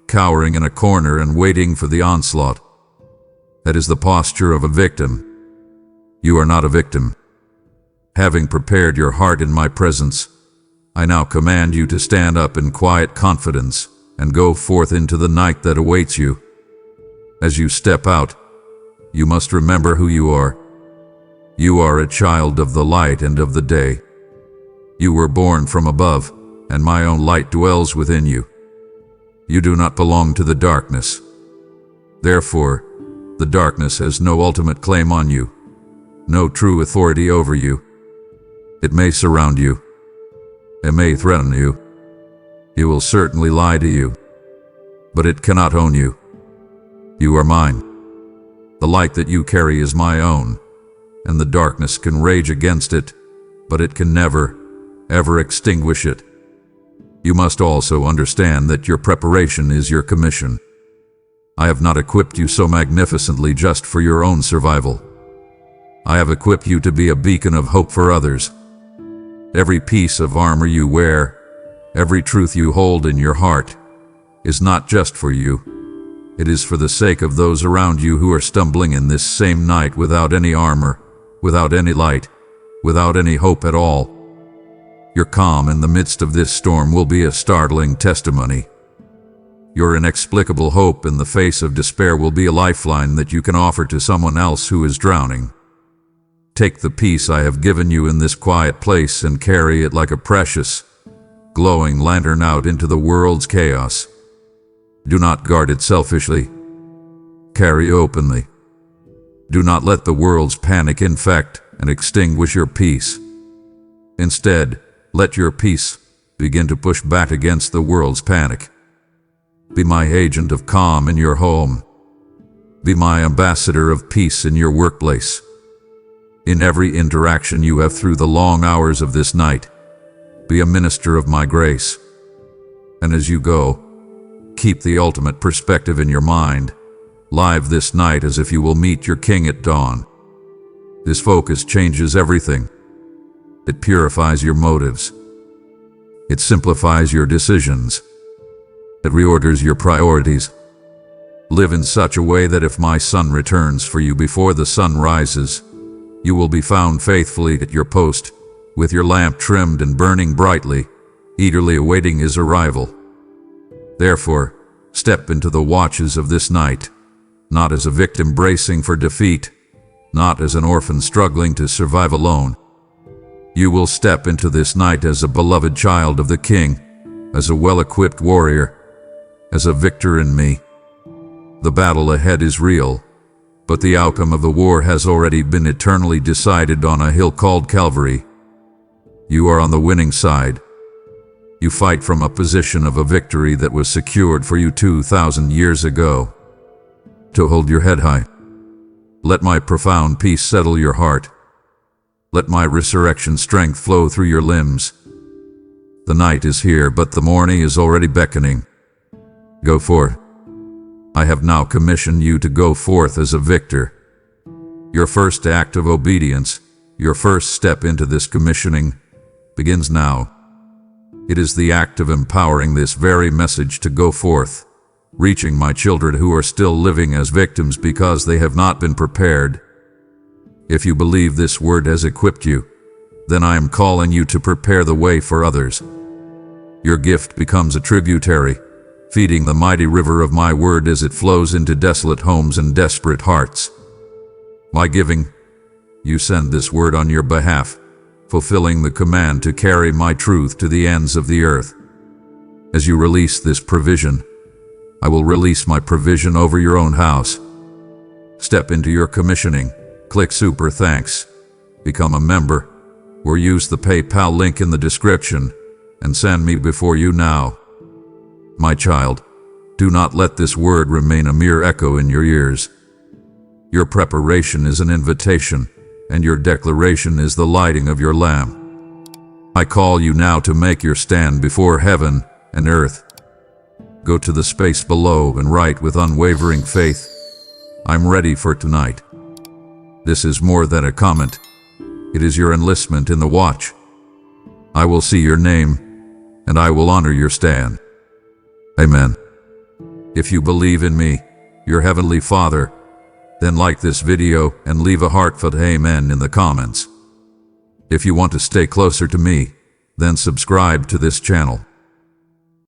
S1: cowering in a corner and waiting for the onslaught. That is the posture of a victim. You are not a victim. Having prepared your heart in my presence, I now command you to stand up in quiet confidence and go forth into the night that awaits you. As you step out, you must remember who you are. You are a child of the light and of the day. You were born from above, and my own light dwells within you. You do not belong to the darkness. Therefore, the darkness has no ultimate claim on you, no true authority over you. It may surround you. It may threaten you. It will certainly lie to you, but it cannot own you. You are mine. The light that you carry is my own, and the darkness can rage against it, but it can never, ever extinguish it. You must also understand that your preparation is your commission. I have not equipped you so magnificently just for your own survival. I have equipped you to be a beacon of hope for others. Every piece of armor you wear, every truth you hold in your heart, is not just for you. It is for the sake of those around you who are stumbling in this same night without any armor, without any light, without any hope at all. Your calm in the midst of this storm will be a startling testimony. Your inexplicable hope in the face of despair will be a lifeline that you can offer to someone else who is drowning. Take the peace I have given you in this quiet place and carry it like a precious, glowing lantern out into the world's chaos. Do not guard it selfishly. Carry openly. Do not let the world's panic infect and extinguish your peace. Instead, let your peace begin to push back against the world's panic. Be my agent of calm in your home. Be my ambassador of peace in your workplace. In every interaction you have through the long hours of this night, be a minister of my grace. And as you go, keep the ultimate perspective in your mind, live this night as if you will meet your king at dawn. This focus changes everything. It purifies your motives. It simplifies your decisions. It reorders your priorities. Live in such a way that if my son returns for you before the sun rises, you will be found faithfully at your post, with your lamp trimmed and burning brightly, eagerly awaiting his arrival. Therefore, step into the watches of this night, not as a victim bracing for defeat, not as an orphan struggling to survive alone. You will step into this night as a beloved child of the King, as a well-equipped warrior, as a victor in me. The battle ahead is real, but the outcome of the war has already been eternally decided on a hill called Calvary. You are on the winning side. You fight from a position of a victory that was secured for you 2,000 years ago. To hold your head high. Let my profound peace settle your heart. Let my resurrection strength flow through your limbs. The night is here, but the morning is already beckoning. Go forth. I have now commissioned you to go forth as a victor. Your first act of obedience, your first step into this commissioning, begins now. It is the act of empowering this very message to go forth, reaching my children who are still living as victims because they have not been prepared. If you believe this word has equipped you, then I am calling you to prepare the way for others. Your gift becomes a tributary, feeding the mighty river of my word as it flows into desolate homes and desperate hearts. By giving, you send this word on your behalf, fulfilling the command to carry my truth to the ends of the earth. As you release this provision, I will release my provision over your own house. Step into your commissioning, click Super Thanks, become a member, or use the PayPal link in the description and send me before you now. My child, do not let this word remain a mere echo in your ears. Your preparation is an invitation, and your declaration is the lighting of your lamp. I call you now to make your stand before heaven and earth. Go to the space below and write with unwavering faith, "I'm ready for tonight." This is more than a comment. It is your enlistment in the watch. I will see your name, and I will honor your stand. Amen. If you believe in me, your Heavenly Father, then like this video and leave a heartfelt amen in the comments. If you want to stay closer to me, then subscribe to this channel.